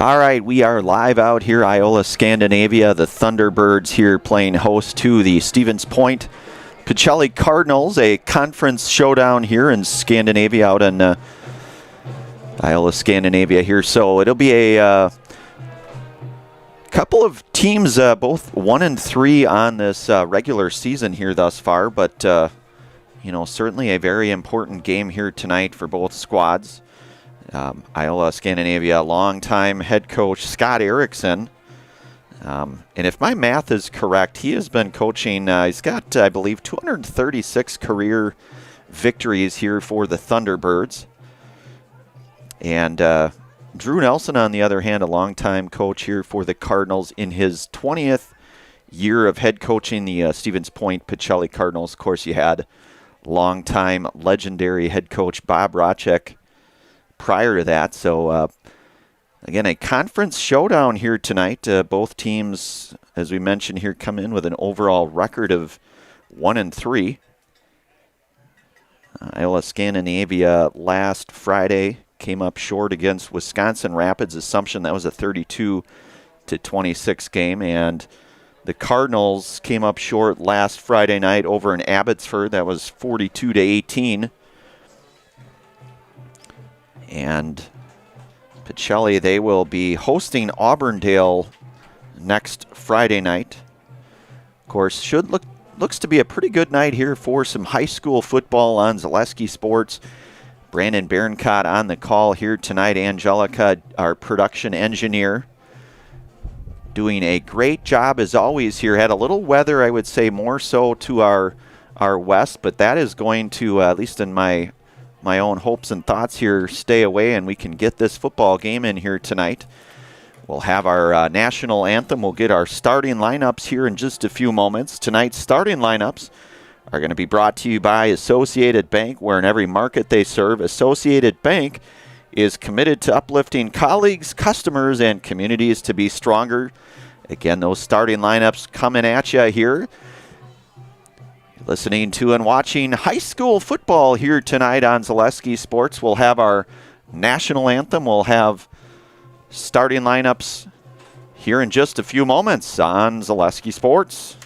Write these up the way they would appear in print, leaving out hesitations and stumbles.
All right, we are live out here, Iola-Scandinavia. The Thunderbirds here playing host to the Stevens Point Pacelli Cardinals, a conference showdown here in Scandinavia out in Iola-Scandinavia here. So it'll be a couple of teams, both 1-3 on this regular season here thus far, but certainly a very important game here tonight for both squads. Iola-Scandinavia longtime head coach Scott Erickson. And if my math is correct, he has been coaching, he's got, I believe, 236 career victories here for the Thunderbirds. And Drew Nelson, on the other hand, a longtime coach here for the Cardinals in his 20th year of head coaching the Stevens Point Pacelli Cardinals. Of course, you had longtime legendary head coach Bob Rochek prior to that. So, again, a conference showdown here tonight. Both teams, as we mentioned here, come in with an overall record of 1-3. Iola-Scandinavia last Friday came up short against Wisconsin Rapids Assumption. That was a 32-26 game. And the Cardinals came up short last Friday night over in Abbotsford. That was 42-18. And Pacelli, they will be hosting Auburndale next Friday night. Of course, looks to be a pretty good night here for some high school football on Zaleski Sports. Brandon Berencott on the call here tonight. Angelica, our production engineer, doing a great job as always here. Had a little weather, I would say, more so to our west, but that is going to, at least in my own hopes and thoughts here, stay away, and we can get this football game in here tonight. We'll have our national anthem. We'll get our starting lineups here in just a few moments. Tonight's starting lineups are going to be brought to you by Associated Bank, where in every market they serve, Associated Bank is committed to uplifting colleagues, customers, and communities to be stronger. Again, those starting lineups coming at you here. Listening to and watching high school football here tonight on Zaleski Sports. We'll have our national anthem. We'll have starting lineups here in just a few moments on Zaleski Sports.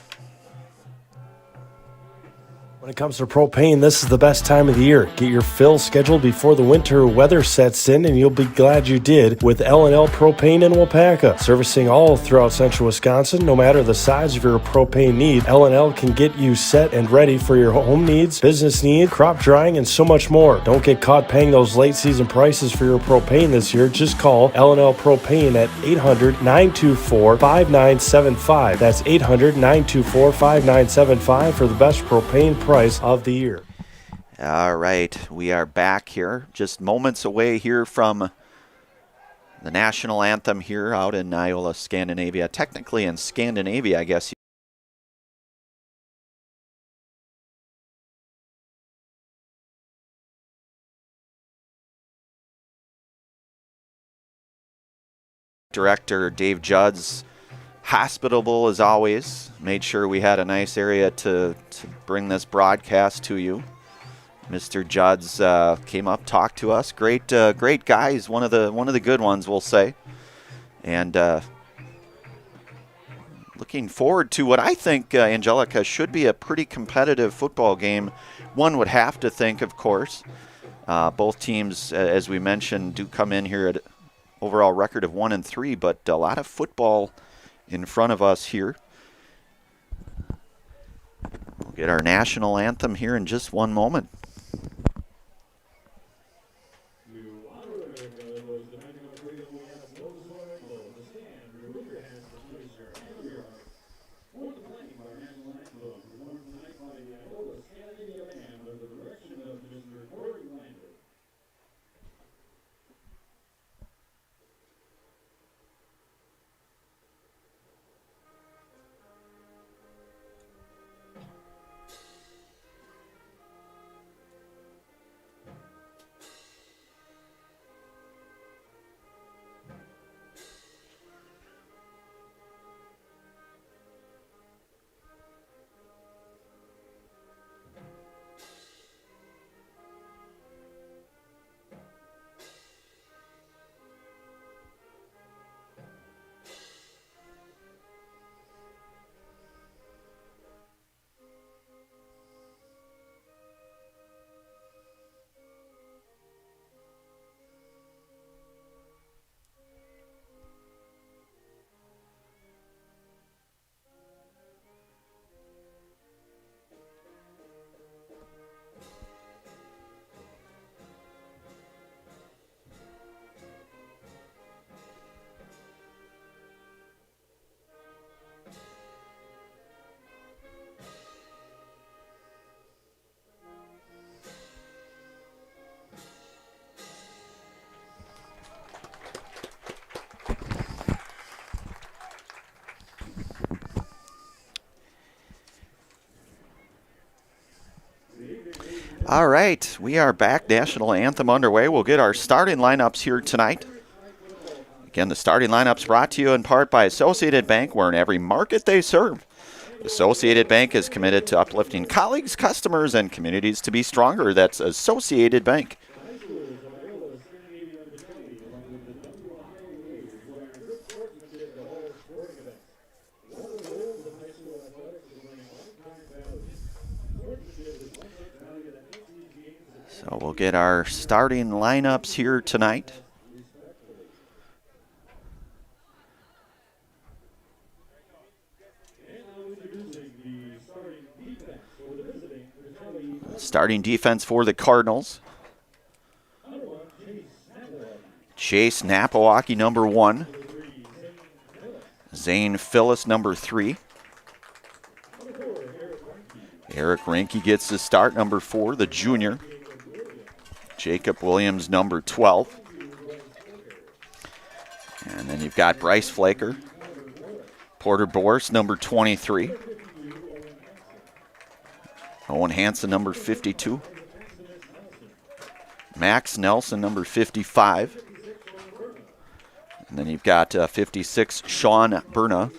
When it comes to propane, this is the best time of the year. Get your fill scheduled before the winter weather sets in, and you'll be glad you did with L&L Propane in Wapaka. Servicing all throughout central Wisconsin, no matter the size of your propane need, L&L can get you set and ready for your home needs, business needs, crop drying, and so much more. Don't get caught paying those late season prices for your propane this year. Just call L&L Propane at 800-924-5975. That's 800-924-5975 for the best propane price of the year. All right, we are back here, just moments away here from the national anthem here out in Iola-Scandinavia. Technically in Scandinavia, I guess. Director Dave Judd's hospitable as always. Made sure we had a nice area to bring this broadcast to you. Mr. Judd's came up, talked to us. Great guy. He's one of the good ones, we'll say. And looking forward to what I think, Angelica, should be a pretty competitive football game. One would have to think, of course. Both teams, as we mentioned, do come in here at overall record of 1-3, but a lot of football in front of us here. We'll get our national anthem here in just one moment. All right, we are back. National anthem underway. We'll get our starting lineups here tonight. Again, the starting lineups brought to you in part by Associated Bank, where in every market they serve, Associated Bank is committed to uplifting colleagues, customers, and communities to be stronger. That's Associated Bank. So we'll get our starting lineups here tonight. Starting defense for the Cardinals. Chase Napawaki, number 1. Zane Phyllis, number 3. Eric Rinke gets the start, number 4, the junior. Jacob Williams, number 12. And then you've got Bryce Flaker. Porter Boris, number 23. Owen Hansen, number 52. Max Nelson, number 55. And then you've got 56, Sean Berna.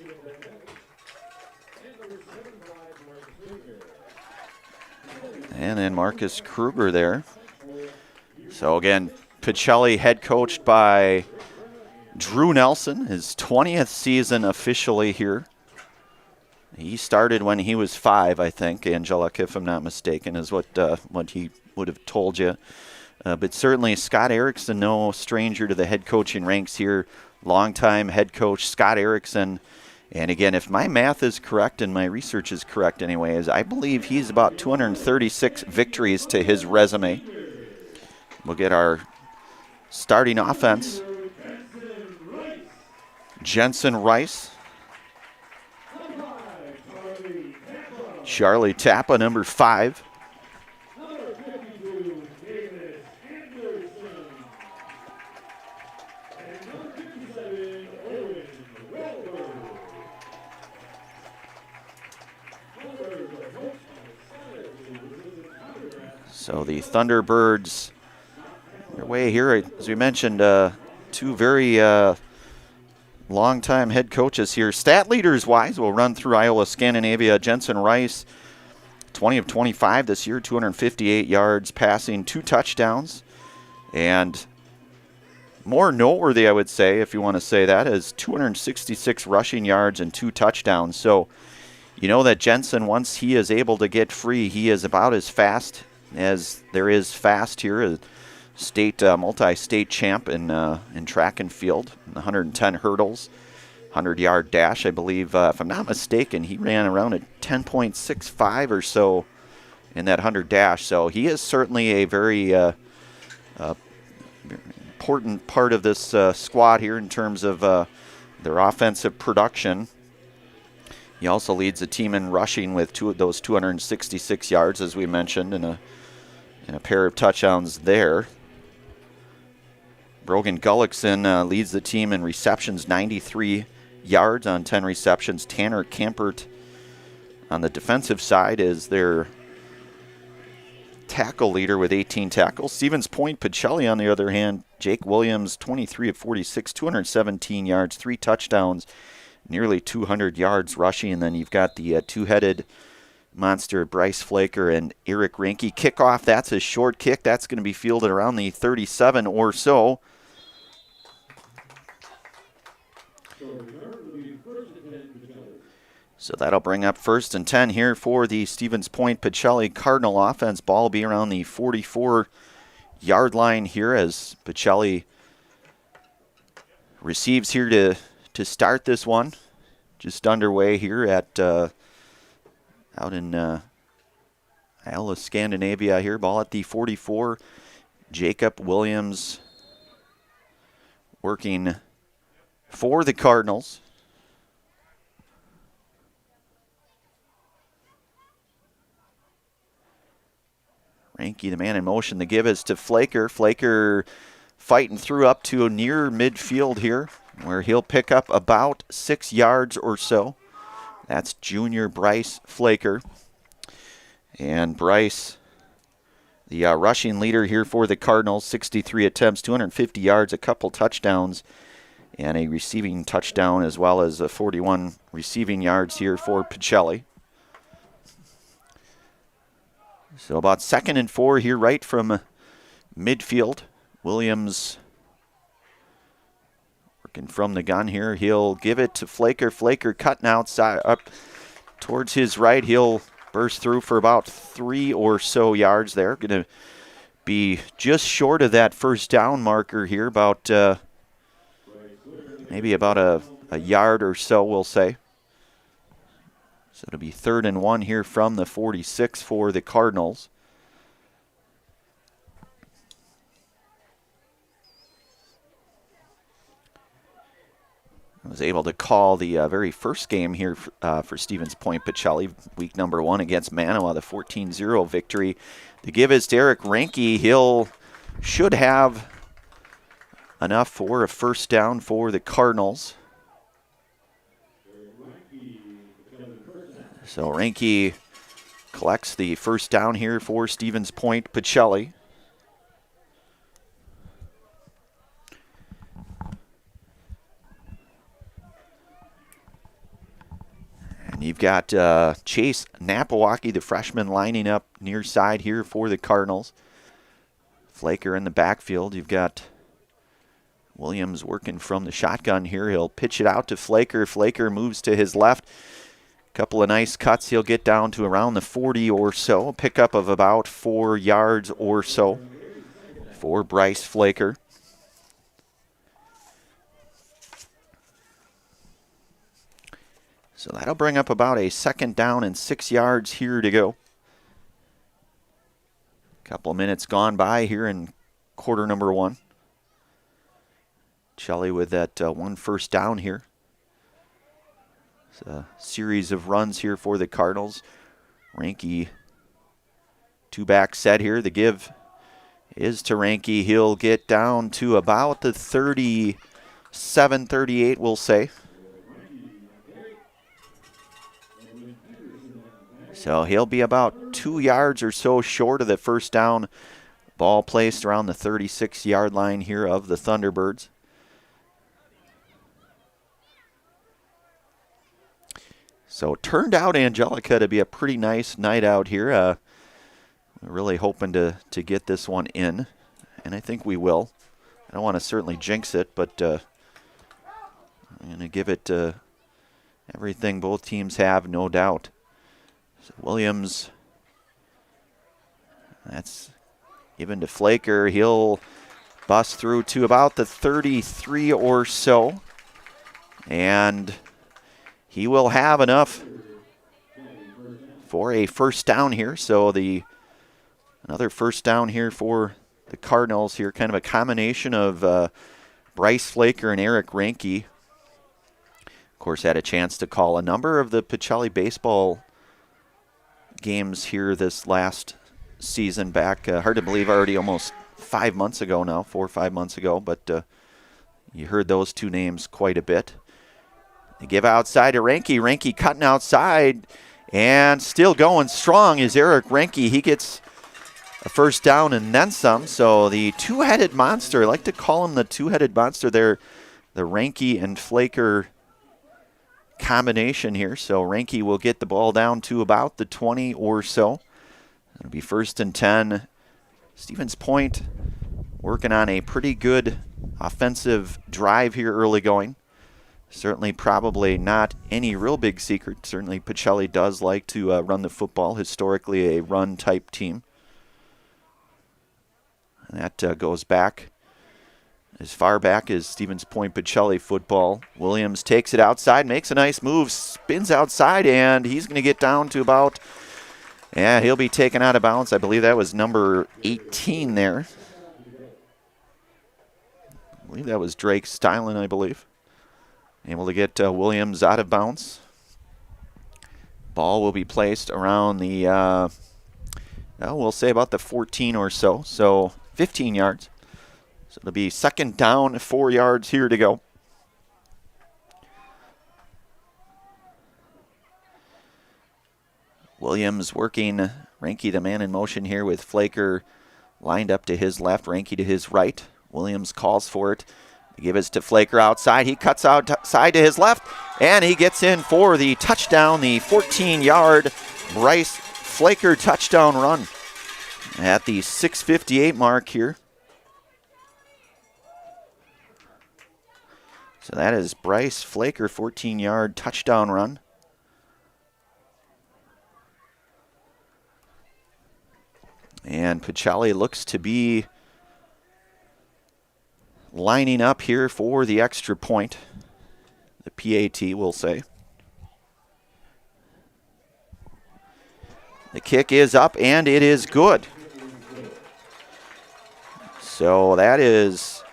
And then Marcus Kruger there. So again, Pacelli head coached by Drew Nelson, his 20th season officially here. He started when he was 5, I think. Angelic, if I'm not mistaken, is what he would have told you. But certainly Scott Erickson, no stranger to the head coaching ranks here. Longtime head coach Scott Erickson. And again, if my math is correct and my research is correct anyways, I believe he's about 236 victories to his resume. We'll get our starting offense. Jensen Rice. Charlie Tappa, number 5. So the Thunderbirds, their way here, as we mentioned, 2 very long-time head coaches here. Stat leaders-wise, we'll run through Iola-Scandinavia. Jensen Rice, 20 of 25 this year, 258 yards passing, 2 touchdowns. And more noteworthy, I would say, if you want to say that, is 266 rushing yards and 2 touchdowns. So you know that Jensen, once he is able to get free, he is about as fast as there is fast here. A state, multi-state champ in track and field, 110 hurdles, 100-yard dash. I believe, if I'm not mistaken, he ran around a 10.65 or so in that 100 dash. So he is certainly a very important part of this squad here in terms of their offensive production. He also leads the team in rushing with those 266 yards, as we mentioned, and a pair of touchdowns there. Brogan Gullickson leads the team in receptions, 93 yards on 10 receptions. Tanner Kampert on the defensive side is their tackle leader with 18 tackles. Stevens Point Pacelli, on the other hand, Jake Williams, 23 of 46, 217 yards, 3 touchdowns, nearly 200 yards rushing. And then you've got the two-headed monster Bryce Flaker and Eric Rinke. Kickoff, that's a short kick. That's going to be fielded around the 37 or so. So that'll bring up 1st and 10 here for the Stevens Point Pacelli Cardinal offense. Ball will be around the 44-yard line here as Pacelli receives here to start this one. Just underway here at out in Iola-Scandinavia here. Ball at the 44. Jacob Williams working for the Cardinals. Rinke, the man in motion. The give is to Flaker. Flaker fighting through up to near midfield here, where he'll pick up about 6 yards or so. That's junior Bryce Flaker. And Bryce the rushing leader here for the Cardinals. 63 attempts, 250 yards, a couple touchdowns, and a receiving touchdown, as well as 41 receiving yards here for Pacelli. So about 2nd and 4 here right from midfield. Williams working from the gun here. He'll give it to Flaker. Flaker cutting outside up towards his right. He'll burst through for about 3 or so yards there. Going to be just short of that first down marker here, about maybe about a yard or so, we'll say. So it'll be 3rd and 1 here from the 46 for the Cardinals. I was able to call the very first game here for Stevens Point Pacelli, week number 1 against Manawa, the 14-0 victory. The give is to Eric Ranke. Should have enough for a first down for the Cardinals. So Ranke collects the first down here for Stevens Point Pacelli. And you've got Chase Napawaki, the freshman, lining up near side here for the Cardinals. Flaker in the backfield. You've got Williams working from the shotgun here. He'll pitch it out to Flaker. Flaker moves to his left. Couple of nice cuts. He'll get down to around the 40 or so. A pickup of about 4 yards or so for Bryce Flaker. So that'll bring up about a 2nd down and 6 yards here to go. Couple of minutes gone by here in quarter number 1. Pacelli with that 1 first down here. It's a series of runs here for the Cardinals. Ranke 2-back set here. The give is to Ranke. He'll get down to about the 37, 38, we'll say. So he'll be about 2 yards or so short of the first down. Ball placed around the 36-yard line here of the Thunderbirds. So it turned out, Angelica, to be a pretty nice night out here. We're really hoping to get this one in, and I think we will. I don't want to certainly jinx it, but I'm going to give it everything both teams have, no doubt. So Williams, that's given to Flaker. He'll bust through to about the 33 or so, and he will have enough for a first down here. So another first down here for the Cardinals here. Kind of a combination of Bryce Flaker and Eric Ranke. Of course, had a chance to call a number of the Pacelli baseball games here this last season back. Hard to believe, already almost 5 months ago now, 4 or 5 months ago. But you heard those 2 names quite a bit. They give outside to Ranke. Ranke cutting outside and still going strong is Eric Ranke. He gets a first down and then some. So the two-headed monster, I like to call him the two-headed monster there, the Ranke and Flaker combination here. So Ranke will get the ball down to about the 20 or so. It'll be 1st and 10. Stevens Point working on a pretty good offensive drive here early going. Certainly probably not any real big secret. Certainly Pacelli does like to run the football, historically a run-type team. And that goes back as far back as Stevens Point Pacelli football. Williams takes it outside, makes a nice move, spins outside, and he's going to get down to about, he'll be taken out of bounds. I believe that was number 18 there. I believe that was Drake Stylen, I believe. Able to get Williams out of bounds. Ball will be placed around the, we'll say about the 14 or so. So 15 yards. So it'll be 2nd down, 4 yards here to go. Williams working, Ranke the man in motion here with Flaker lined up to his left, Ranky to his right. Williams calls for it. They give it to Flaker outside. He cuts outside to his left, and he gets in for the touchdown, the 14-yard Bryce Flaker touchdown run at the 6:58 mark here. So that is Bryce Flaker, 14-yard touchdown run. And Pacelli looks to be lining up here for the extra point. The PAT, we'll say. The kick is up, and it is good. So that is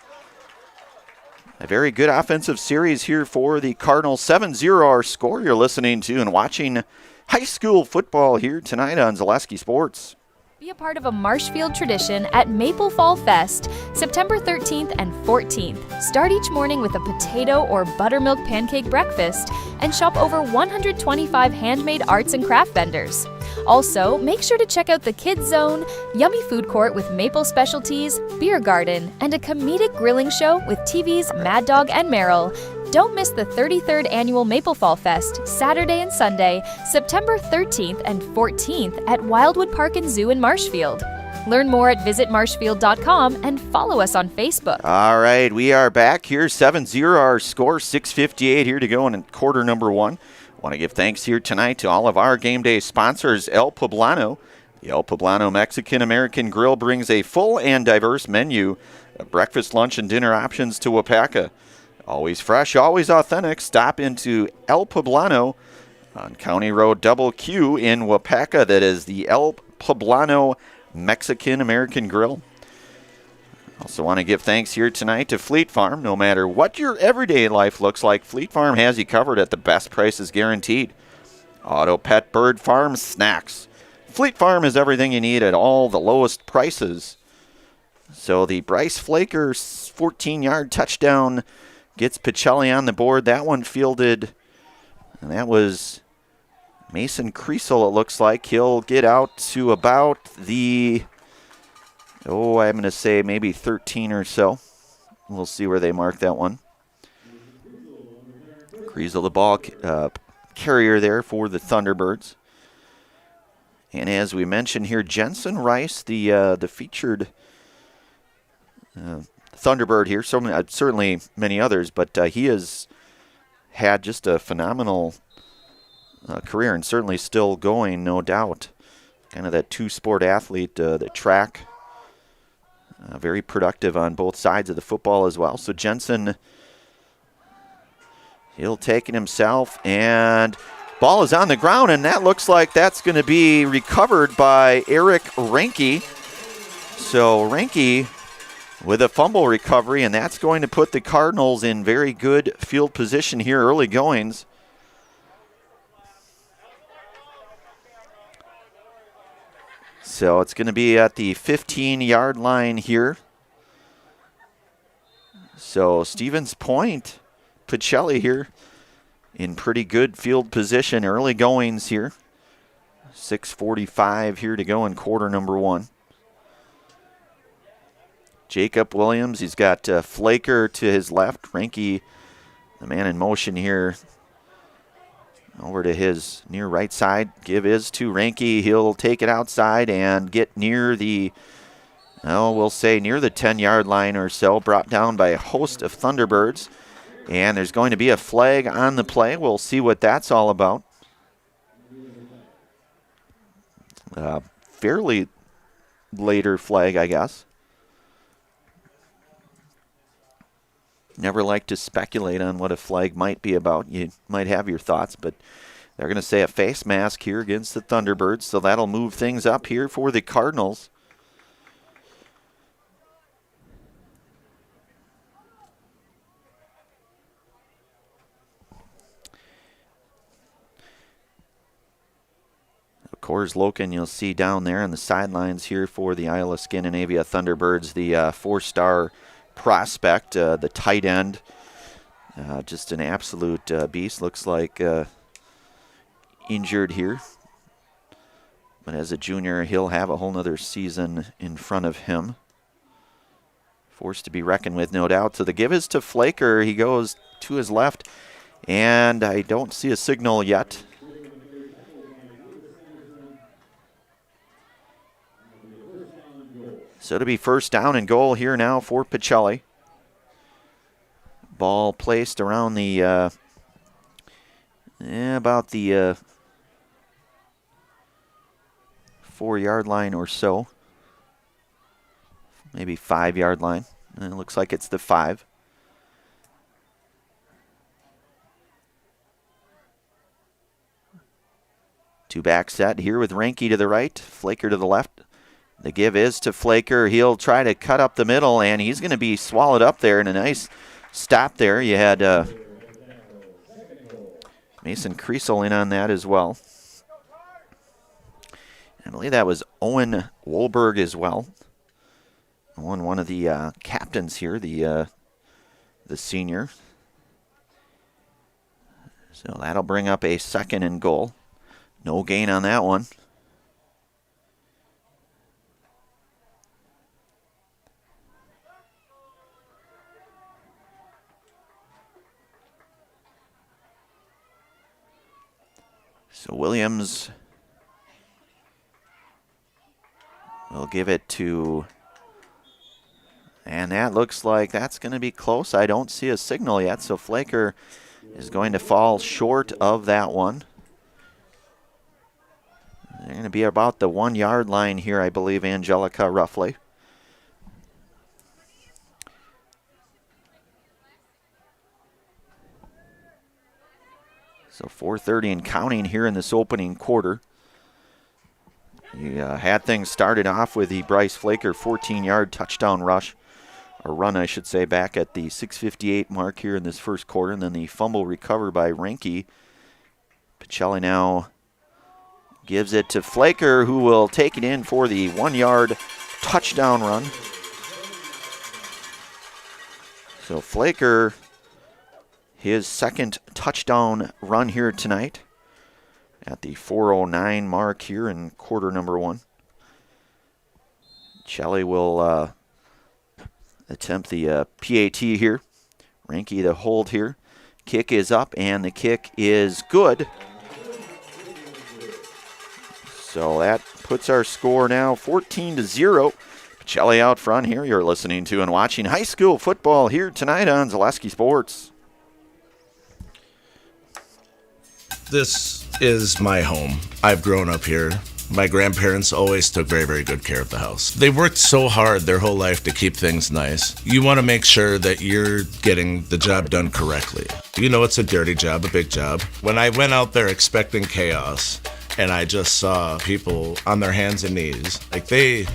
a very good offensive series here for the Cardinals. 7-0 our score. You're listening to and watching high school football here tonight on Zaleski Sports. Be a part of a Marshfield tradition at Maple Fall Fest, September 13th and 14th. Start each morning with a potato or buttermilk pancake breakfast and shop over 125 handmade arts and craft vendors. Also, make sure to check out the Kids Zone, yummy food court with maple specialties, beer garden, and a comedic grilling show with TV's Mad Dog and Meryl. Don't miss the 33rd Annual Maple Fall Fest, Saturday and Sunday, September 13th and 14th at Wildwood Park and Zoo in Marshfield. Learn more at visitmarshfield.com and follow us on Facebook. All right, we are back here. 7-0 our score, 6:58 here to go in quarter number one. Want to give thanks here tonight to all of our game day sponsors. El Poblano. The El Poblano Mexican-American Grill brings a full and diverse menu of breakfast, lunch, and dinner options to Wapaka. Always fresh, always authentic. Stop into El Poblano on County Road Double Q in Wapaka. That is the El Poblano Mexican-American Grill. Also want to give thanks here tonight to Fleet Farm. No matter what your everyday life looks like, Fleet Farm has you covered at the best prices guaranteed. Auto, pet, bird, farm, snacks. Fleet Farm is everything you need at all the lowest prices. So the Bryce Flaker 14-yard touchdown gets Pacelli on the board. That one fielded, and that was Mason Creasel, it looks like. He'll get out to about the, I'm going to say maybe 13 or so. We'll see where they mark that one. Creasel, the ball carrier there for the Thunderbirds. And as we mentioned here, Jensen Rice, the featured Thunderbird here, certainly many others, but he has had just a phenomenal career and certainly still going, no doubt. Kind of that two-sport athlete, the track, very productive on both sides of the football as well. So Jensen, he'll take it himself, and ball is on the ground, and that looks like that's going to be recovered by Eric Ranky. So Ranky with a fumble recovery, and that's going to put the Cardinals in very good field position here, early goings. So it's going to be at the 15-yard line here. So Stevens Point, Pacelli here in pretty good field position, early goings here. 6:45 here to go in quarter number one. Jacob Williams, he's got Flaker to his left. Ranky, the man in motion here, over to his near right side. Give is to Ranky. He'll take it outside and get near the, we'll say near the 10-yard line or so. Brought down by a host of Thunderbirds. And there's going to be a flag on the play. We'll see what that's all about. Fairly later flag, I guess. Never like to speculate on what a flag might be about. You might have your thoughts, but they're going to say a face mask here against the Thunderbirds, so that'll move things up here for the Cardinals. Coors Loken, you'll see down there on the sidelines here for the Iola-Scandinavia Thunderbirds, the four-star prospect, the tight end, just an absolute beast. Looks like injured here, But as a junior, he'll have a whole nother season in front of him. Forced to be reckoned with, no doubt. So the give is to Flaker. He goes to his left, and I don't see a signal yet. So to be first down and goal here now for Pacelli. Ball placed around the, about the 4-yard line or so. Maybe 5-yard line. And it looks like it's the 5. Two-back set here with Reinke to the right, Flaker to the left. The give is to Flaker. He'll try to cut up the middle, and he's going to be swallowed up there in a nice stop there. You had Mason Kriesel in on that as well. I believe that was Owen Wolberg as well. Owen, one of the captains here, the senior. So that'll bring up a 2nd and goal. No gain on that one. So Williams will give it to, and that looks like that's going to be close. I don't see a signal yet, so Flaker is going to fall short of that one. They're going to be about the 1-yard line here, I believe, Angelica, roughly. So 4:30 and counting here in this opening quarter. You had things started off with the Bryce Flaker 14-yard touchdown rush, or run, I should say, back at the 6:58 mark here in this first quarter, and then the fumble recovered by Reinke. Pacelli now gives it to Flaker, who will take it in for the 1-yard touchdown run. So Flaker, his 2nd touchdown run here tonight at the 4:09 mark here in quarter number 1. Pacelli will attempt the PAT here. Reinke the hold here. Kick is up, and the kick is good. So that puts our score now 14-0. Pacelli out front here. You're listening to and watching high school football here tonight on Zaleski Sports. This is my home. I've grown up here. My grandparents always took very, very good care of the house. They worked so hard their whole life to keep things nice. You want to make sure that you're getting the job done correctly. You know it's a dirty job, a big job. When I went out there expecting chaos, and I just saw people on their hands and knees, like they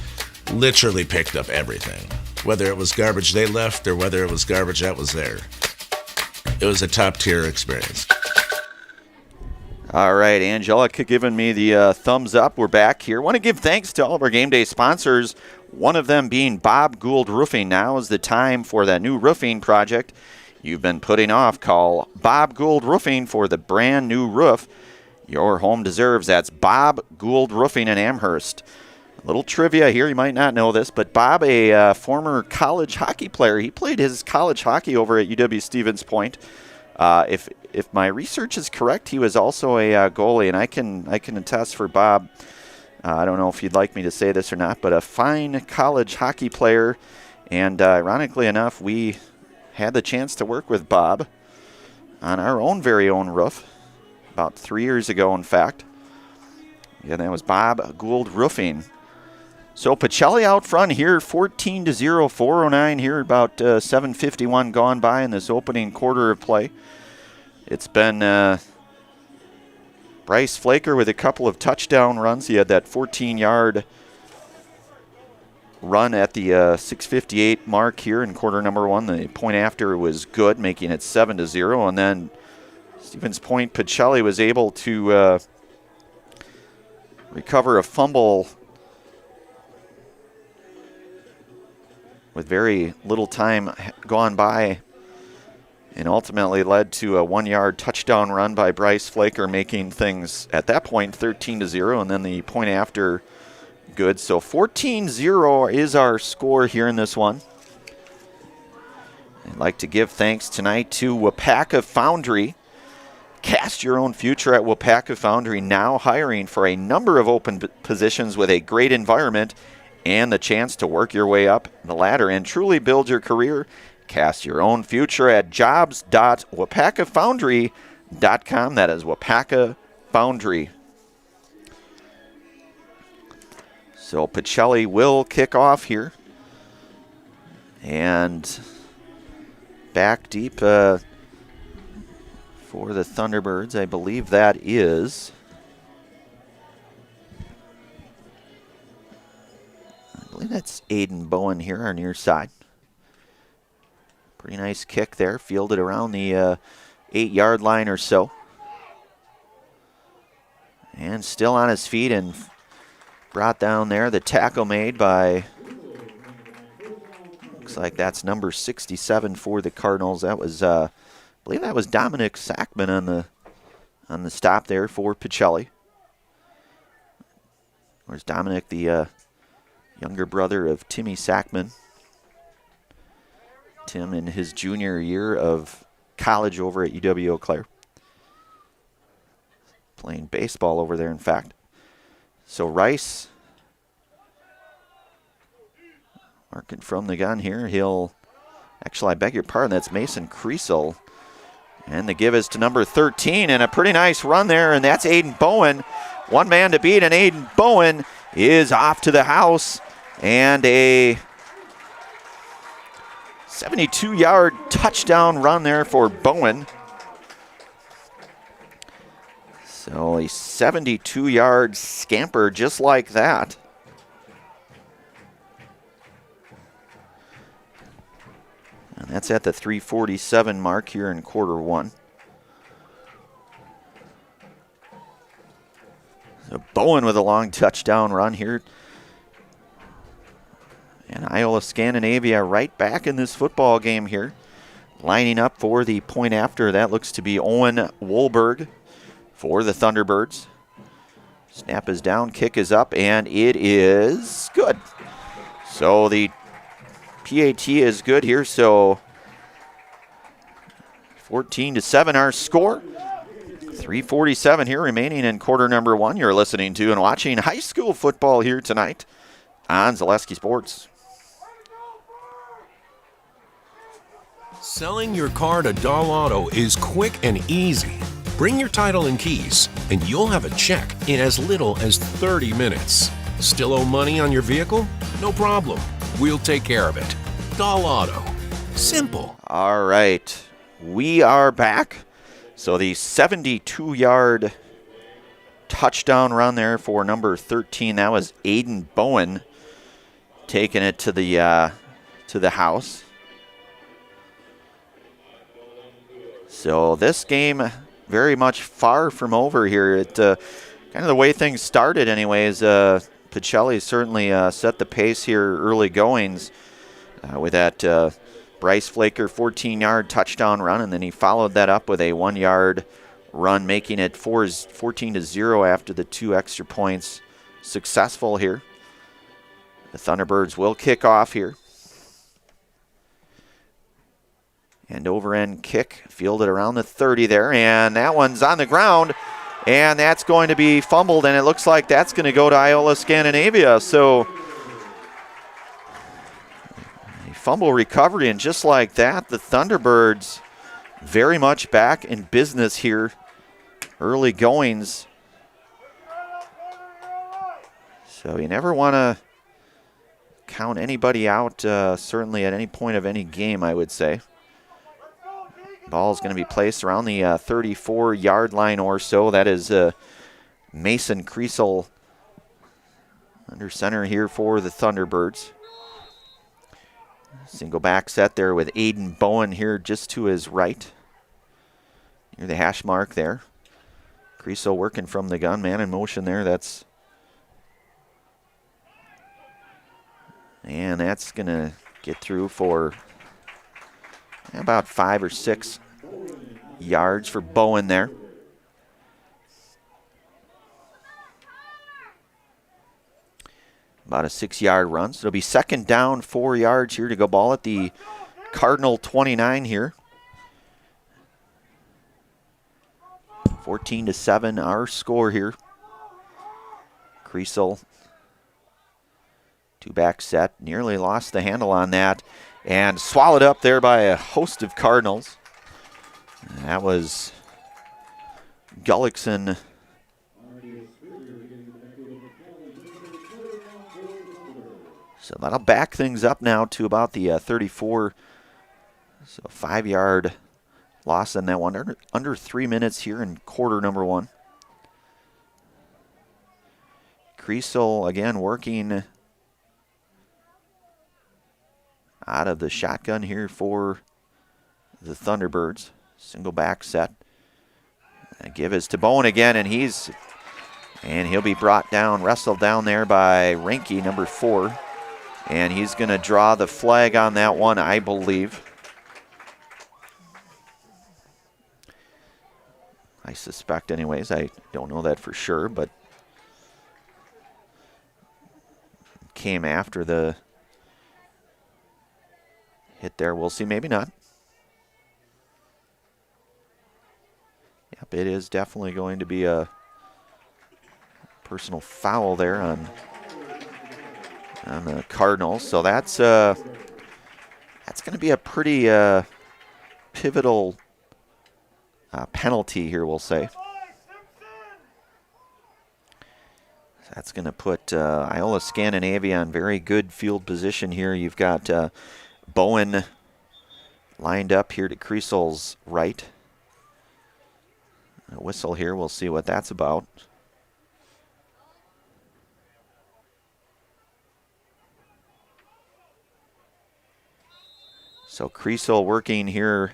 literally picked up everything. Whether it was garbage they left or whether it was garbage that was there. It was a top-tier experience. All right, Angelica giving me the thumbs up. We're back here. Want to give thanks to all of our game day sponsors, one of them being Bob Gould Roofing. Now is the time for that new roofing project you've been putting off. Call Bob Gould Roofing for the brand new roof your home deserves. That's Bob Gould Roofing in Amherst. A little trivia here, you might not know this, but Bob, a former college hockey player, he played his college hockey over at UW-Stevens Point. If my research is correct, he was also a goalie, and I can attest for Bob. I don't know if you'd like me to say this or not, but a fine college hockey player. And ironically enough, we had the chance to work with Bob on our own very own roof about 3 years ago, in fact. Yeah, that was Bob Gould Roofing. So Pacelli out front here, 14-0, 4:09 here, about 7:51 gone by in this opening quarter of play. It's been Bryce Flaker with a couple of touchdown runs. He had that 14-yard run at the 6:58 mark here in quarter number 1. The point after was good, making it 7-0. And then Stevens Point Pacelli was able to recover a fumble with very little time gone by and ultimately led to a 1-yard touchdown run by Bryce Flaker, making things at that point 13-0, and then the point after good. So 14-0 is our score here in this one. I'd like to give thanks tonight to WIAA Foundry. Cast your own future at WIAA Foundry, now hiring for a number of open positions with a great environment and the chance to work your way up the ladder and truly build your career. Cast your own future at jobs.wapakafoundry.com. That is WIAA Foundry. So Pacelli will kick off here. And back deep for the Thunderbirds, I believe that is... I believe that's Aiden Bowen here, our near side. Pretty nice kick there, fielded around the 8-yard line or so. And still on his feet and brought down there. The tackle made by, looks like that's number 67 for the Cardinals. That was, I believe that was Dominic Sackman on the stop there for Pacelli. Where's Dominic, the younger brother of Timmy Sackman? Tim in his junior year of college over at UW-Eau Claire. Playing baseball over there, in fact. So Rice marking from the gun here. He'll, actually, I beg your pardon, that's Mason Creasel. And the give is to number 13, and a pretty nice run there, and that's Aiden Bowen. One man to beat, and Aiden Bowen is off to the house. And a 72-yard touchdown run there for Bowen. So a 72-yard scamper just like that. And that's at the 3:47 mark here in quarter one. So Bowen with a long touchdown run here. And Iola-Scandinavia right back in this football game here. Lining up for the point after. That looks to be Owen Wolberg for the Thunderbirds. Snap is down, kick is up, and it is good. So the PAT is good here. So 14-7 our score. 3:47 here remaining in quarter number one. You're listening to and watching high school football here tonight on Zaleski Sports. Selling your car to Doll Auto is quick and easy. Bring your title and keys, and you'll have a check in as little as 30 minutes. Still owe money on your vehicle? No problem. We'll take care of it. Doll Auto. Simple. All right. We are back. So the 72-yard touchdown run there for number 13. That was Aiden Bowen taking it to the house. So this game very much far from over here. It kind of the way things started anyways. Pacelli certainly set the pace here early goings with that Bryce Flaker 14-yard touchdown run, and then he followed that up with a 1-yard run, making it 14-0 after the 2 extra points successful here. The Thunderbirds will kick off here. And over-end kick, fielded around the 30 there, and that one's on the ground, and that's going to be fumbled, and it looks like that's going to go to Iola-Scandinavia. So a fumble recovery, and just like that, the Thunderbirds very much back in business here. Early goings. So you never want to count anybody out, certainly at any point of any game, I would say. Ball is going to be placed around the 34-yard line or so. That is Mason Creasel under center here for the Thunderbirds. Single back set there with Aiden Bowen here just to his right. Near the hash mark there. Creasel working from the gun, man in motion there. And that's going to get through for about 5 or 6 yards for Bowen there. About a 6-yard run. So it'll be second down, 4 yards here to go. Ball at the Cardinal 29 here. 14-7 our score here. Kriesel, 2-back set, nearly lost the handle on that and swallowed up there by a host of Cardinals. And that was Gullickson. So that'll back things up now to about the 34. So 5-yard loss on that one. Under 3 minutes here in quarter number 1. Kriesel again working out of the shotgun here for the Thunderbirds. Single back set. And give is to Bowen again, and he'll be brought down, wrestled down there by Rinke, number 4. And he's going to draw the flag on that one, I believe. I suspect anyways. I don't know that for sure, but came after the hit there. We'll see. Maybe not. Yep, it is definitely going to be a personal foul there on the Cardinals. So that's going to be a pretty pivotal penalty here, we'll say. That's going to put Iola-Scandinavia on very good field position here. You've got Bowen lined up here to Kriesel's right. A whistle here. We'll see what that's about. So Kriesel working here.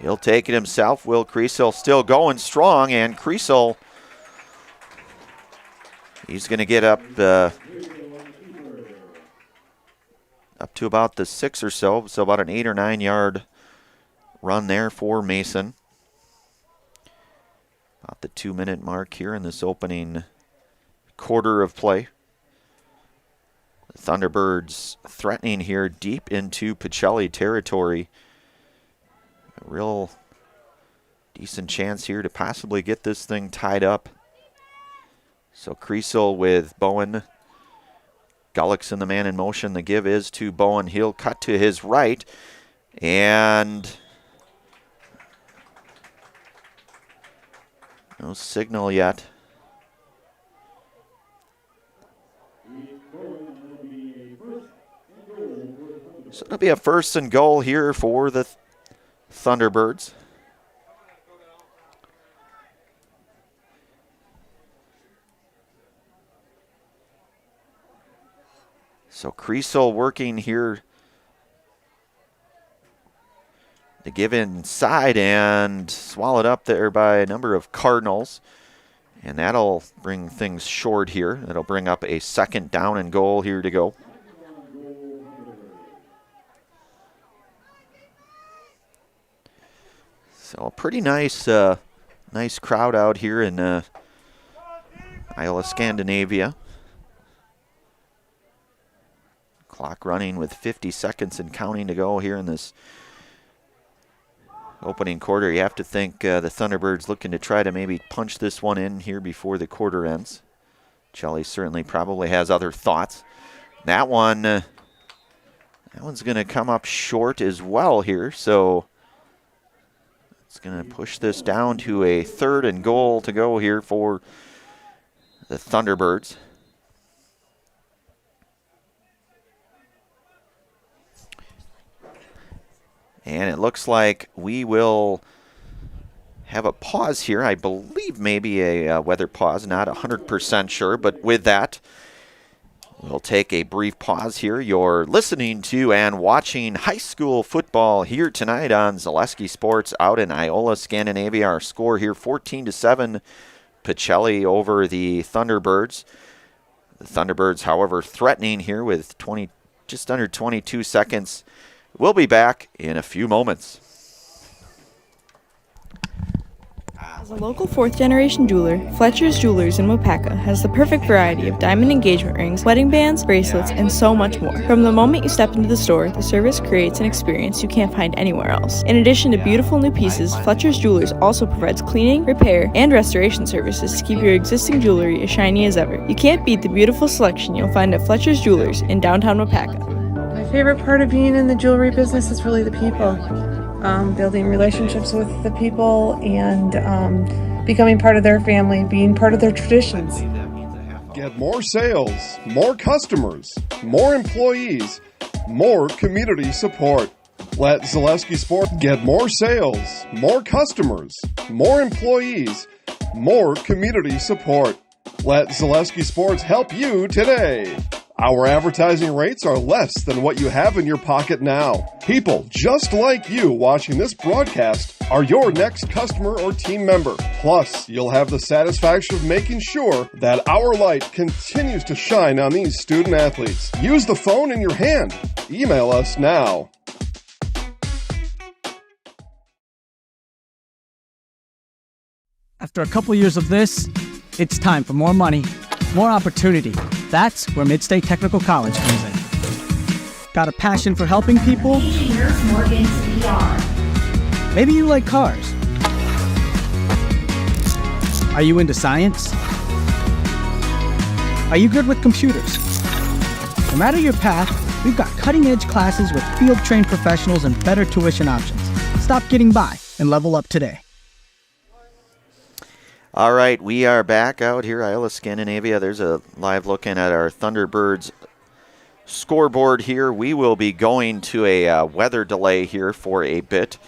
He'll take it himself. Will Kriesel still going strong, and Kriesel, he's going to get up to about the 6 or so about an 8 or 9 yard run there for Mason. About the 2-minute mark here in this opening quarter of play. The Thunderbirds threatening here deep into Pacelli territory. A real decent chance here to possibly get this thing tied up. So Kriesel with Bowen. Gullickson, the man in motion. The give is to Bowen. He'll cut to his right. And no signal yet. So it'll be a 1st and goal here for the Thunderbirds. So Kriesel working here to give inside and swallowed up there by a number of Cardinals. And that'll bring things short here. That'll bring up a 2nd down and goal here to go. So a pretty nice crowd out here in Iola-Scandinavia. Clock running with 50 seconds and counting to go here in this opening quarter. You have to think the Thunderbirds looking to try to maybe punch this one in here before the quarter ends. Pacelli certainly probably has other thoughts. That one's going to come up short as well here. So it's going to push this down to a 3rd and goal to go here for the Thunderbirds. And it looks like we will have a pause here. I believe maybe a weather pause, not 100% sure, but with that, we'll take a brief pause here. You're listening to and watching high school football here tonight on Zaleski Sports out in Iola-Scandinavia. Our score here 14-7, Pacelli over the Thunderbirds. The Thunderbirds, however, threatening here with just under 22 seconds. We'll be back in a few moments. As a local fourth-generation jeweler, Fletcher's Jewelers in Wapaka has the perfect variety of diamond engagement rings, wedding bands, bracelets, and so much more. From the moment you step into the store, the service creates an experience you can't find anywhere else. In addition to beautiful new pieces, Fletcher's Jewelers also provides cleaning, repair, and restoration services to keep your existing jewelry as shiny as ever. You can't beat the beautiful selection you'll find at Fletcher's Jewelers in downtown Wapaka. My favorite part of being in the jewelry business is really the people. Building relationships with the people and becoming part of their family, being part of their traditions. Get more sales, more customers, more employees, more community support. Let Zaleski Sports get more sales, more customers, more employees, more community support. Let Zaleski Sports help you today. Our advertising rates are less than what you have in your pocket now. People just like you watching this broadcast are your next customer or team member. Plus, you'll have the satisfaction of making sure that our light continues to shine on these student athletes. Use the phone in your hand. Email us now. After a couple years of this, it's time for more money, more opportunity. That's where Midstate Technical College comes in. Got a passion for helping people? Maybe you like cars. Are you into science? Are you good with computers? No matter your path, we've got cutting-edge classes with field-trained professionals and better tuition options. Stop getting by and level up today. All right, we are back out here, Iola-Scandinavia. There's a live looking at our Thunderbirds scoreboard here. We will be going to a weather delay here for a bit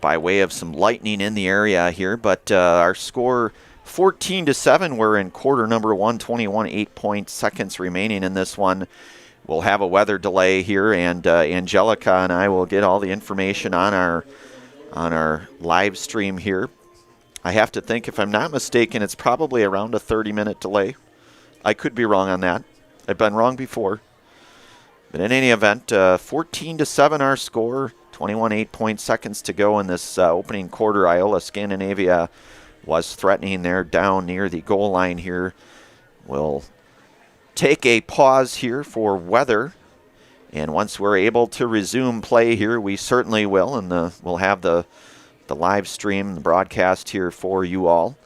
by way of some lightning in the area here. But our score 14-7. We're in quarter number 1, 8 seconds remaining in this one. We'll have a weather delay here, and Angelica and I will get all the information on our live stream here. I have to think, if I'm not mistaken, it's probably around a 30-minute delay. I could be wrong on that. I've been wrong before. But in any event, 14-7 our score, 8 seconds to go in this opening quarter. Iola-Scandinavia was threatening there down near the goal line here. We'll take a pause here for weather. And once we're able to resume play here, we certainly will. And we'll have the live stream, the broadcast here for you all.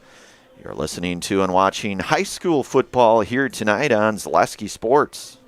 You're listening to and watching high school football here tonight on Zaleski Sports.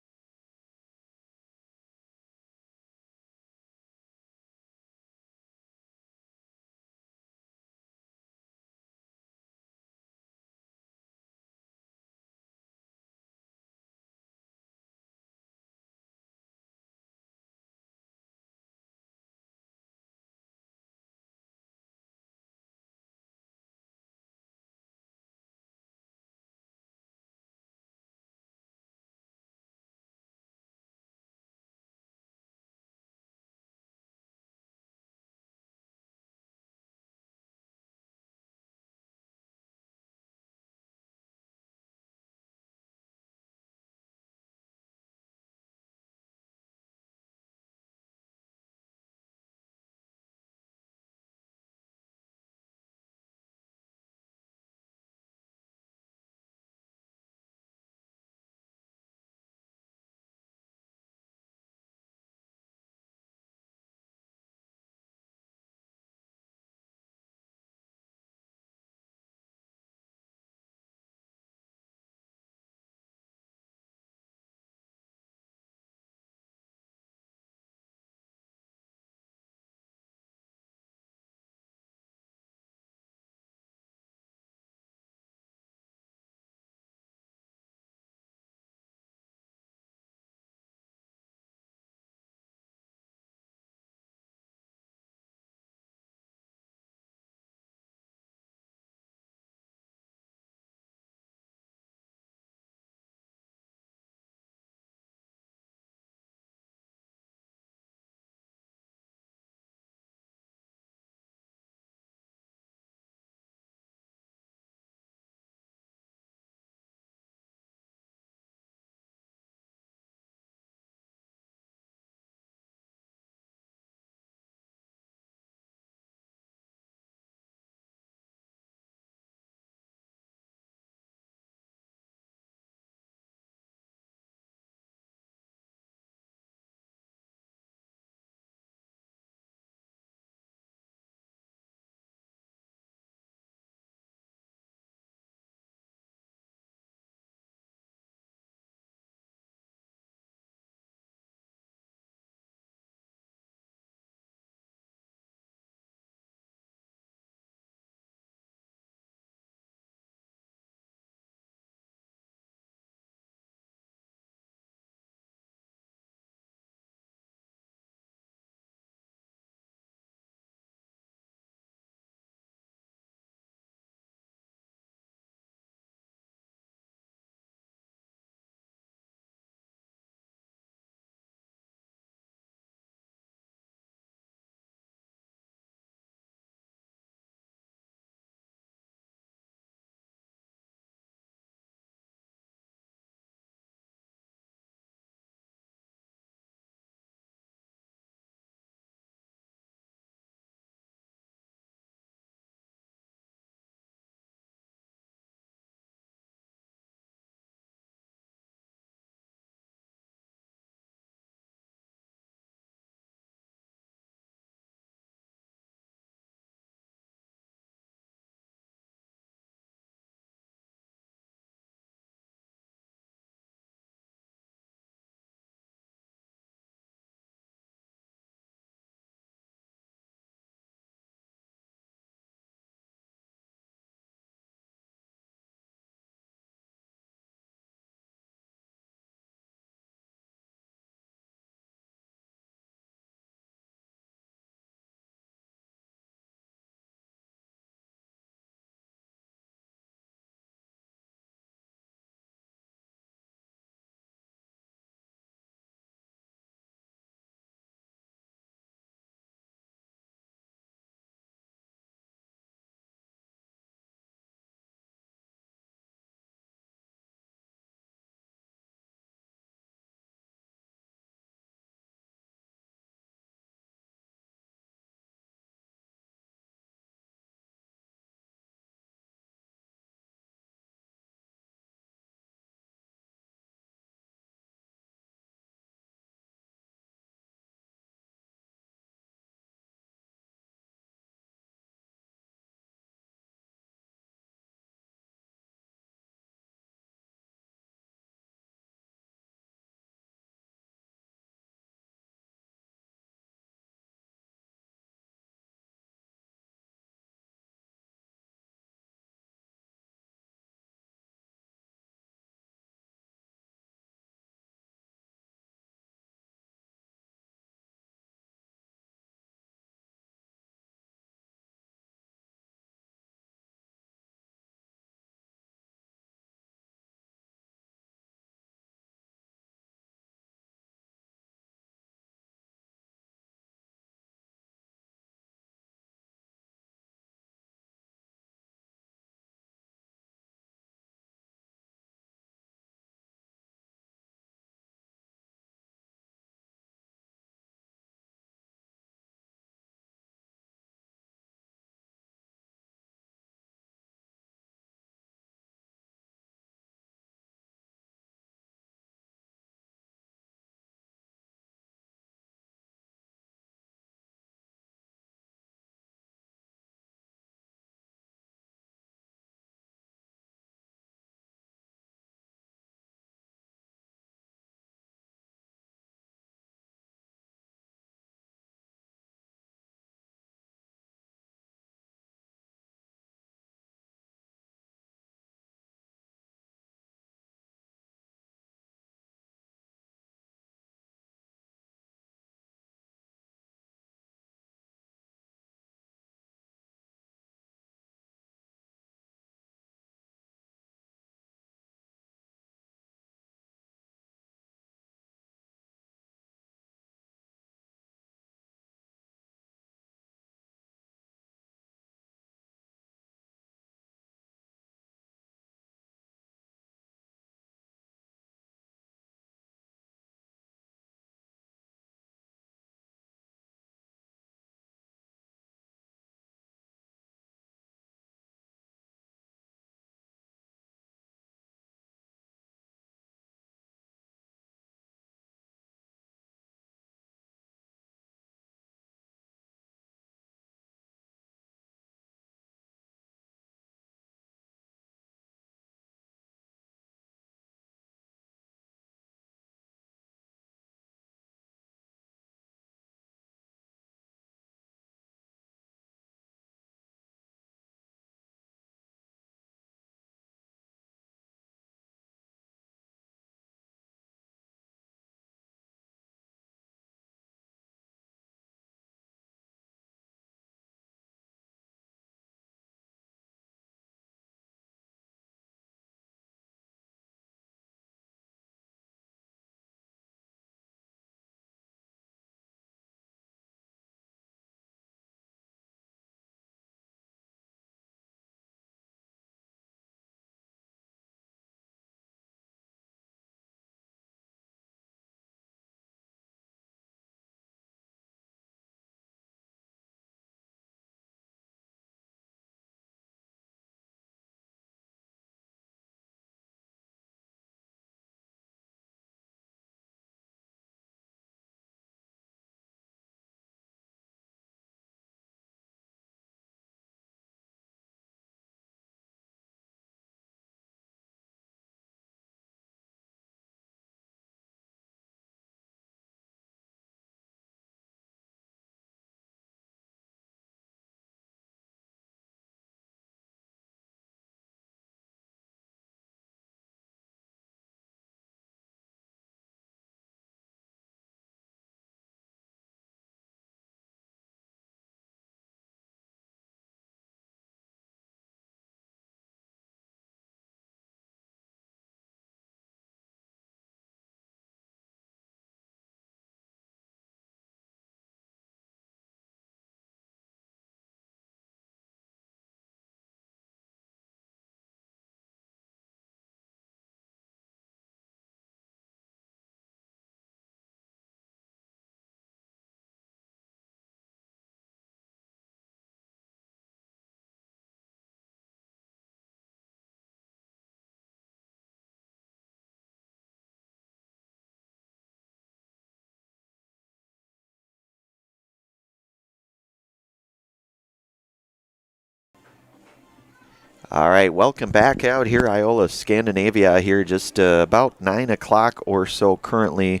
All right, welcome back out here, Iola-Scandinavia here, just about 9 o'clock or so currently.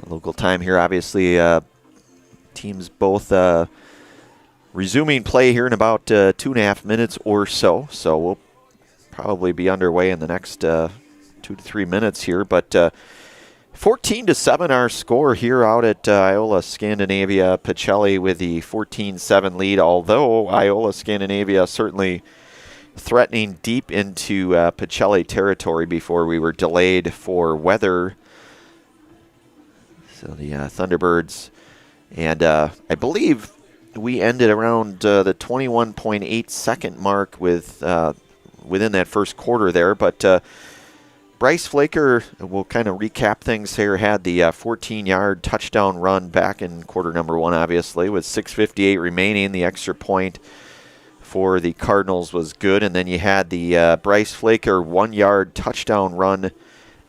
Local time here, obviously. Teams both resuming play here in about 2.5 minutes or so. So we'll probably be underway in the next 2 to 3 minutes here. But 14-7 our score here out at Iola-Scandinavia. Pacelli with the 14-7 lead, although Iola-Scandinavia certainly threatening deep into Pacelli territory before we were delayed for weather. So the Thunderbirds, and I believe we ended around the 21.8 second mark with within that first quarter there. But Bryce Flaker, we'll kind of recap things here, had the 14-yard touchdown run back in quarter number 1, obviously, with 6:58 remaining. The extra point for the Cardinals was good, and then you had the Bryce Flaker 1-yard touchdown run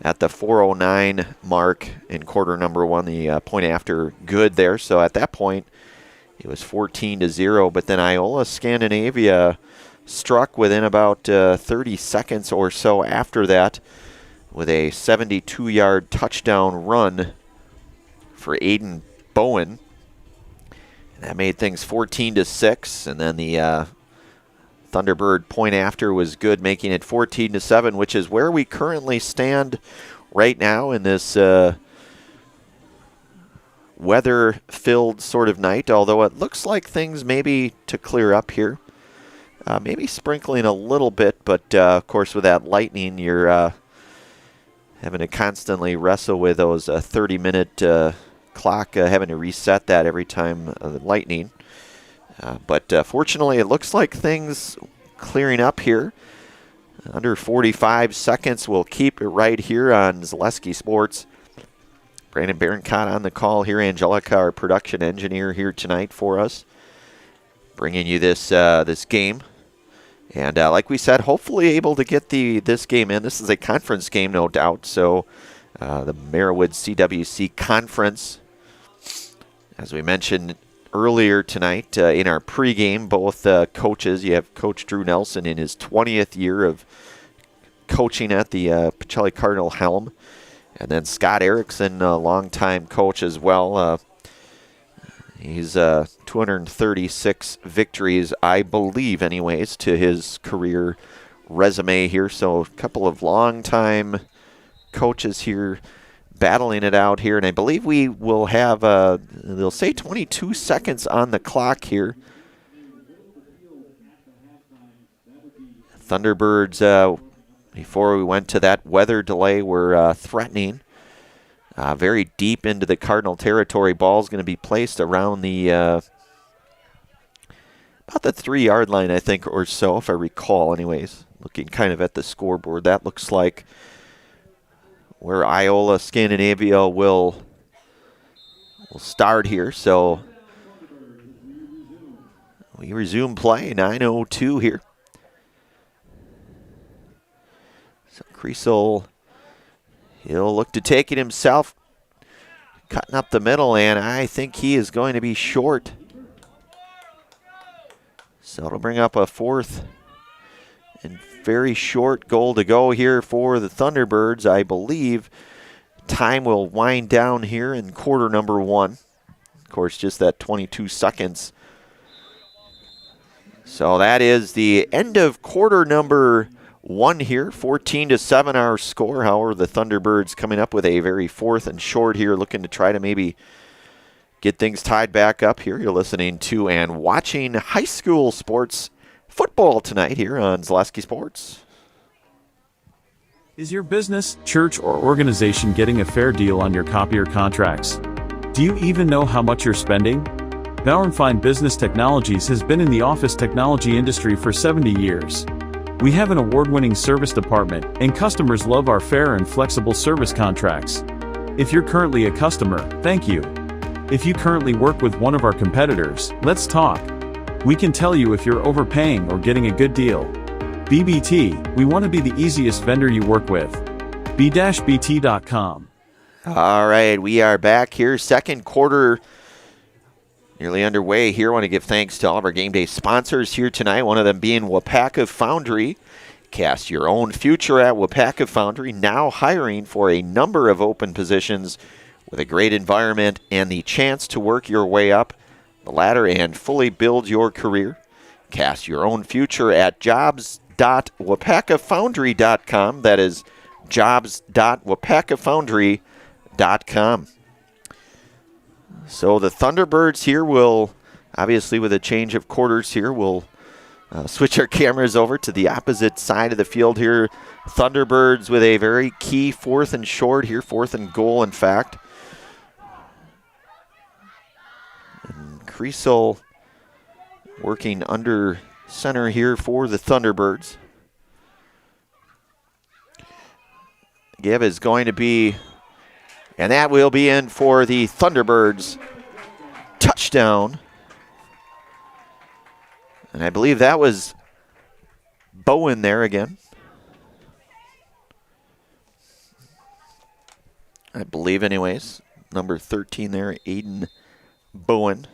at the 4:09 mark in quarter number 1, the point after good there. So at that point, it was 14-0, but then Iola-Scandinavia struck within about 30 seconds or so after that with a 72-yard touchdown run for Aiden Bowen. And that made things 14-6, and then the Thunderbird point after was good, making it 14-7, which is where we currently stand right now in this weather-filled sort of night, although it looks like things maybe to clear up here. Maybe sprinkling a little bit, but of course with that lightning, you're having to constantly wrestle with those 30-minute clock, having to reset that every time the lightning. But fortunately, it looks like things clearing up here. Under 45 seconds, we'll keep it right here on Zaleski Sports. Brandon Berencott on the call here. Angelica, our production engineer, here tonight for us, bringing you this this game. And like we said, hopefully able to get this game in. This is a conference game, no doubt. So the Merriwood CWC Conference, as we mentioned earlier tonight in our pregame, both coaches. You have Coach Drew Nelson in his 20th year of coaching at the Pacelli Cardinal helm. And then Scott Erickson, a longtime coach as well. He's 236 victories, I believe, anyways, to his career resume here. So a couple of longtime coaches here battling it out here. And I believe we will have, they'll say 22 seconds on the clock here. Thunderbirds, before we went to that weather delay, were threatening very deep into the Cardinal territory. Ball's going to be placed around the about the 3-yard line, I think, or so, if I recall. Anyways, looking kind of at the scoreboard, that looks like where Iola-Scandinavia will start here. So we resume play, 9:02 here. So Creasel, he'll look to take it himself, cutting up the middle, and I think he is going to be short. So it'll bring up a 4th and very short goal to go here for the Thunderbirds. I believe time will wind down here in quarter number 1. Of course, just that 22 seconds. So that is the end of quarter number 1 here. 14-7 our score. However, the Thunderbirds coming up with a very 4th and short here, looking to try to maybe get things tied back up here. You're listening to and watching high school sports football tonight here on Zaleski Sports. Is your business, church, or organization getting a fair deal on your copier contracts? Do you even know how much you're spending? Bauernfein Business Technologies has been in the office technology industry for 70 years. We have an award-winning service department, and customers love our fair and flexible service contracts. If you're currently a customer, thank you. If you currently work with one of our competitors, let's talk. We can tell you if you're overpaying or getting a good deal. BBT, we want to be the easiest vendor you work with. B-BT.com. All right, we are back here. Second quarter nearly underway here. I want to give thanks to all of our game day sponsors here tonight, one of them being WIAA Foundry. Cast your own future at WIAA Foundry, now hiring for a number of open positions with a great environment and the chance to work your way up the ladder and fully build your career. Cast your own future at jobs.wapacafoundry.com. That is jobs.wapacafoundry.com. So the Thunderbirds here will, obviously with a change of quarters here, will switch our cameras over to the opposite side of the field here. Thunderbirds with a very key 4th and short here, 4th and goal in fact. And Creasel working under center here for the Thunderbirds. Give is going to be, and that will be in for the Thunderbirds. Touchdown. And I believe that was Bowen there again. I believe anyways. Number 13 there, Aiden Bowen.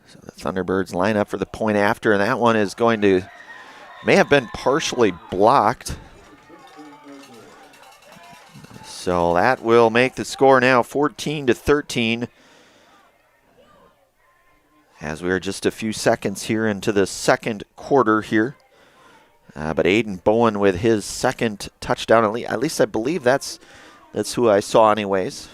So the Thunderbirds line up for the point after, and that one is going to, may have been partially blocked. So that will make the score now 14-13. As we are just a few seconds here into the second quarter here. But Aiden Bowen with his second touchdown. At least I believe that's who I saw anyways.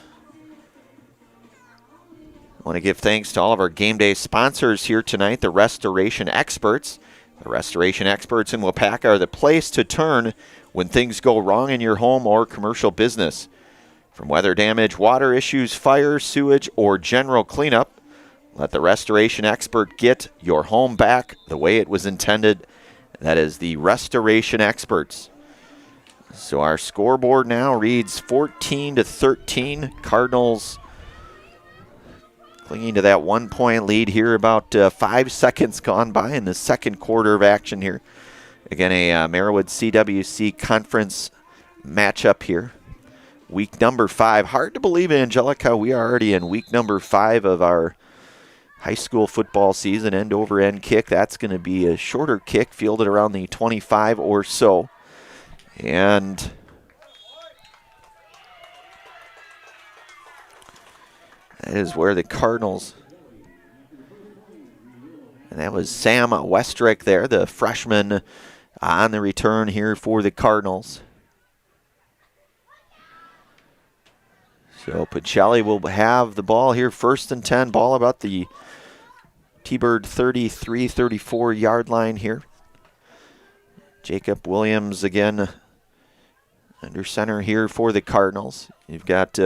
I want to give thanks to all of our game day sponsors here tonight, the Restoration Experts. The Restoration Experts in Waupaca are the place to turn when things go wrong in your home or commercial business. From weather damage, water issues, fire, sewage, or general cleanup, let the Restoration Expert get your home back the way it was intended. That is the Restoration Experts. So our scoreboard now reads 14-13. Cardinals clinging to that 1-point lead here, about 5 seconds gone by in the second quarter of action here. Again, a Merriwood CWC conference matchup here. Week number 5. Hard to believe, Angelica, we are already in week number 5 of our high school football season. End-over-end kick. That's going to be a shorter kick, fielded around the 25 or so. And that is where the Cardinals, and that was Sam Westrick there, the freshman on the return here for the Cardinals. So Pacelli will have the ball here, 1st and 10, ball about the T-Bird 33-34 yard line here. Jacob Williams again under center here for the Cardinals. You've got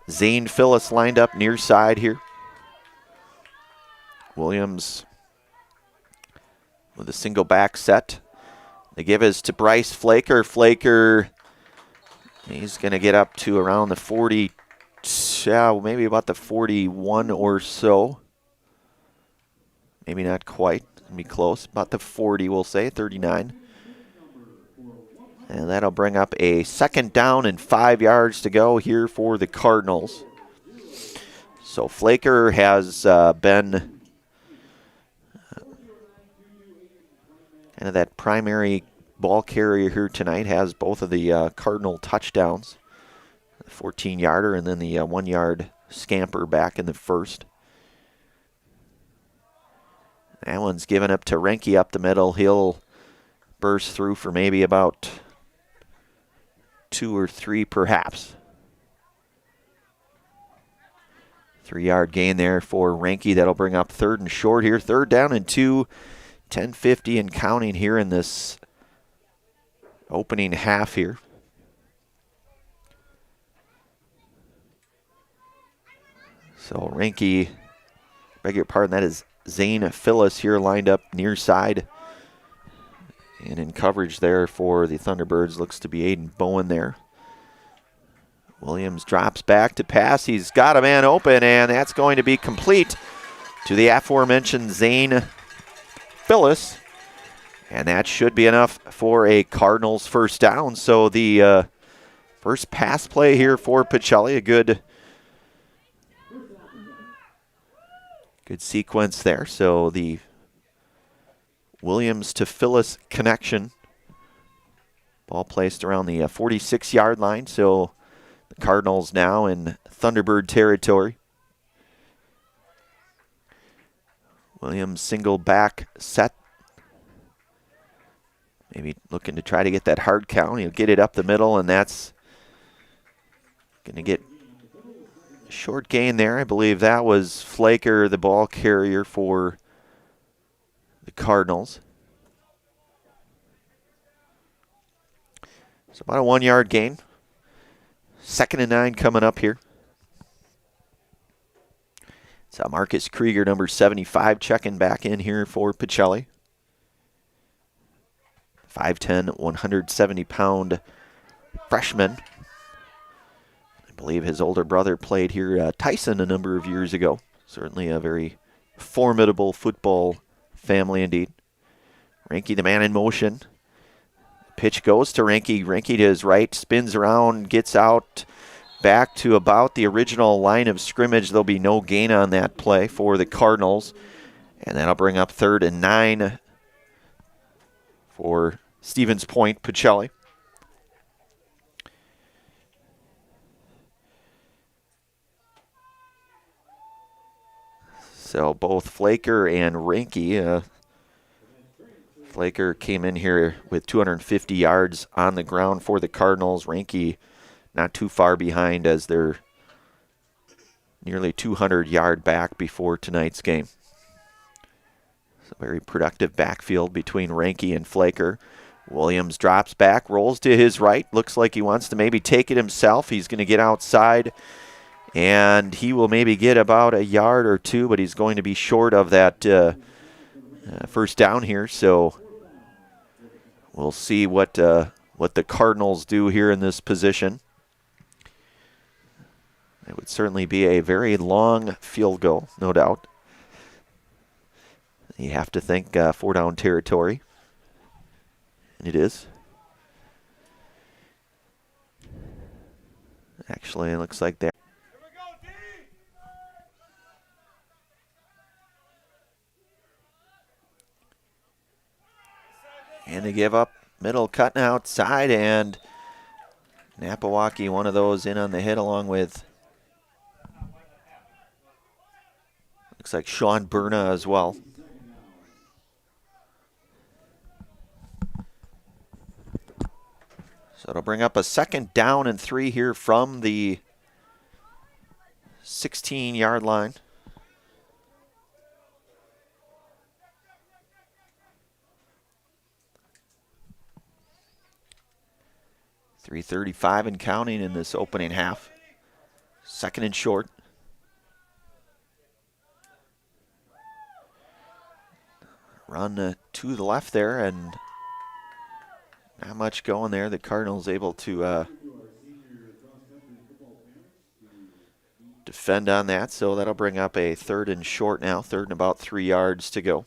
Zane Phyllis lined up near side here. Williams with a single back set. The give is to Bryce Flaker. Flaker, he's going to get up to around the 40, maybe about the 41 or so. Maybe not quite. It'll be close. About the 40, we'll say, 39. And that'll bring up a 2nd down and 5 yards to go here for the Cardinals. So Flaker has been kind of that primary ball carrier here tonight, has both of the Cardinal touchdowns, the 14-yarder and then the 1-yard scamper back in the first. That one's given up to Renke up the middle. He'll burst through for maybe about 2 or 3 perhaps. 3-yard gain there for Renke. That'll bring up 3rd and short here. 3rd down and 2. 10:50 and counting here in this opening half here. So Renke, beg your pardon, that is Zane Phyllis here lined up near side. And in coverage there for the Thunderbirds looks to be Aiden Bowen there. Williams drops back to pass. He's got a man open, and that's going to be complete to the aforementioned Zane Phyllis. And that should be enough for a Cardinals first down. So the first pass play here for Pacelli, a good sequence there. So the Williams to Phyllis connection. Ball placed around the 46-yard line. So the Cardinals now in Thunderbird territory. Williams single back set. Maybe looking to try to get that hard count. He'll get it up the middle, and that's going to get a short gain there. I believe that was Flaker, the ball carrier for the Cardinals. So about a 1-yard gain. 2nd and 9 coming up here. So Marcus Krieger, number 75, checking back in here for Pacelli. 5'10", 170-pound freshman. I believe his older brother played here, Tyson, a number of years ago. Certainly a very formidable football family indeed. Ranky, the man in motion. Pitch goes to Ranky. Ranky to his right, spins around, gets out back to about the original line of scrimmage. There'll be no gain on that play for the Cardinals. And that'll bring up 3rd and 9 for Stevens Point, Pacelli. So both Flaker and Ranky. Flaker came in here with 250 yards on the ground for the Cardinals. Ranky not too far behind as they're nearly 200-yard back before tonight's game. So very productive backfield between Ranky and Flaker. Williams drops back, rolls to his right. Looks like he wants to maybe take it himself. He's going to get outside, and he will maybe get about a yard or two, but he's going to be short of that first down here. So we'll see what the Cardinals do here in this position. It would certainly be a very long field goal, no doubt. You have to think 4-down territory. And it is. Actually, it looks like that. And they give up middle, cutting outside, and Napawaki, one of those in on the hit along with, looks like Sean Berna as well. So it'll bring up a 2nd down and 3 here from the 16-yard line. .335 and counting in this opening half. 2nd and short. Run to the left there, and not much going there. The Cardinals able to defend on that, so that'll bring up a 3rd and short now. 3rd and about 3 yards to go.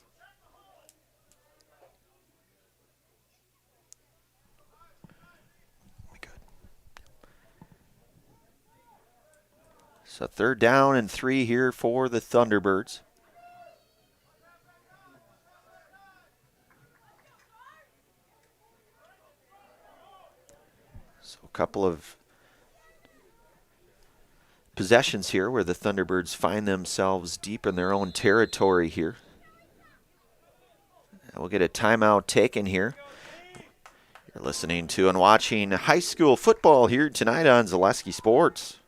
So 3rd down and 3 here for the Thunderbirds. So a couple of possessions here where the Thunderbirds find themselves deep in their own territory here. And we'll get a timeout taken here. You're listening to and watching high school football here tonight on Zaleski Sports.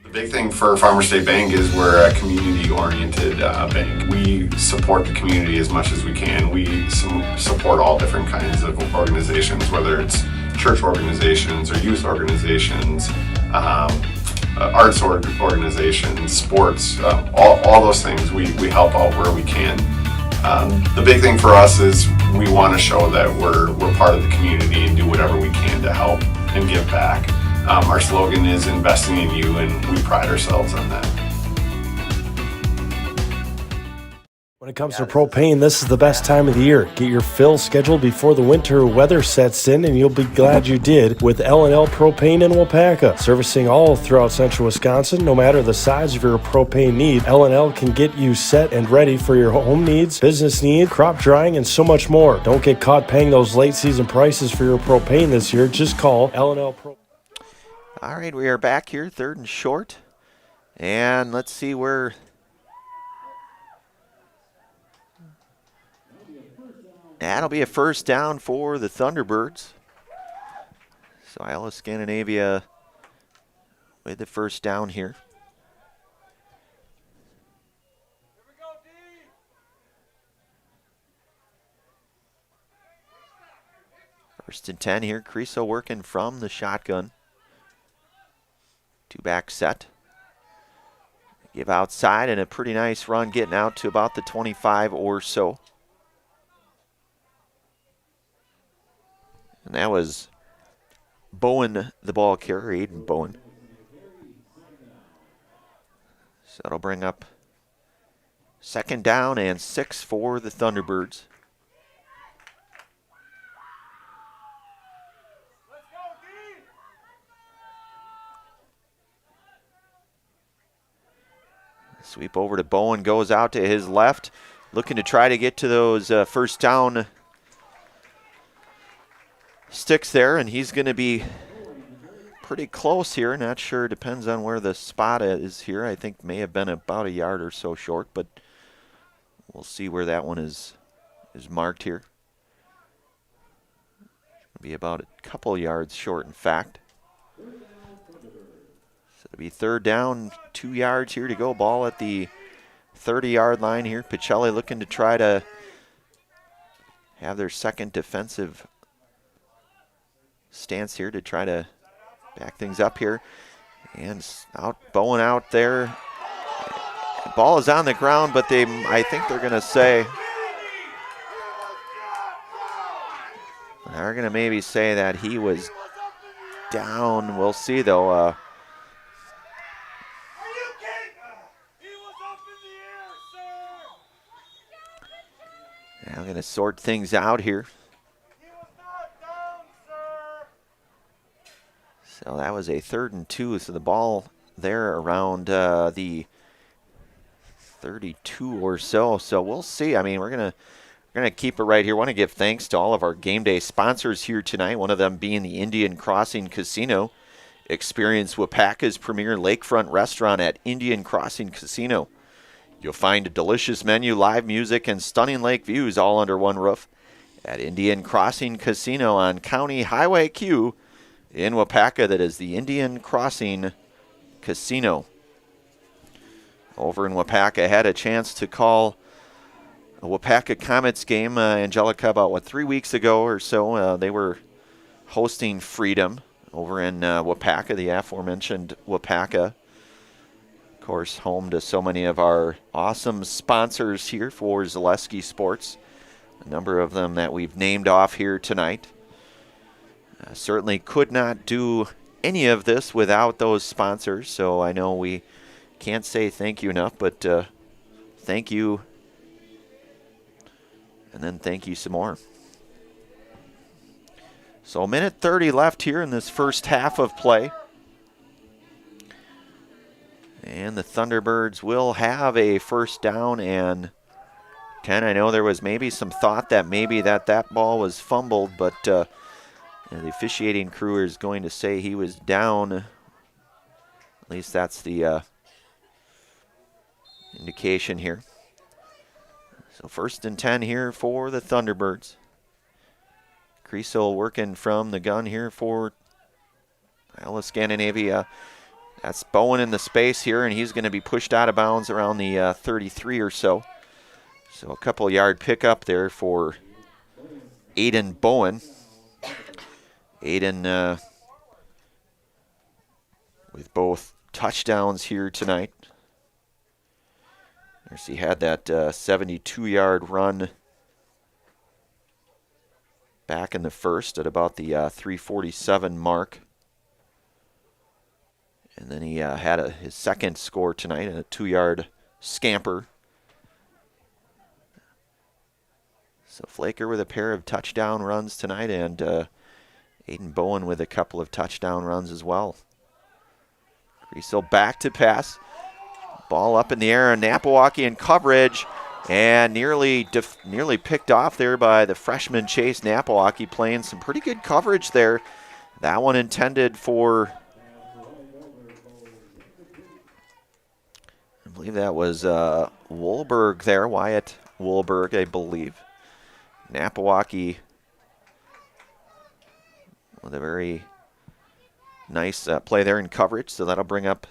The big thing for Farmers State Bank is we're a community-oriented bank. We support the community as much as we can. We support all different kinds of organizations, whether it's church organizations or youth organizations, arts organizations, sports, all those things. We help out where we can. The big thing for us is we want to show that we're part of the community and do whatever we can to help and give back. Our slogan is investing in you, and we pride ourselves on that. When it comes to propane, this is the best time of the year. Get your fill scheduled before the winter weather sets in, and you'll be glad you did with L&L Propane in Waupaca. Servicing all throughout central Wisconsin, no matter the size of your propane need, L&L can get you set and ready for your home needs, business needs, crop drying, and so much more. Don't get caught paying those late season prices for your propane this year. Just call L&L Propane. All right, we are back here, 3rd and short. And let's see where... That'll be a first down for the Thunderbirds. So Iola-Scandinavia with the first down here. First and 10 here. Creso working from the shotgun. 2-back set. Give outside and a pretty nice run getting out to about the 25 or so. And that was Bowen, the ball carrier, Aiden Bowen. So that'll bring up 2nd down and 6 for the Thunderbirds. Sweep over to Bowen, goes out to his left, looking to try to get to those first down sticks there, and he's going to be pretty close here. Not sure, depends on where the spot is here. I think may have been about a yard or so short, but we'll see where that one is marked here. It'll be about a couple yards short, in fact. So it'll be 3rd down, 2 yards here to go. Ball at the 30-yard line here. Pacelli looking to try to have their second defensive stance here to try to back things up here. And Bowen out there. Ball is on the ground, but I think they're going to say, they're going to maybe say that he was down. We'll see, though. I'm going to sort things out here. So that was a 3rd and 2. So the ball there around the 32 or so. So we'll see. I mean, we're gonna keep it right here. Want to give thanks to all of our game day sponsors here tonight. One of them being the Indian Crossing Casino. Experience Waupaca's premier lakefront restaurant at Indian Crossing Casino. You'll find a delicious menu, live music, and stunning lake views all under one roof at Indian Crossing Casino on County Highway Q in Waupaca. That is the Indian Crossing Casino. Over in Waupaca, had a chance to call a Waupaca Comets game, Angelica, about 3 weeks ago or so. They were hosting Freedom over in Waupaca, the aforementioned Waupaca. Of course, home to so many of our awesome sponsors here for Zaleski Sports. A number of them that we've named off here tonight. Certainly could not do any of this without those sponsors, so I know we can't say thank you enough, but thank you, and then thank you some more. So a minute 30 left here in this first half of play. And the Thunderbirds will have a first down and 10. I know there was maybe some thought that maybe that ball was fumbled, but the officiating crew is going to say he was down. At least that's the indication here. So 1st and 10 here for the Thunderbirds. Creso working from the gun here for Iola-Scandinavia. That's Bowen in the space here, and he's going to be pushed out of bounds around the 33 or so. So a couple yard pickup there for Aiden Bowen. Aiden with both touchdowns here tonight. There's he had that 72-yard run back in the first at about the 3:47 mark. And then he had his second score tonight, a 2-yard scamper So Flaker with a pair of touchdown runs tonight, and Aiden Bowen with a couple of touchdown runs as well. Creasel back to pass. Ball up in the air, and Napawaki in coverage, and nearly picked off there by the freshman Chase Napawaki, playing some pretty good coverage there. That one intended for, I believe that was Woolberg there, Wyatt Woolberg, I believe. Napawaki with a very nice play there in coverage, so that'll bring up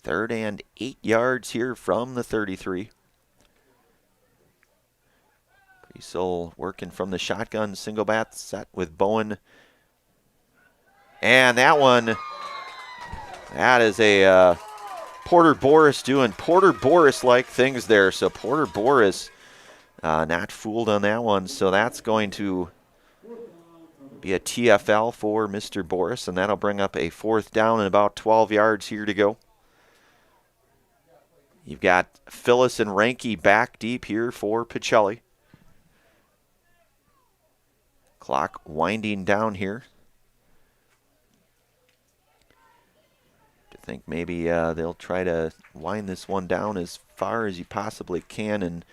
third and 8 yards here from the 33. Creasel working from the shotgun, single bat set with Bowen. And that one, that is a Porter Boris doing Porter Boris-like things there. So Porter Boris not fooled on that one. So that's going to be a TFL for Mr. Boris, and that'll bring up a 4th down and about 12 yards here to go. You've got Phyllis and Ranke back deep here for Pacelli. Clock winding down here. I think maybe they'll try to wind this one down as far as you possibly can and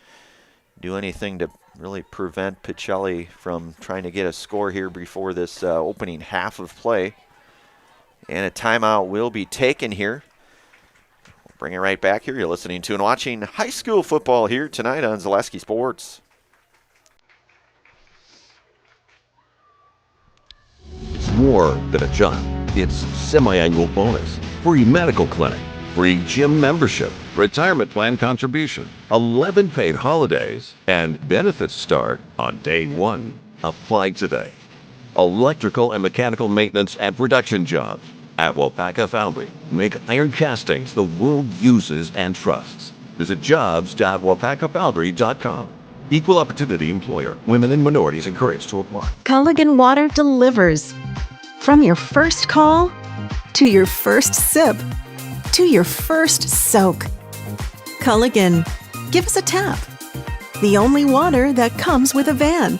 do anything to really prevent Pacelli from trying to get a score here before this opening half of play. And a timeout will be taken here. Bring it right back here. You're listening to and watching high school football here tonight on Zaleski Sports. It's more than a job. It's semi-annual bonus, free medical clinic, free gym membership, retirement plan contribution, 11 paid holidays, and benefits start on day 1. Apply today. Electrical and mechanical maintenance and production jobs at Waupaca Foundry. Make iron castings the world uses and trusts. Visit jobs.waupacafoundry.com. Equal opportunity employer. Women and minorities encouraged to apply. Culligan Water delivers. From your first call, to your first sip, to your first soak. Culligan, give us a tap. The only water that comes with a van.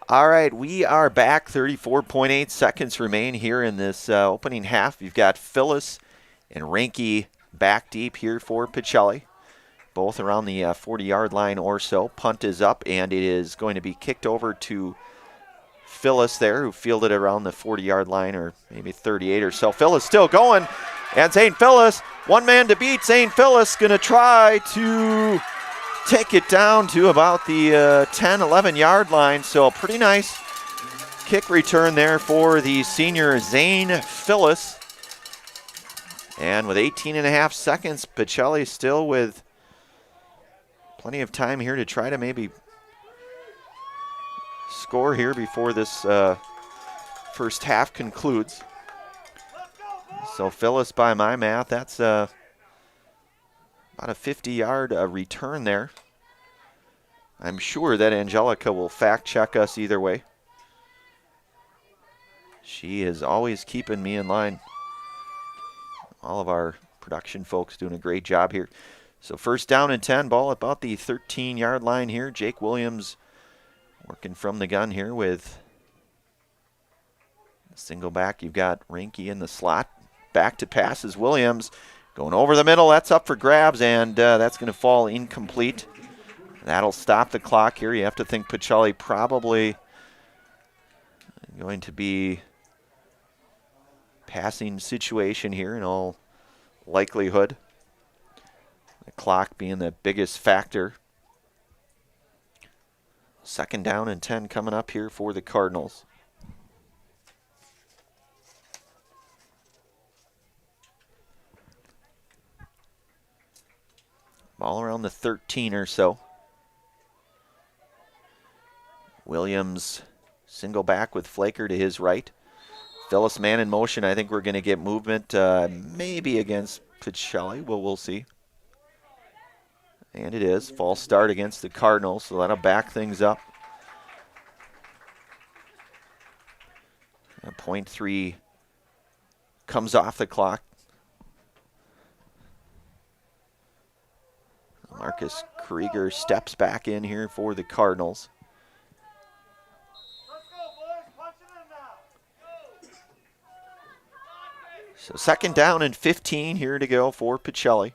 All right, we are back. 34.8 seconds remain here in this opening half. You've got Phyllis and Ranke back deep here for Pacelli, both around the 40-yard line or so. Punt is up, and it is going to be kicked over to Phyllis there, who fielded around the 40-yard line, or maybe 38 or so. Phyllis still going, and St. Phyllis, one man to beat. St. Phyllis going to try to take it down to about the 10, 11-yard line. So a pretty nice kick return there for the senior Zane Phyllis. And with 18.5 seconds, Pacelli still with plenty of time here to try to maybe score here before this first half concludes. So Phyllis, by my math, that's about a 50-yard return there. I'm sure that Angelica will fact check us either way. She is always keeping me in line. All of our production folks doing a great job here. So first down and 10, ball about the 13-yard line here. Jake Williams working from the gun here with a single back. You've got Ranke in the slot. Back to pass is Williams. Going over the middle, that's up for grabs, and that's going to fall incomplete. That'll stop the clock here. You have to think Pacelli probably going to be passing situation here in all likelihood. The clock being the biggest factor. Second down and 10 coming up here for the Cardinals. Ball around the 13 or so. Williams single back with Flaker to his right. Phyllis man in motion. I think we're going to get movement maybe against Pacelli. Well, we'll see. And it is. False start against the Cardinals, so that'll back things up. A .3 comes off the clock. Marcus Krieger steps back in here for the Cardinals. So second down and 15 here to go for Pacelli.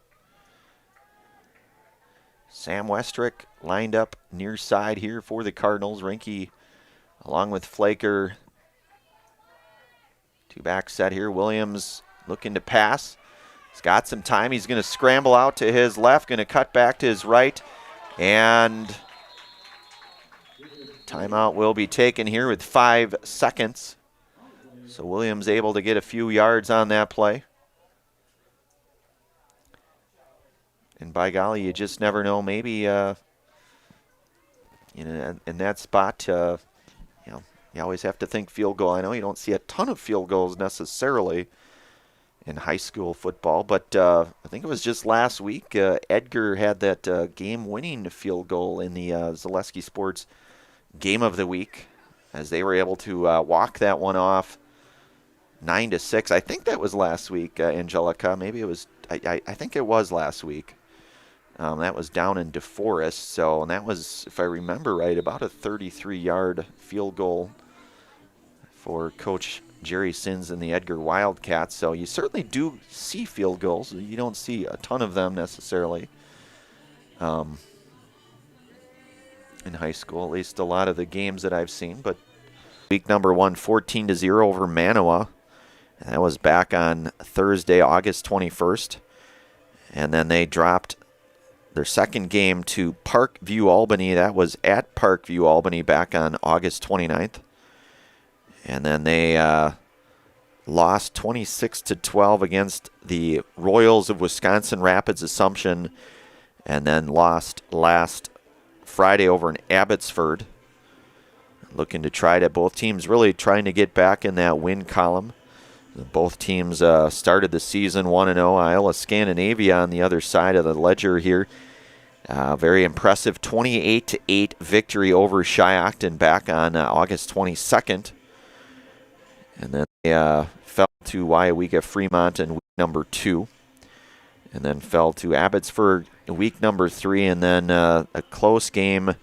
Sam Westrick lined up near side here for the Cardinals. Rinke along with Flaker. Two back set here. Williams looking to pass. He's got some time. He's going to scramble out to his left, going to cut back to his right. And timeout will be taken here with 5 seconds. So Williams able to get a few yards on that play. And by golly, you just never know. Maybe, in that spot, you always have to think field goal. I know you don't see a ton of field goals necessarily in high school football, but I think it was just last week, Edgar had that game-winning field goal in the Zaleski Sports Game of the Week, as they were able to walk that one off 9-6. I think that was last week, Angelica. Maybe it was. I think it was last week. That was down in DeForest. So, and that was, if I remember right, about a 33-yard field goal for Coach Jerry Sins and the Edgar Wildcats. So you certainly do see field goals. You don't see a ton of them necessarily in high school, at least a lot of the games that I've seen. But week number 1, 14-0 over Manawa. And that was back on Thursday, August 21st. And then they dropped their second game to Parkview Albany. That was at Parkview Albany back on August 29th. And then they lost 26-12 against the Royals of Wisconsin Rapids Assumption, and then lost last Friday over in Abbotsford. Looking to try to, both teams really trying to get back in that win column. Both teams started the season 1-0. Iola-Scandinavia on the other side of the ledger here. Very impressive 28-8 victory over Shiocton back on August 22nd. And then they fell to Waiawega Fremont in week number 2. And then fell to Abbotsford in week number 3. And then a close game,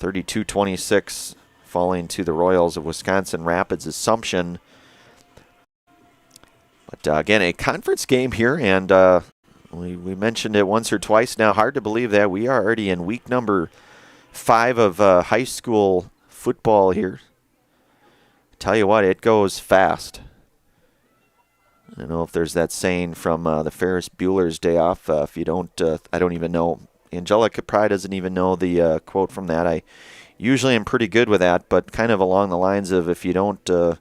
32-26, falling to the Royals of Wisconsin Rapids Assumption. But again, a conference game here, and we mentioned it once or twice now. Hard to believe that we are already in week number 5 of high school football here. Tell you what, it goes fast. I don't know if there's that saying from the Ferris Bueller's Day Off. If you don't, I don't even know. Angelica probably doesn't even know the quote from that. I usually am pretty good with that, but kind of along the lines of if you don't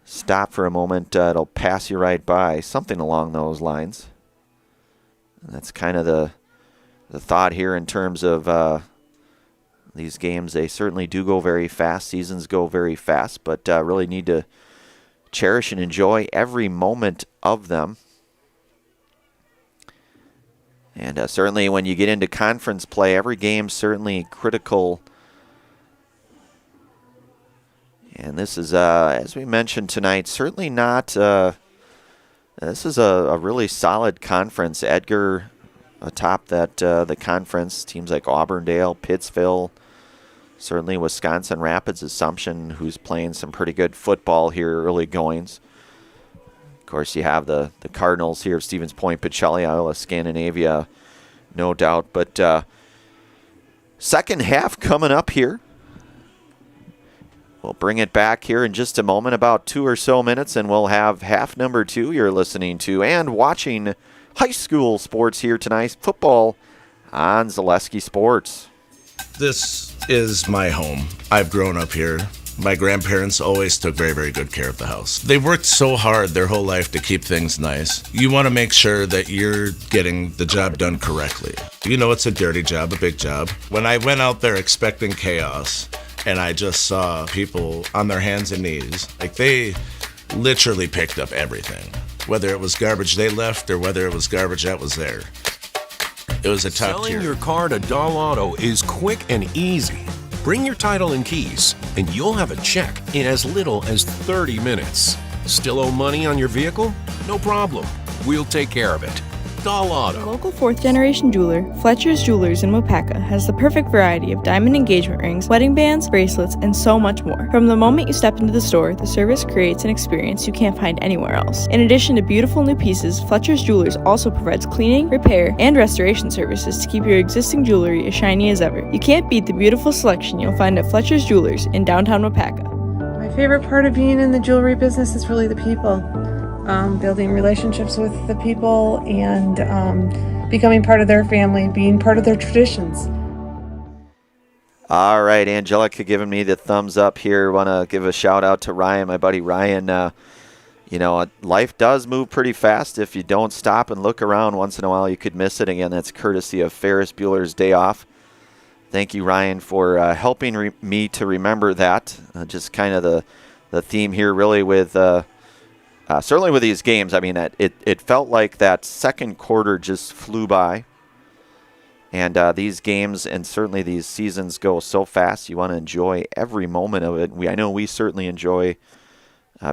stop for a moment, it'll pass you right by. Something along those lines. And that's kind of the thought here in terms of these games. They certainly do go very fast. Seasons go very fast, but really need to cherish and enjoy every moment of them. And certainly when you get into conference play, every game's certainly critical. And this is, as we mentioned tonight, certainly not, this is a really solid conference. Edgar atop the conference, teams like Auburndale, Pittsville, certainly Wisconsin Rapids Assumption, who's playing some pretty good football here early goings. Of course, you have the Cardinals here, Stevens Point, Pacelli, Iola-Scandinavia, no doubt. But second half coming up here. We'll bring it back here in just a moment, about 2 or so minutes, and we'll have half number 2 you're listening to and watching high school sports here tonight. Football on Zaleski Sports. This is my home. I've grown up here. My grandparents always took very, very good care of the house. They worked so hard their whole life to keep things nice. You want to make sure that you're getting the job done correctly. You know it's a dirty job, a big job. When I went out there expecting chaos, and I just saw people on their hands and knees, like they literally picked up everything. Whether it was garbage they left or whether it was garbage that was there. It was a tough Selling tier. your car to Doll Auto is quick and easy. Bring your title and keys, and you'll have a check in as little as 30 minutes. Still owe money on your vehicle? No problem. We'll take care of it. Doll The Auto. local fourth-generation jeweler, Fletcher's Jewelers in Wapaka, has the perfect variety of diamond engagement rings, wedding bands, bracelets, and so much more. From the moment you step into the store, the service creates an experience you can't find anywhere else. In addition to beautiful new pieces, Fletcher's Jewelers also provides cleaning, repair, and restoration services to keep your existing jewelry as shiny as ever. You can't beat the beautiful selection you'll find at Fletcher's Jewelers in downtown Wapaka. My favorite part of being in the jewelry business is really the people. Building relationships with the people and becoming part of their family, being part of their traditions. All right, Angelica giving me the thumbs up here. Want to give a shout out to Ryan, my buddy Ryan. Life does move pretty fast. If you don't stop and look around once in a while, you could miss it. Again, that's courtesy of Ferris Bueller's Day Off. Thank you, Ryan, for helping me to remember that. Just kind of the theme here, really, with certainly with these games. I mean, it felt like that second quarter just flew by. And these games and certainly these seasons go so fast. You want to enjoy every moment of it. I know we certainly enjoy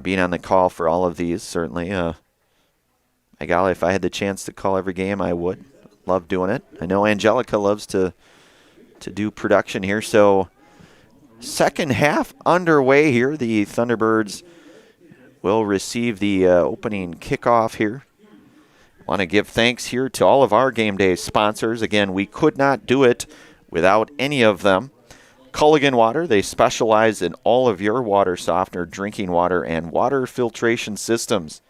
being on the call for all of these. Certainly, my golly, if I had the chance to call every game, I would. Love doing it. I know Angelica loves to do production here. So second half underway here. The Thunderbirds will receive the opening kickoff here. Want to give thanks here to all of our game day sponsors. Again, we could not do it without any of them. Culligan Water, they specialize in all of your water softener, drinking water, and water filtration systems.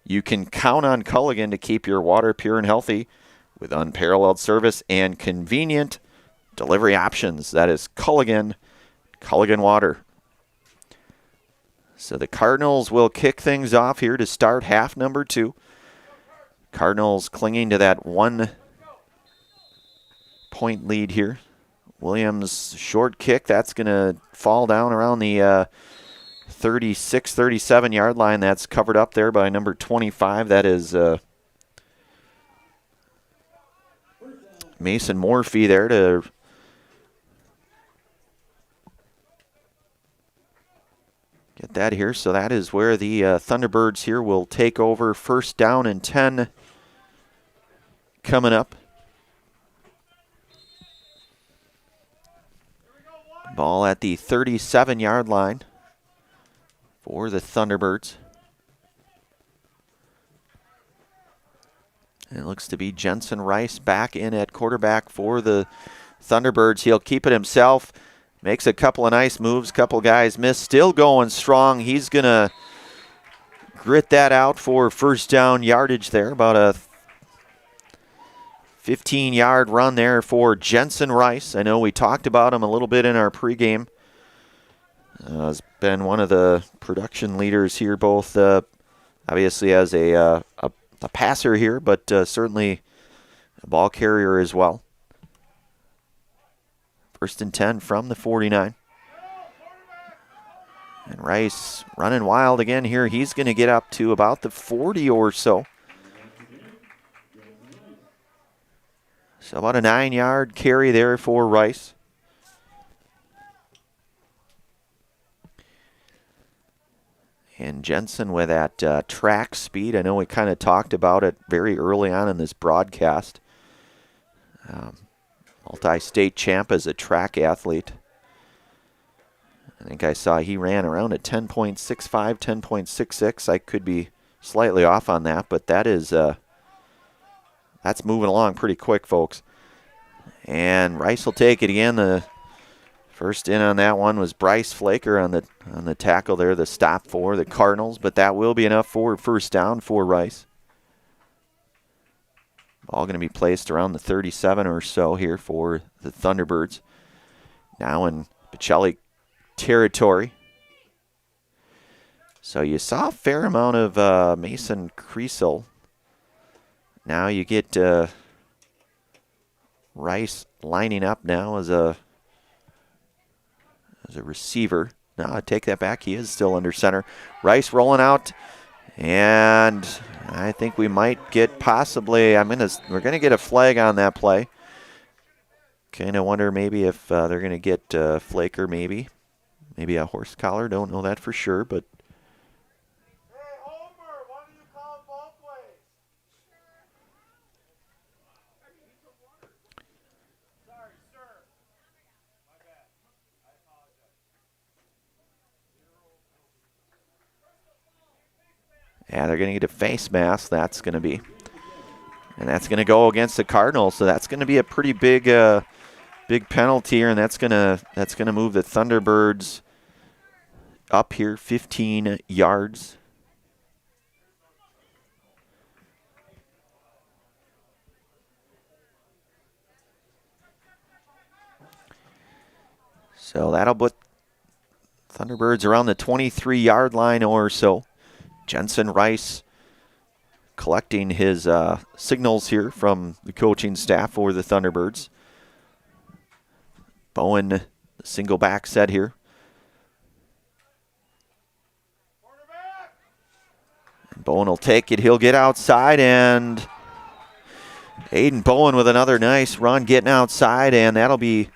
You can count on Culligan to keep your water pure and healthy with unparalleled service and convenient delivery options. That is Culligan Water. So the Cardinals will kick things off here to start half number 2. Cardinals clinging to that 1-point lead here. Williams' short kick, that's going to fall down around the 36, 37-yard line. That's covered up there by number 25. That is Mason Morphy there to get that here. So that is where the Thunderbirds here will take over. First down and 10 coming up. Ball at the 37-yard line for the Thunderbirds. And it looks to be Jensen Rice back in at quarterback for the Thunderbirds. He'll keep it himself. Makes a couple of nice moves. Couple guys miss. Still going strong. He's going to grit that out for first down yardage there. About a 15-yard run there for Jensen Rice. I know we talked about him a little bit in our pregame. Has been one of the production leaders here, both obviously as a passer here, but certainly a ball carrier as well. First and 10 from the 49. And Rice running wild again here. He's going to get up to about the 40 or so. So about a 9-yard carry there for Rice. And Jensen with that track speed. I know we kind of talked about it very early on in this broadcast. Multi-state champ as a track athlete. I think I saw he ran around a 10.65, 10.66. I could be slightly off on that, but that is that's moving along pretty quick, folks. And Rice will take it again. The first in on that one was Bryce Flaker on the tackle there, the stop for the Cardinals, but that will be enough for first down for Rice. Ball going to be placed around the 37 or so here for the Thunderbirds. Now in Pacelli territory. So you saw a fair amount of Mason Creasel. Now you get Rice lining up now as a receiver. No, I take that back. He is still under center. Rice rolling out, and I think we might get possibly. We're going to get a flag on that play. Kind of wonder maybe if they're going to get Flaker maybe. Maybe a horse collar. Don't know that for sure, but yeah, they're going to get a face mask. That's going to be, and that's going to go against the Cardinals. So that's going to be a pretty big, big penalty here, and that's going to move the Thunderbirds up here 15 yards. So that'll put Thunderbirds around the 23-yard line or so. Jensen Rice collecting his signals here from the coaching staff for the Thunderbirds. Bowen, the single back set here. And Bowen will take it. He'll get outside, and Aiden Bowen with another nice run getting outside, and that'll be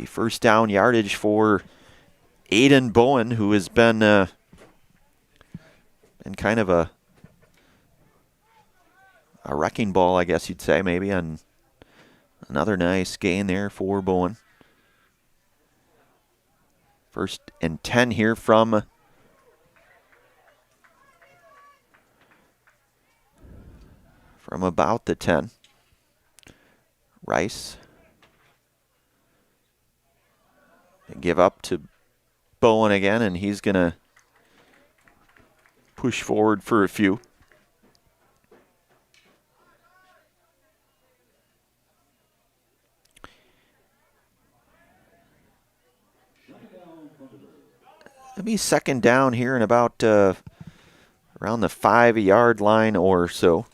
first down yardage for Aiden Bowen, who has been kind of a wrecking ball, I guess you'd say, maybe, and another nice gain there for Bowen. First and 10 here from about the 10. Rice. They give up to Bowen again, and he's going to push forward for a few. It'll be second down here in about around the 5-yard line or so.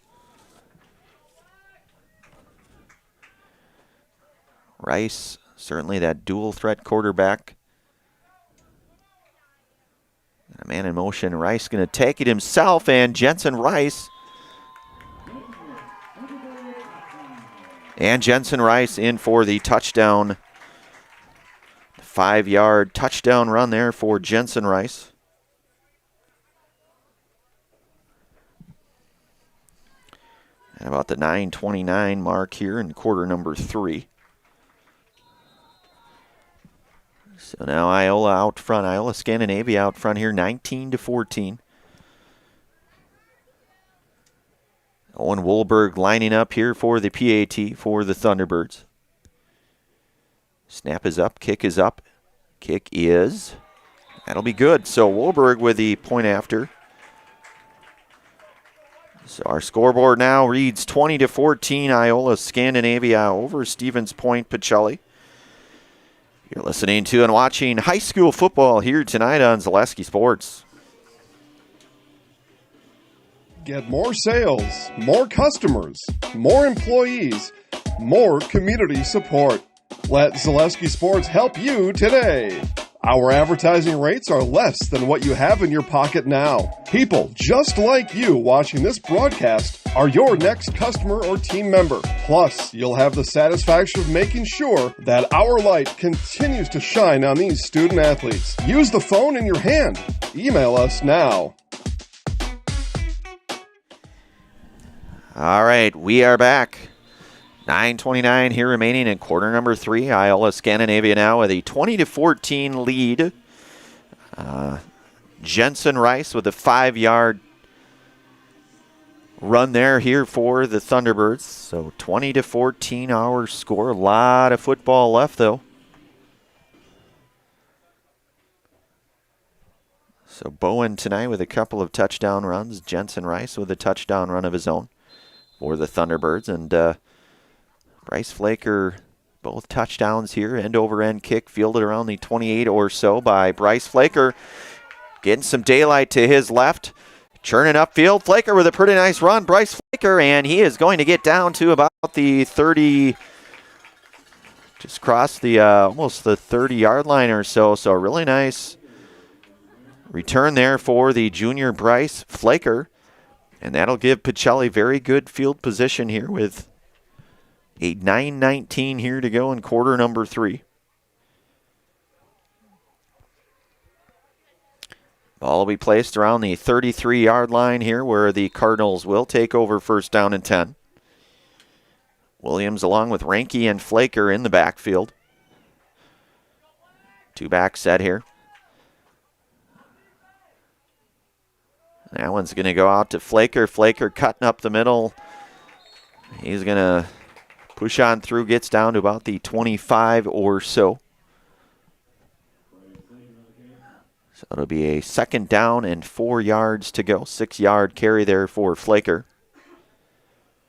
Rice, certainly that dual threat quarterback. A man in motion. Rice going to take it himself, and Jensen Rice. And Jensen Rice in for the touchdown. 5-yard touchdown run there for Jensen Rice. And about the 9:29 mark here in quarter number 3. So now Iola out front. Iola-Scandinavia out front here, 19-14. Owen Woolberg lining up here for the PAT for the Thunderbirds. Snap is up, kick is up. Kick is, that'll be good. So Woolberg with the point after. So our scoreboard now reads 20-14, Iola-Scandinavia over Stevens Point Pacelli. You're listening to and watching high school football here tonight on Zaleski Sports. Get more sales, more customers, more employees, more community support. Let Zaleski Sports help you today. Our advertising rates are less than what you have in your pocket now. People just like you watching this broadcast are your next customer or team member. Plus, you'll have the satisfaction of making sure that our light continues to shine on these student athletes. Use the phone in your hand. Email us now. All right, we are back. 9:29 here remaining in quarter number 3. Iola-Scandinavia now with a 20-14 lead. Jensen Rice with a 5-yard run there here for the Thunderbirds. So 20-14 our score. A lot of football left though. So Bowen tonight with a couple of touchdown runs. Jensen Rice with a touchdown run of his own for the Thunderbirds. And Bryce Flaker, both touchdowns here, end-over-end kick fielded around the 28 or so by Bryce Flaker. Getting some daylight to his left, churning upfield. Flaker with a pretty nice run, Bryce Flaker, and he is going to get down to about the 30, just crossed the almost the 30-yard line or so. So really nice return there for the junior Bryce Flaker, and that'll give Pacelli very good field position here with A 9:19 here to go in quarter number 3. Ball will be placed around the 33-yard line here where the Cardinals will take over first down and 10. Williams along with Ranke and Flaker in the backfield. 2-back set here. That one's going to go out to Flaker. Flaker cutting up the middle. He's going to push on through, gets down to about the 25 or so. So it'll be a second down and 4 yards to go. 6-yard carry there for Flaker.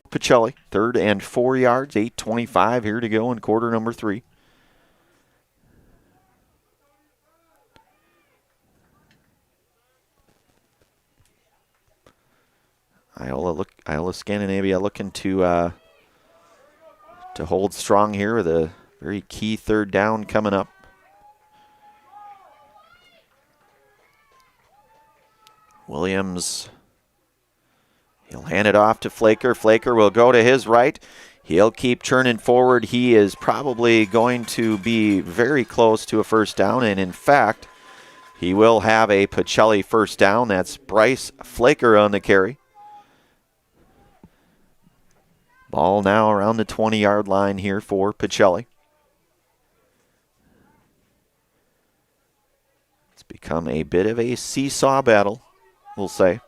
Pacelli, 3rd and 4 yards. 8:25 here to go in quarter number 3. Iola-Scandinavia looking to hold strong here with a very key 3rd down coming up. Williams, he'll hand it off to Flaker. Flaker will go to his right. He'll keep churning forward. He is probably going to be very close to a first down, and in fact, he will have a Pacelli first down. That's Bryce Flaker on the carry. Ball now around the 20-yard line here for Pacelli. It's become a bit of a seesaw battle, we'll say.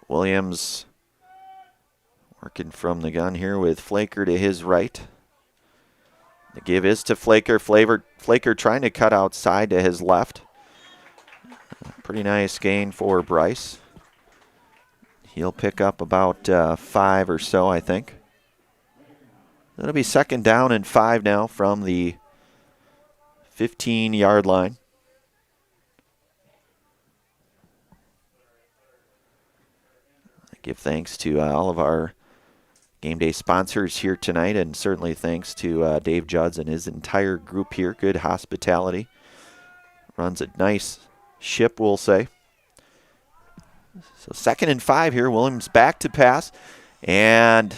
Williams working from the gun here with Flaker to his right. The give is to Flaker. Flaker trying to cut outside to his left. Pretty nice gain for Bryce. He'll pick up about 5 or so, I think. It'll be second down and 5 now from the 15-yard line. I give thanks to all of our game day sponsors here tonight, and certainly thanks to Dave Judds and his entire group here. Good hospitality. Runs a nice ship, we'll say. So second and 5 here. Williams back to pass. And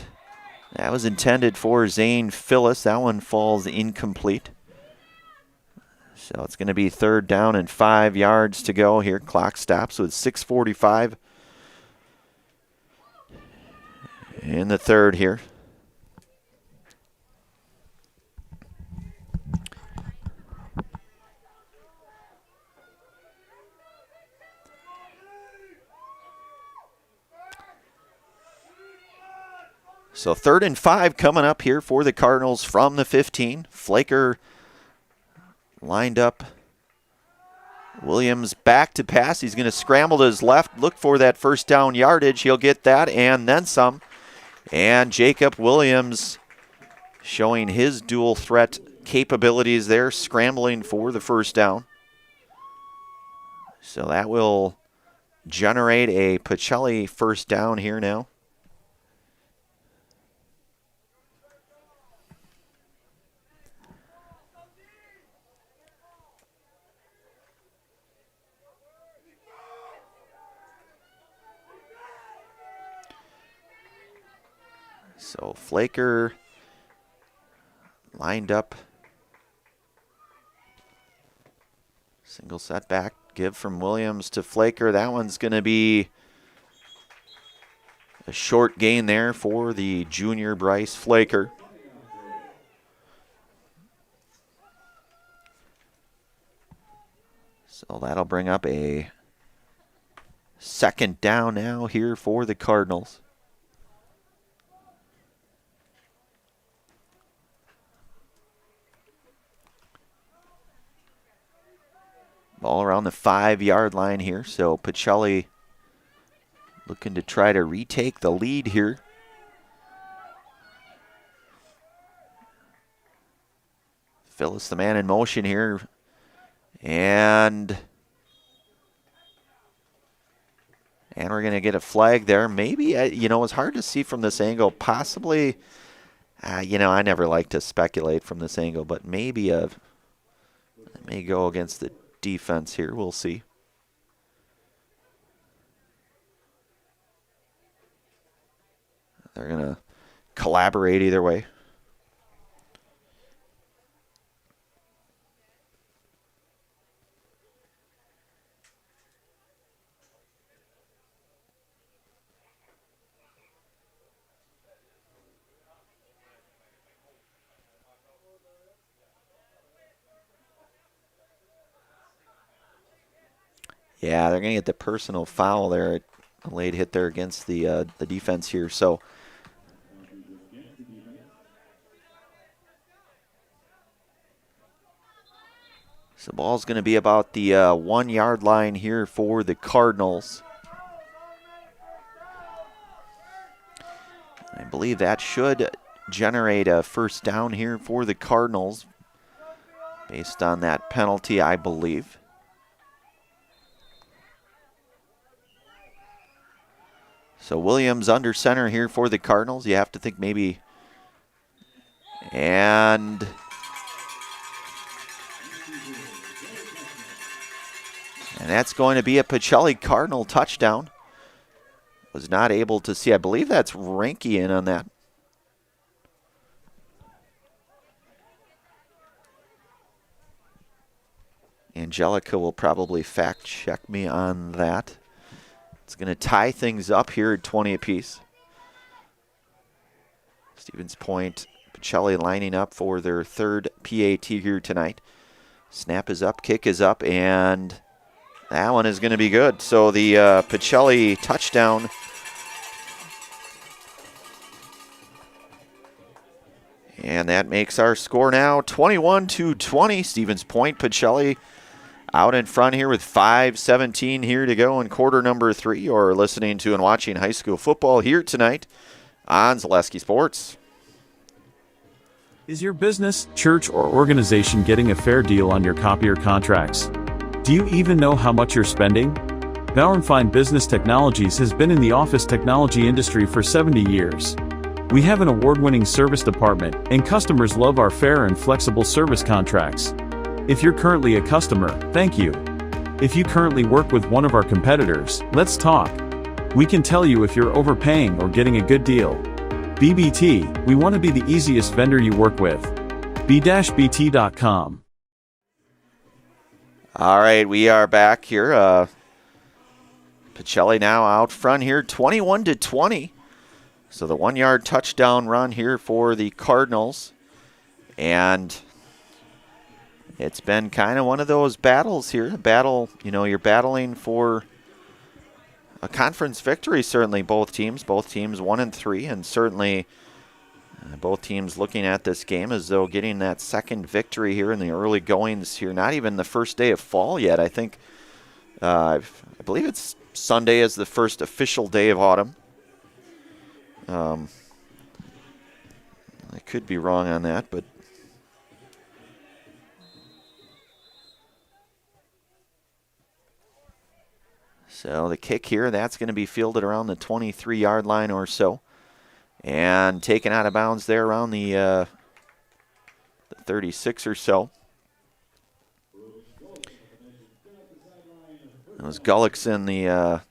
that was intended for Zane Phyllis. That one falls incomplete. So it's going to be 3rd down and 5 yards to go here. Clock stops with 6:45 in the 3rd here. So 3rd and 5 coming up here for the Cardinals from the 15. Flaker lined up. Williams back to pass. He's going to scramble to his left, look for that first down yardage. He'll get that and then some. And Jacob Williams showing his dual threat capabilities there, scrambling for the first down. So that will generate a Pacelli first down here now. So Flaker lined up. Single setback. Give from Williams to Flaker. That one's going to be a short gain there for the junior Bryce Flaker. So that'll bring up a second down now here for the Cardinals. Ball around the 5-yard line here. So Pacelli looking to try to retake the lead here. Phyllis, the man in motion here. And we're going to get a flag there. Maybe, you know, it's hard to see from this angle. Possibly, you know, I never like to speculate from this angle, but maybe it may go against the defense here. We'll see. they're going to collaborate either way. Yeah, they're going to get the personal foul there. A late hit there against the defense here. So the ball's going to be about the 1 yard line here for the Cardinals. I believe that should generate a first down here for the Cardinals based on that penalty, I believe. So Williams under center here for the Cardinals. You have to think maybe. And that's going to be a Pacelli Cardinal touchdown. Was not able to see. I believe that's Ranky in on that. Angelica will probably fact check me on that. It's going to tie things up here at 20 apiece. Stevens Point, Pacelli lining up for their third PAT here tonight. Snap is up, kick is up, and that one is going to be good. So the Pacelli touchdown. And that makes our score now 21-20. Stevens Point, Pacelli out in front here with 5:17 here to go in quarter number 3. You're listening to and watching high school football here tonight on Zaleski Sports. Is your business, church, or organization getting a fair deal on your copier contracts? Do you even know how much you're spending? Bauer & Fine Business Technologies has been in the office technology industry for 70 years. We have an award-winning service department, and customers love our fair and flexible service contracts. If you're currently a customer, thank you. If you currently work with one of our competitors, let's talk. We can tell you if you're overpaying or getting a good deal. BBT, we want to be the easiest vendor you work with. b-bt.com. All right, we are back here. Pacelli now out front here, 21-20. So the 1 yard touchdown run here for the Cardinals. And it's been kind of one of those battles here. You're battling for a conference victory, certainly both teams. Both teams 1-3, and certainly both teams looking at this game as though getting that second victory here in the early goings here. Not even the first day of fall yet. I think, I believe it's Sunday is the first official day of autumn. I could be wrong on that, but so the kick here, that's going to be fielded around the 23-yard line or so. And taken out of bounds there around the 36 or so. That was Gullickson, the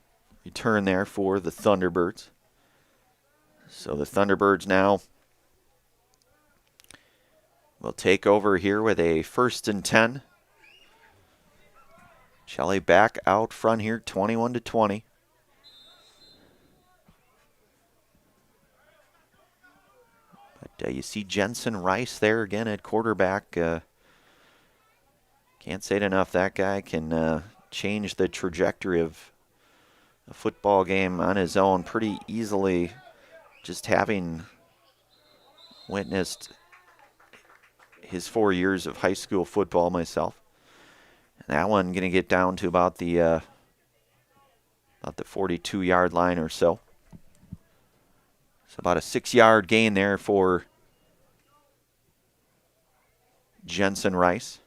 return there for the Thunderbirds. So the Thunderbirds now will take over here with a 1st and 10. Shelley back out front here, 21-20. But you see Jensen Rice there again at quarterback. Can't say it enough. That guy can change the trajectory of a football game on his own pretty easily, just having witnessed his 4 years of high school football myself. And that one going to get down to about the 42-yard line or so. So about a 6-yard gain there for Jensen Rice.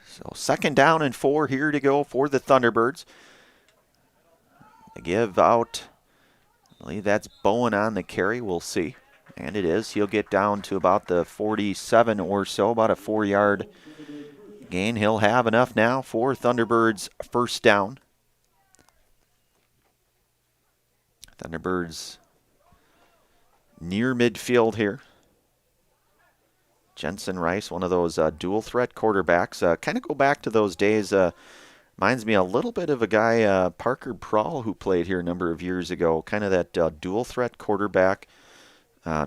So 2nd down and 4 here to go for the Thunderbirds. give out, I believe that's Bowen on the carry. We'll see. And it is. He'll get down to about the 47 or so, about a 4-yard gain. He'll have enough now for Thunderbirds first down. Thunderbirds near midfield here. Jensen Rice, one of those dual threat quarterbacks. Kind of go back to those days. Reminds me a little bit of a guy, Parker Prawl, who played here a number of years ago. Kind of that dual threat quarterback,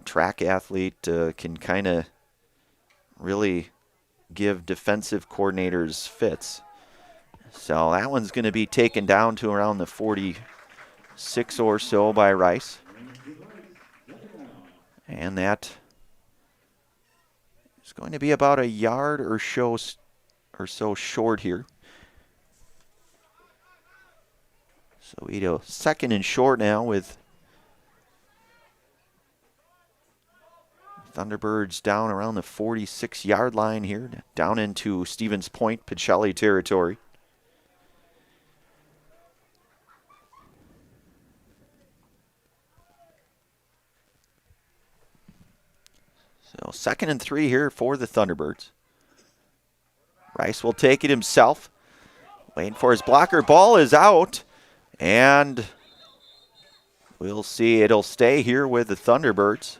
track athlete, can kind of really give defensive coordinators fits. So that one's going to be taken down to around the 46 or so by Rice. And that is going to be about a yard or so short here. So we do second and short now with Thunderbirds down around the 46-yard line here, down into Stevens Point, Pacelli territory. So 2nd and 3 here for the Thunderbirds. Rice will take it himself. Waiting for his blocker. Ball is out. And we'll see. It'll stay here with the Thunderbirds.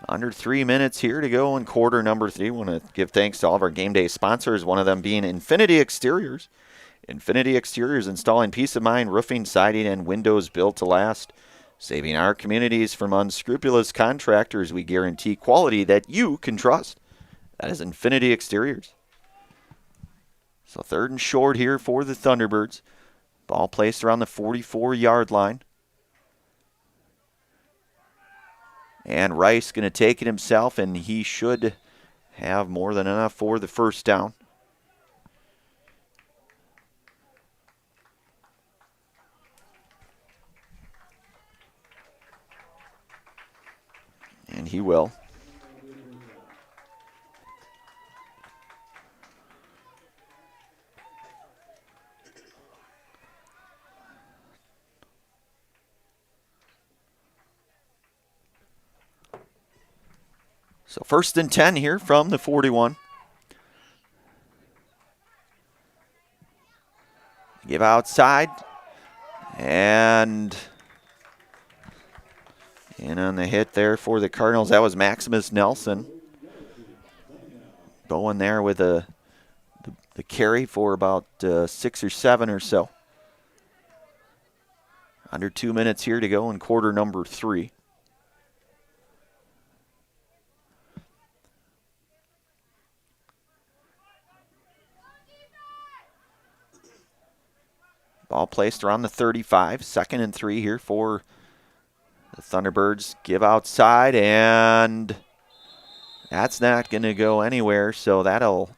Under 3 minutes here to go in quarter number 3. Want to give thanks to all of our game day sponsors, one of them being Infinity Exteriors. Infinity Exteriors, installing peace of mind, roofing, siding, and windows built to last. Saving our communities from unscrupulous contractors, we guarantee quality that you can trust. That is Infinity Exteriors. So 3rd and short here for the Thunderbirds. Ball placed around the 44-yard line. And Rice going to take it himself, and he should have more than enough for the first down. And he will. So 1st and 10 here from the 41. Give outside. And in on the hit there for the Cardinals, that was Maximus Nelson. Going there with the carry for about 6 or 7 or so. Under 2 minutes here to go in quarter number 3. Ball placed around the 35. 2nd and 3 here for the Thunderbirds. Give outside, and that's not going to go anywhere, so that'll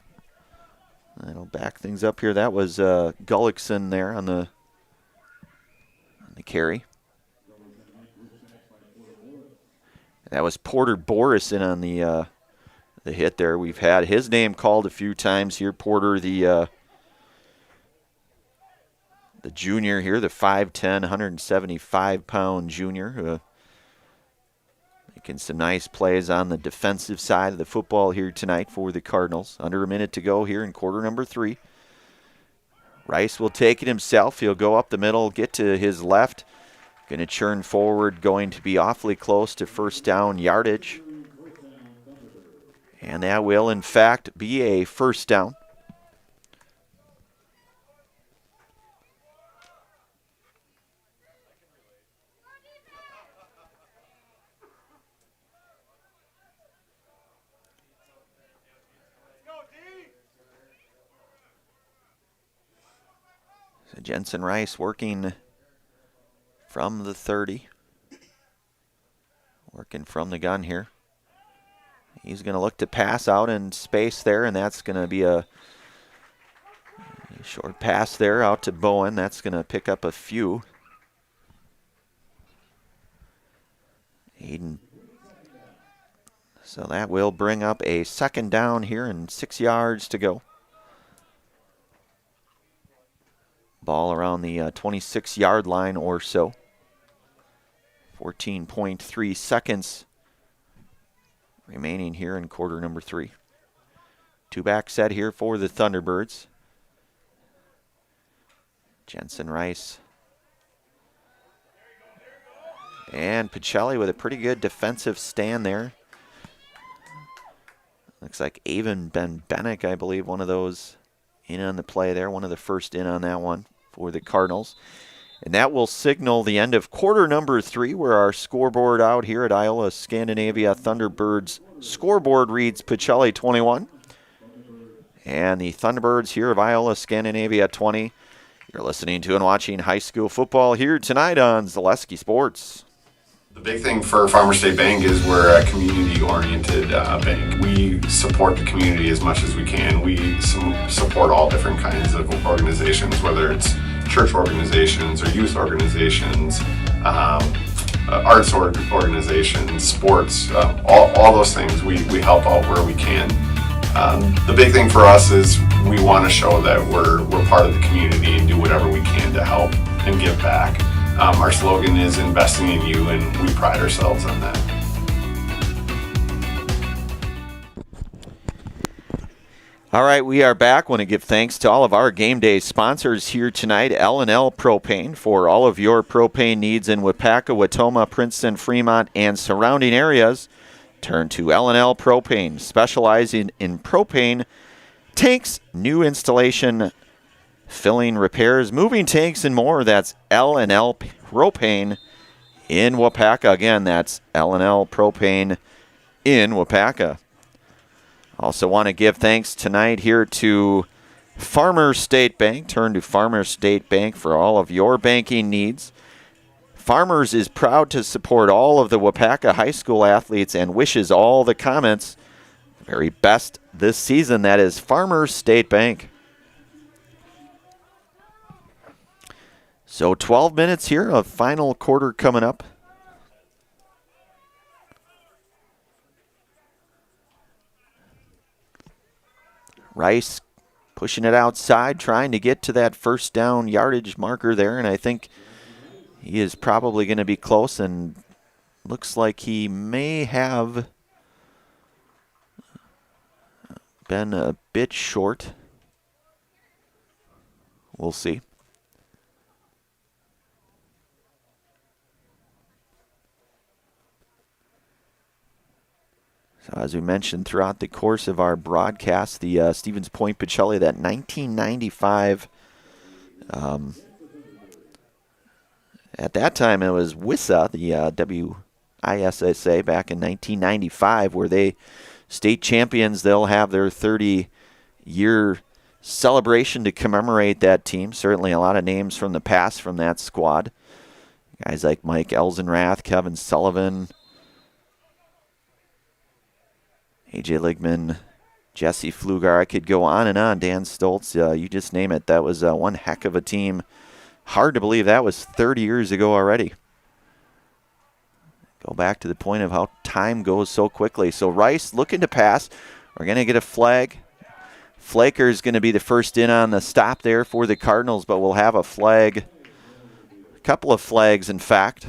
back things up here. That was Gullickson there on the carry. That was Porter Borison on the hit there. We've had his name called a few times here. Porter, the junior here, the 5'10", 175-pound junior, making some nice plays on the defensive side of the football here tonight for the Cardinals. Under a minute to go here in quarter number 3. Rice will take it himself. He'll go up the middle, get to his left. Going to churn forward, going to be awfully close to first down yardage. And that will, in fact, be a first down. So Jensen Rice working from the 30. Working from the gun here. He's going to look to pass out in space there, and that's going to be a short pass there out to Bowen. That's going to pick up a few. Eden. So that will bring up a second down here and 6 yards to go. Ball around the 26-yard line or so. 14.3 seconds remaining here in quarter number 3. Two-back set here for the Thunderbirds. Jensen Rice. And Pacelli with a pretty good defensive stand there. Looks like Avon Ben-Benick, I believe, one of those in on the play there. One of the first in on that one for the Cardinals. And that will signal the end of quarter number 3, where our scoreboard out here at Iola-Scandinavia Thunderbirds scoreboard reads Pacelli 21. And the Thunderbirds here of Iola-Scandinavia 20. You're listening to and watching high school football here tonight on Zaleski Sports. The big thing for Farmers State Bank is we're a community-oriented bank. We support the community as much as we can. We support all different kinds of organizations, whether it's church organizations or youth organizations, arts organizations, sports, all those things. We help out where we can. The big thing for us is we want to show that we're part of the community and do whatever we can to help and give back. Our slogan is investing in you, and we pride ourselves on that. All right, we are back. Want to give thanks to all of our game day sponsors here tonight. L&L Propane for all of your propane needs in Wapaka, Watoma, Princeton, Fremont, and surrounding areas. Turn to L&L Propane, specializing in propane tanks, new installation, filling, repairs, moving tanks, and more. That's L&L Propane in Wapaka. Again, that's L&L Propane in Wapaka. Also want to give thanks tonight here to Farmers State Bank. Turn to Farmers State Bank for all of your banking needs. Farmers is proud to support all of the Wapaka High School athletes and wishes all the Comets the very best this season. That is Farmers State Bank. So 12 minutes here of final quarter coming up. Rice pushing it outside, trying to get to that first down yardage marker there, and I think he is probably going to be close, and looks like he may have been a bit short. We'll see. So as we mentioned throughout the course of our broadcast, the Stevens Point Pacelli, that 1995, at that time it was WISA, the WISSA back in 1995, where they state champions. They'll have their 30-year celebration to commemorate that team. Certainly a lot of names from the past from that squad. Guys like Mike Elzenrath, Kevin Sullivan, A.J. Ligman, Jesse Pflugar. I could go on and on. Dan Stoltz, you just name it. That was one heck of a team. Hard to believe that was 30 years ago already. Go back to the point of how time goes so quickly. So Rice looking to pass. We're going to get a flag. Flaker is going to be the first in on the stop there for the Cardinals, but we'll have a flag. A couple of flags, in fact.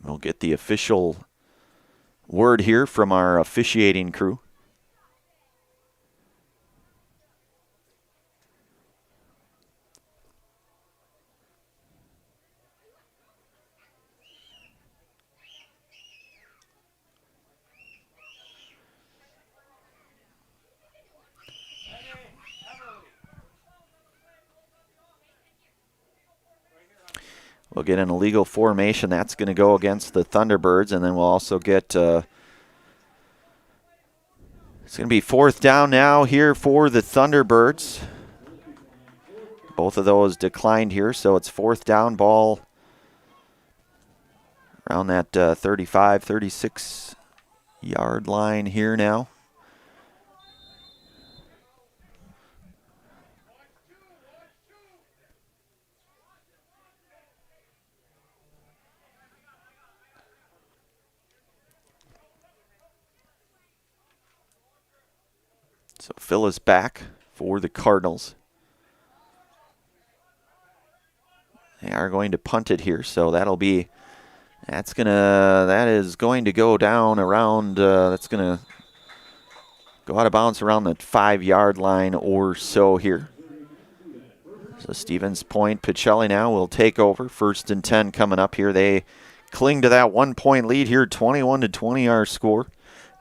We'll get the official word here from our officiating crew. We'll get an illegal formation. That's going to go against the Thunderbirds, and then we'll also get it's going to be fourth down now here for the Thunderbirds. Both of those declined here, so it's fourth down, ball around that 35, 36-yard line here now. So Phil is back for the Cardinals. They are going to punt it here, so that is going to go down around, that's going to go out of bounds around the 5-yard line or so here. So Stevens Point, Pacelli now will take over. 1st and 10 coming up here. They cling to that 1-point lead here, 21-20 our score.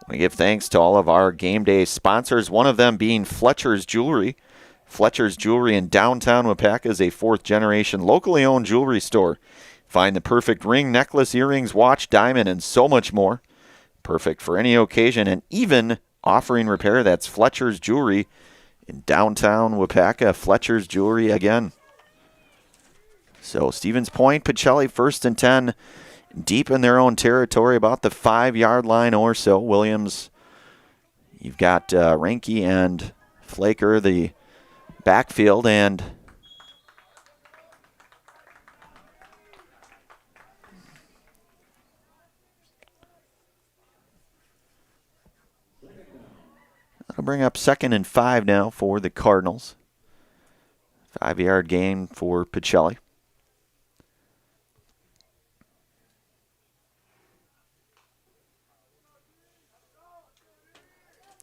We give thanks to all of our game day sponsors, one of them being Fletcher's Jewelry. Fletcher's Jewelry in downtown Wapaka is a 4th-generation locally owned jewelry store. Find the perfect ring, necklace, earrings, watch, diamond, and so much more. Perfect for any occasion and even offering repair. That's Fletcher's Jewelry in downtown Wapaka. Fletcher's Jewelry again. So Stevens Point, Pacelli, 1st and 10, deep in their own territory, about the 5-yard line or so. Williams, you've got Ranke and Flaker, the backfield, and that'll bring up 2nd and 5 now for the Cardinals. 5-yard gain for Pacelli.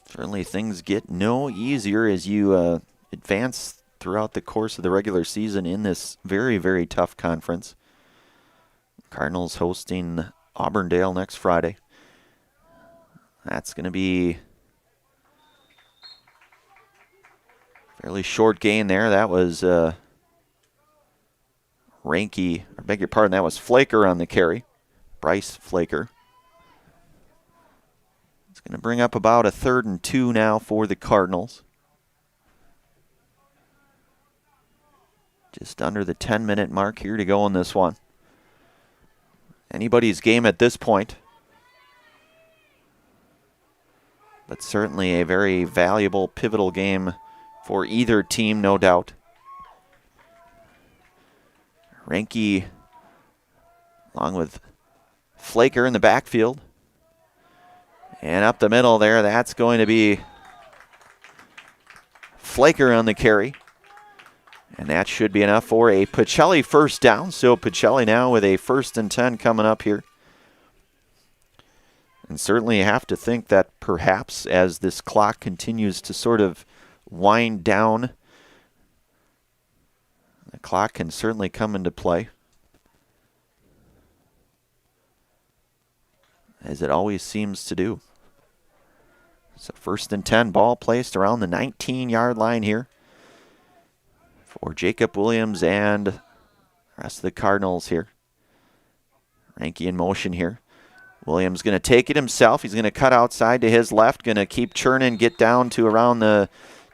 Certainly things get no easier as you advance throughout the course of the regular season in this very, very tough conference. Cardinals hosting Auburndale next Friday. That's going to be a fairly short gain there. That was Ranke, I beg your pardon, that was Flaker on the carry. Bryce Flaker. It's going to bring up about a 3rd and 2 now for the Cardinals. Just under the 10-minute mark here to go in this one. Anybody's game at this point. But certainly a very valuable, pivotal game for either team, no doubt. Ranke along with Flaker in the backfield. And up the middle there, that's going to be Flaker on the carry. And that should be enough for a Pacelli 1st down. So Pacelli now with a 1st and 10 coming up here. And certainly you have to think that perhaps as this clock continues to sort of wind down, the clock can certainly come into play, as it always seems to do. So 1st and 10, ball placed around the 19-yard line here for Jacob Williams and the rest of the Cardinals here. Ranke in motion here. Williams going to take it himself. He's going to cut outside to his left, going to keep churning, get down to around the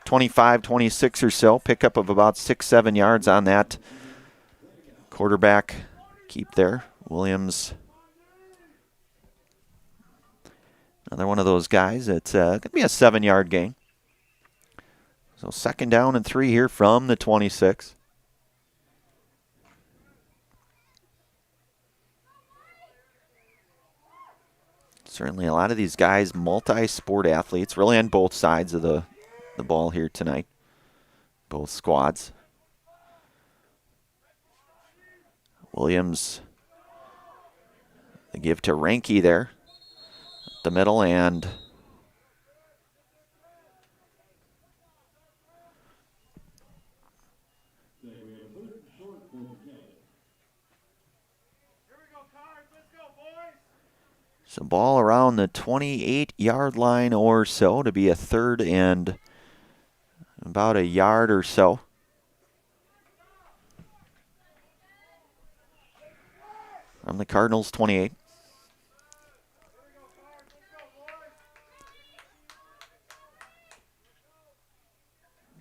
25, 26 or so. Pickup of about 6-7 yards on that quarterback keep there. Williams, another one of those guys. It's going to be a 7-yard gain. So 2nd down and 3 here from the 26. Certainly a lot of these guys, multi-sport athletes, really on both sides of the ball here tonight. Both squads. Williams, the give to Ranke there. The middle, and so ball around the 28-yard line or so to be a 3rd and about a yard or so. From the Cardinals 28.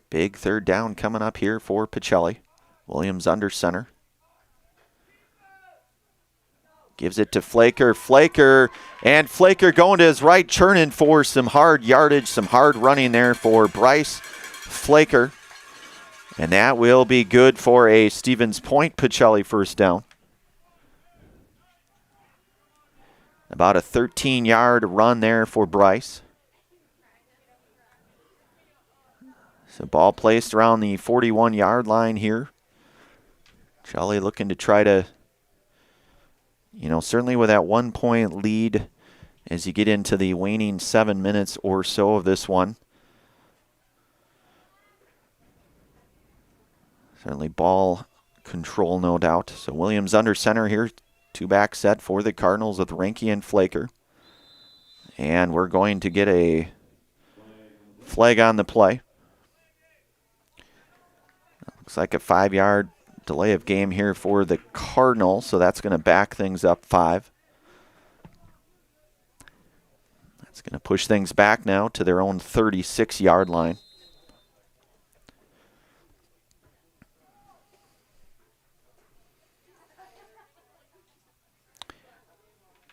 Big 3rd down coming up here for Pacelli. Williams under center. Gives it to Flaker. Flaker going to his right, churning for some hard yardage, some hard running there for Bryce Flaker. And that will be good for a Stevens Point Pacelli 1st down. About a 13-yard run there for Bryce. So ball placed around the 41-yard line here. Pacelli looking to try to, certainly with that 1-point lead as you get into the waning 7 minutes or so of this one. Certainly ball control, no doubt. So Williams under center here. 2-back set for the Cardinals with Rinke and Flaker. And we're going to get a flag on the play. Looks like a 5-yard delay of game here for the Cardinals, so that's going to back things up 5. That's going to push things back now to their own 36-yard line.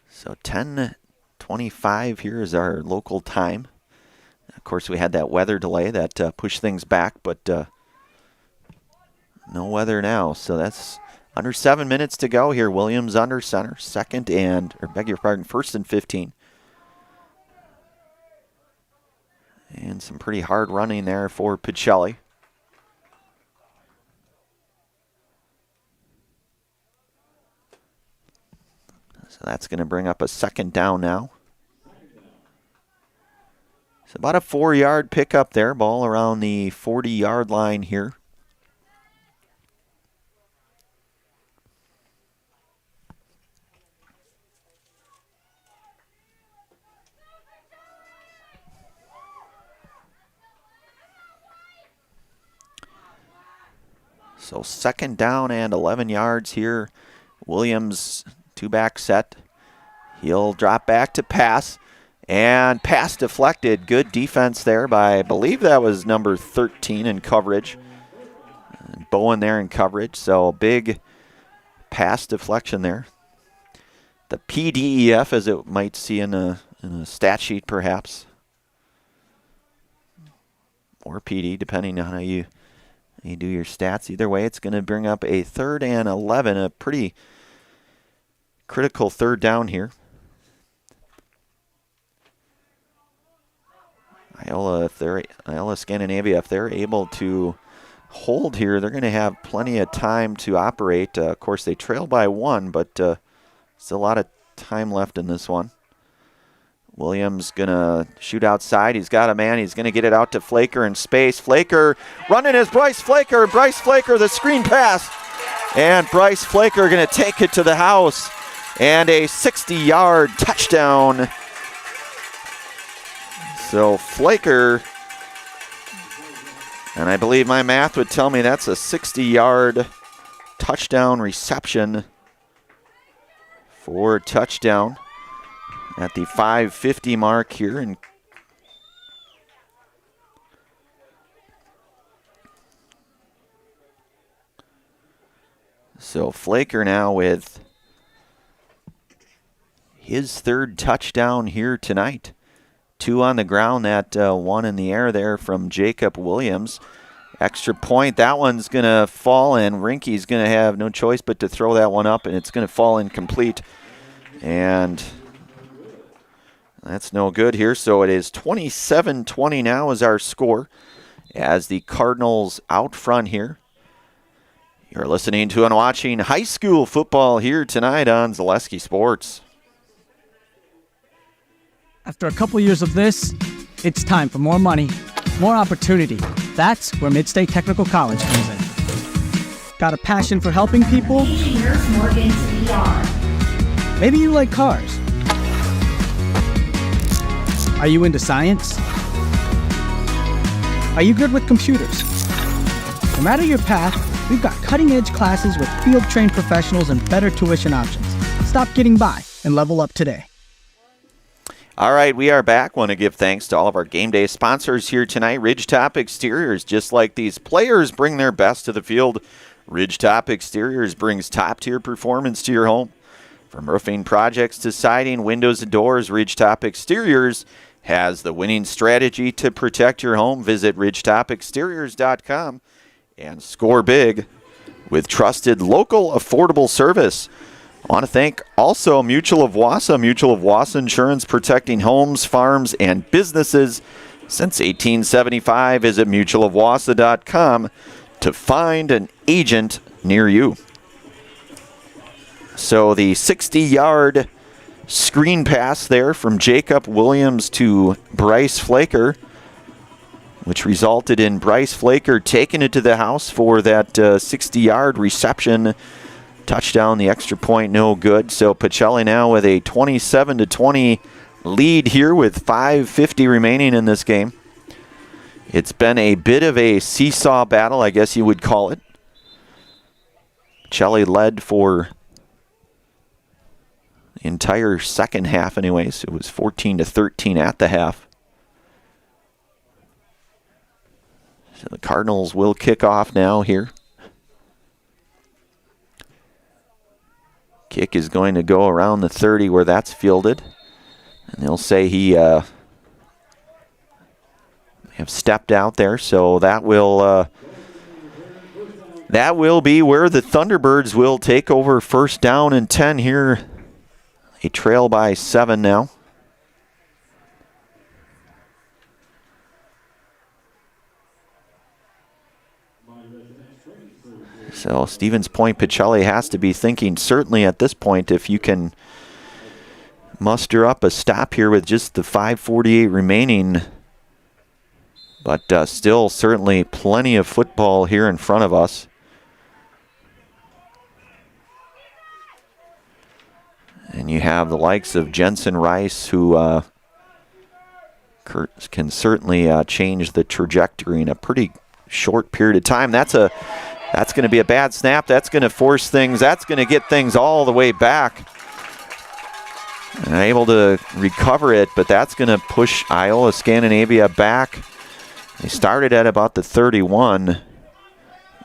So 10:25 here is our local time. Of course, we had that weather delay that pushed things back, but no weather now. So that's under 7 minutes to go here. Williams under center, first and 15. And some pretty hard running there for Pacelli. So that's going to bring up a second down now. It's about a 4-yard pickup there. Ball around the 40-yard line here. So second down and 11 yards here. Williams, 2-back set. He'll drop back to pass. And pass deflected. Good defense there by, I believe that was number 13 in coverage. And Bowen there in coverage. So big pass deflection there. The PDEF, as it might see in a stat sheet perhaps. Or PD, depending on how you do your stats. Either way, it's going to bring up a 3rd and 11, a pretty critical third down here. Iola-Scandinavia, if they're able to hold here, they're going to have plenty of time to operate. Of course, they trail by 1, but still a lot of time left in this one. Williams going to shoot outside. He's got a man. He's going to get it out to Flaker in space. Flaker running is Bryce Flaker. Bryce Flaker, the screen pass. And Bryce Flaker going to take it to the house. And a 60-yard touchdown. So Flaker, and I believe my math would tell me that's a 60-yard touchdown reception for touchdown at the 5:50 mark here. And so Flaker now with his 3rd touchdown here tonight. 2 on the ground, that 1 in the air there from Jacob Williams. Extra point, that one's going to fall, and Rinke's going to have no choice but to throw that one up, and it's going to fall incomplete. And that's no good here. So it is 27-20 now is our score as the Cardinals out front here. You're listening to and watching high school football here tonight on Zaleski Sports. After a couple years of this, it's time for more money, more opportunity. That's where Mid-State Technical College comes in. Got a passion for helping people? Maybe you like cars. Are you into science? Are you good with computers? No matter your path, we've got cutting-edge classes with field-trained professionals and better tuition options. Stop getting by and level up today. All right, we are back. Want to give thanks to all of our game day sponsors here tonight. Ridgetop Exteriors, just like these players bring their best to the field, Ridgetop Exteriors brings top-tier performance to your home. From roofing projects to siding, windows, and doors, Ridgetop Exteriors has the winning strategy to protect your home. Visit ridgetopexteriors.com and score big with trusted, local, affordable service. I want to thank also Mutual of Wausau. Mutual of Wausau Insurance, protecting homes, farms, and businesses Since 1875, visit mutualofwausau.com to find an agent near you. So the 60-yard screen pass there from Jacob Williams to Bryce Flaker, which resulted in Bryce Flaker taking it to the house for that 60-yard reception. Touchdown, the extra point, no good. So Pacelli now with a 27-20 lead here with 5:50 remaining in this game. It's been a bit of a seesaw battle, I guess you would call it. Pacelli led for the entire second half anyways. It was 14-13 at the half. So the Cardinals will kick off now here. Kick is going to go around the 30 where that's fielded. And they'll say he have stepped out there, so that will be where the Thunderbirds will take over first down and 10 here. A trail by 7 now. So Stevens Point, Pacelli has to be thinking, certainly at this point, if you can muster up a stop here with just the 5:48 remaining. But still certainly plenty of football here in front of us. And you have the likes of Jensen Rice, who can certainly change the trajectory in a pretty short period of time. That's going to be a bad snap. That's going to force things. That's going to get things all the way back. And able to recover it, but that's going to push Iola-Scandinavia back. They started at about the 31.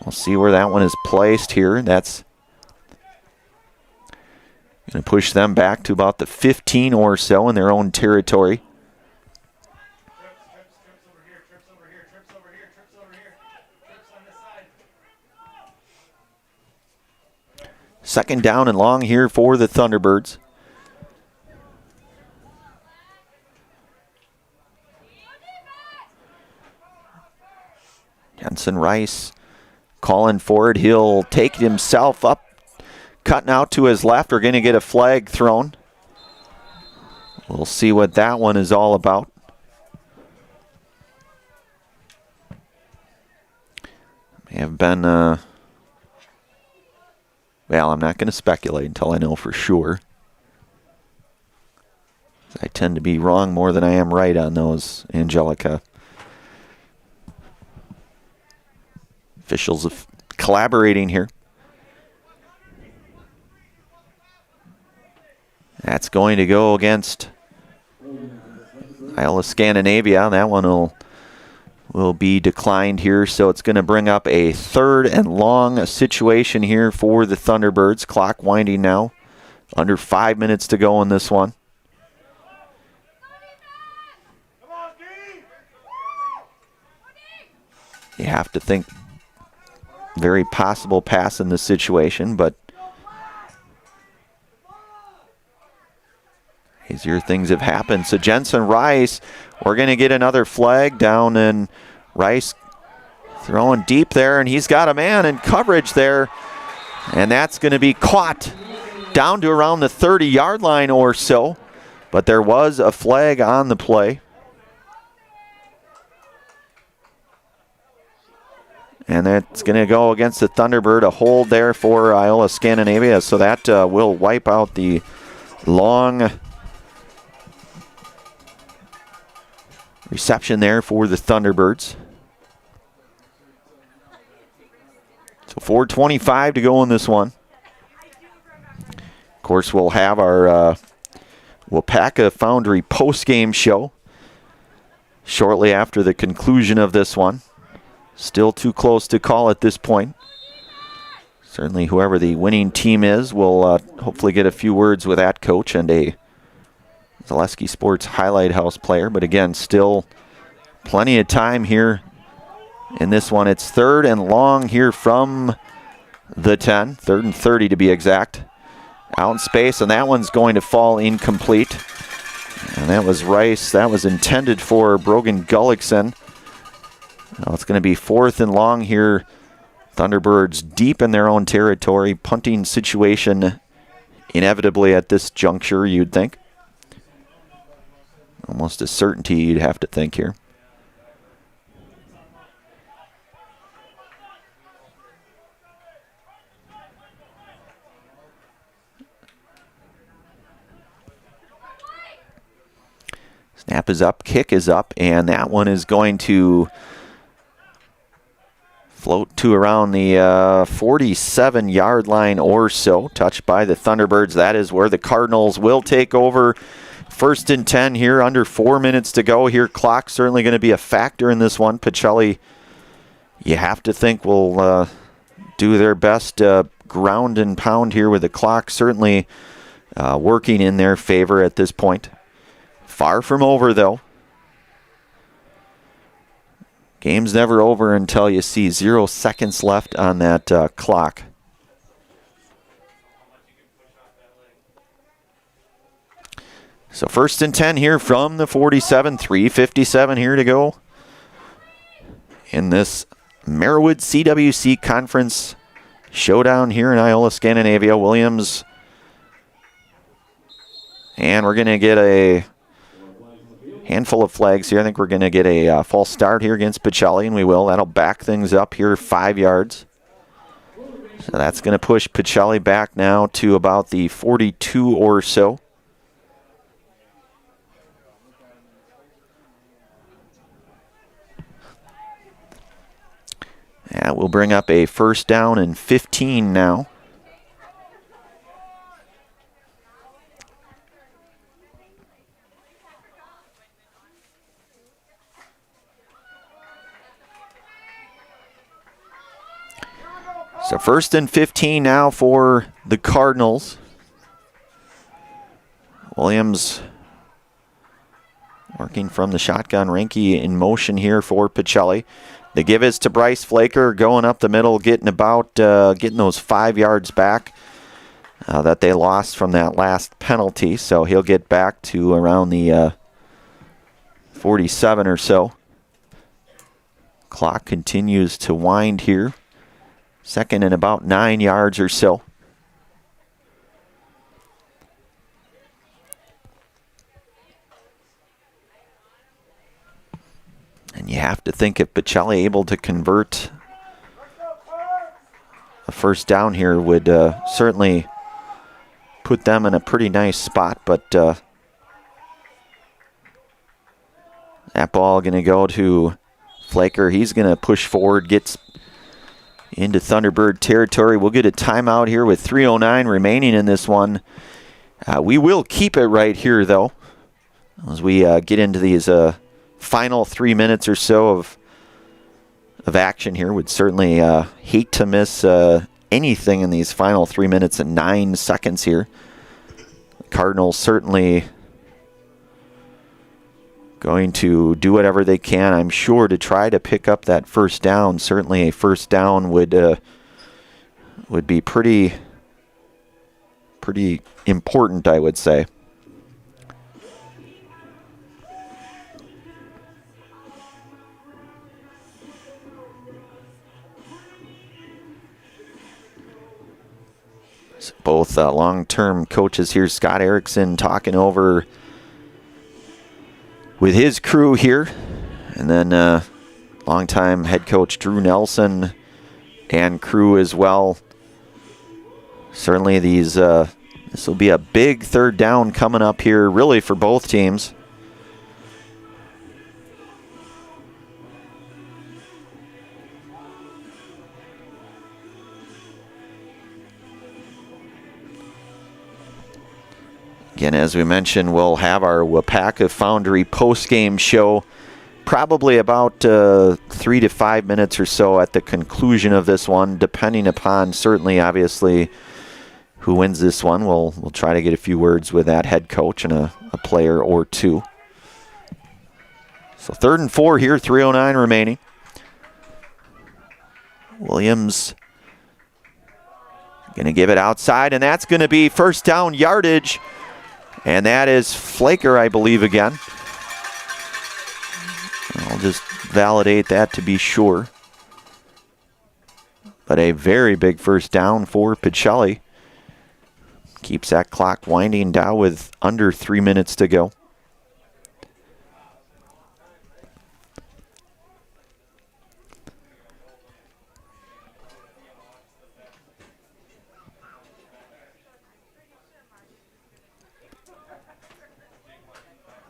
We'll see where that one is placed here. That's going to push them back to about the 15 or so in their own territory. Second down and long here for the Thunderbirds. Jensen Rice calling for it. He'll take himself up, cutting out to his left. We're going to get a flag thrown. We'll see what that one is all about. May have been, well, I'm not going to speculate until I know for sure. I tend to be wrong more than I am right on those, Angelica. Officials of collaborating here. That's going to go against Iola-Scandinavia. That one will be declined here, so it's going to bring up a third and long situation here for the Thunderbirds. Clock winding now. Under 5 minutes to go in this one. You have to think very possible pass in this situation, but easier things have happened. So Jensen Rice, we're going to get another flag down, and Rice throwing deep there, and he's got a man in coverage there, and that's going to be caught down to around the 30-yard line or so, but there was a flag on the play. And that's going to go against the Thunderbird, a hold there for Iola-Scandinavia. So that will wipe out the long reception there for the Thunderbirds. So 4:25 to go in this one. Of course, we'll have our WIAA Foundry post-game show shortly after the conclusion of this one. Still too close to call at this point. Certainly whoever the winning team is will hopefully get a few words with that coach and a Zaleski Sports Highlight House player. But again, still plenty of time here in this one. It's third and long here from the 10. 3rd and 30 to be exact. Out in space, and that one's going to fall incomplete. And that was Rice. That was intended for Brogan Gullickson. Now it's going to be 4th and long here. Thunderbirds deep in their own territory. Punting situation inevitably at this juncture, you'd think. Almost a certainty, you'd have to think here. Snap is up, kick is up, and that one is going to float to around the 47-yard line or so. Touched by the Thunderbirds. That is where the Cardinals will take over. 1st and 10 here, under 4 minutes to go here. Clock certainly going to be a factor in this one. Pacelli, you have to think, will do their best ground and pound here with the clock certainly working in their favor at this point. Far from over, though. Game's never over until you see 0 seconds left on that clock. So 1st and 10 here from the 47. 3:57 here to go in this Merriwood CWC Conference showdown here in Iola-Scandinavia. Williams. And we're going to get a handful of flags here. I think we're going to get a false start here against Pacelli, and we will. That'll back things up here 5 yards. So that's going to push Pacelli back now to about the 42 or so. That will bring up a 1st down and 15 now. So 1st and 15 now for the Cardinals. Williams working from the shotgun. Reinke in motion here for Pacelli. The give is to Bryce Flaker, going up the middle, getting those 5 yards back that they lost from that last penalty. So he'll get back to around the 47 or so. Clock continues to wind here. 2nd and about 9 yards or so. And you have to think if Pacelli able to convert a 1st down here would certainly put them in a pretty nice spot. But that ball going to go to Flaker. He's going to push forward, gets into Thunderbird territory. We'll get a timeout here with 3:09 remaining in this one. We will keep it right here, though, as we get into these final 3 minutes or so of action here. Would certainly hate to miss anything in these final 3 minutes and 9 seconds here. Cardinals certainly going to do whatever they can, I'm sure, to try to pick up that 1st down. Certainly a 1st down would be pretty important, I would say. So both long-term coaches here, Scott Erickson talking over with his crew here, and then longtime head coach Drew Nelson and crew as well. Certainly this will be a big 3rd down coming up here, really, for both teams. Again, as we mentioned, we'll have our Wapaka Foundry post-game show probably about 3 to 5 minutes or so at the conclusion of this one, depending upon, certainly, obviously, who wins this one. We'll try to get a few words with that head coach and a player or two. So 3rd and 4 here, 3:09 remaining. Williams going to give it outside, and that's going to be 1st down yardage. And that is Flaker, I believe, again. I'll just validate that to be sure. But a very big first down for Pacelli. Keeps that clock winding down with under 3 minutes to go.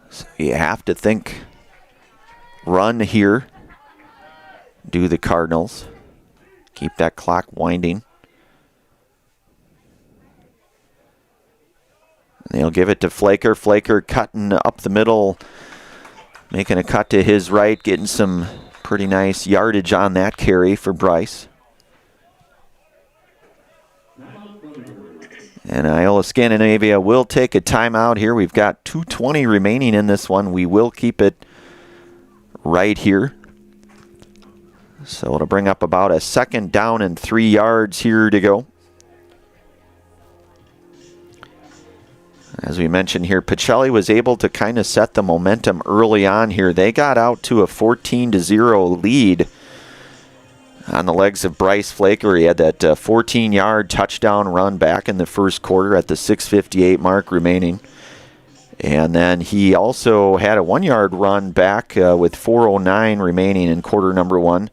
So you have to think run here. Do the Cardinals. Keep that clock winding. And they'll give it to Flaker. Flaker cutting up the middle, making a cut to his right, getting some pretty nice yardage on that carry for Bryce. And Iola-Scandinavia will take a timeout here. We've got 2:20 remaining in this one. We will keep it right here. So it'll bring up about a 2nd down and 3 yards here to go. As we mentioned here, Pacelli was able to kind of set the momentum early on here. They got out to a 14-0 lead on the legs of Bryce Flaker. He had that 14-yard touchdown run back in the first quarter at the 6:58 mark remaining. And then he also had a 1-yard run back with 4:09 remaining in quarter number 1.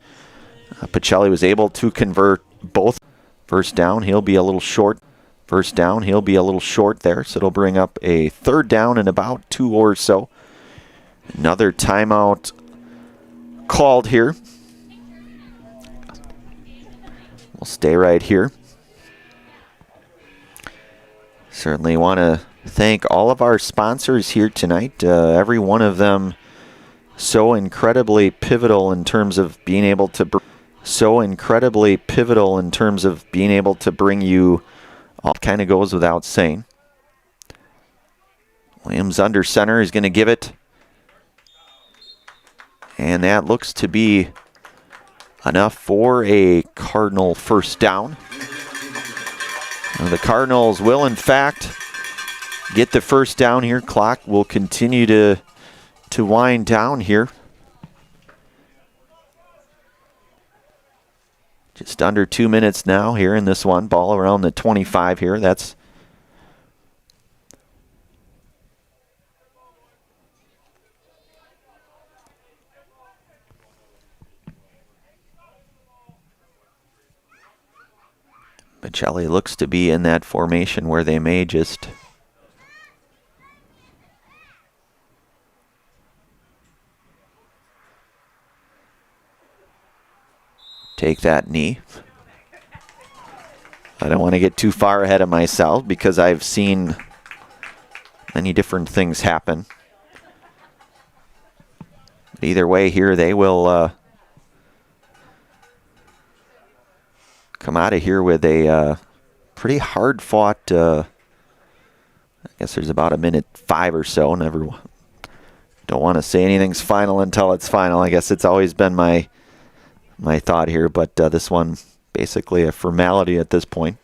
Pacelli was able to convert both. First down, he'll be a little short. First down, he'll be a little short there, so it'll bring up a 3rd down and about 2 or so. Another timeout called here. We'll stay right here. Certainly want to thank all of our sponsors here tonight. Every one of them so incredibly pivotal in terms of being able to bring you all. Kind of goes without saying. Williams under center is going to give it. And that looks to be enough for a Cardinal first down. And the Cardinals will, in fact, get the first down here. Clock will continue to wind down here. Just under 2 minutes now here in this one. Ball around the 25 here. That's Pacelli looks to be in that formation where they may just take that knee. I don't want to get too far ahead of myself because I've seen many different things happen. But either way here, they will come out of here with a pretty hard-fought, I guess there's about 1:05 or so. Never, don't want to say anything's final until it's final. I guess it's always been my thought here, but this one basically a formality at this point.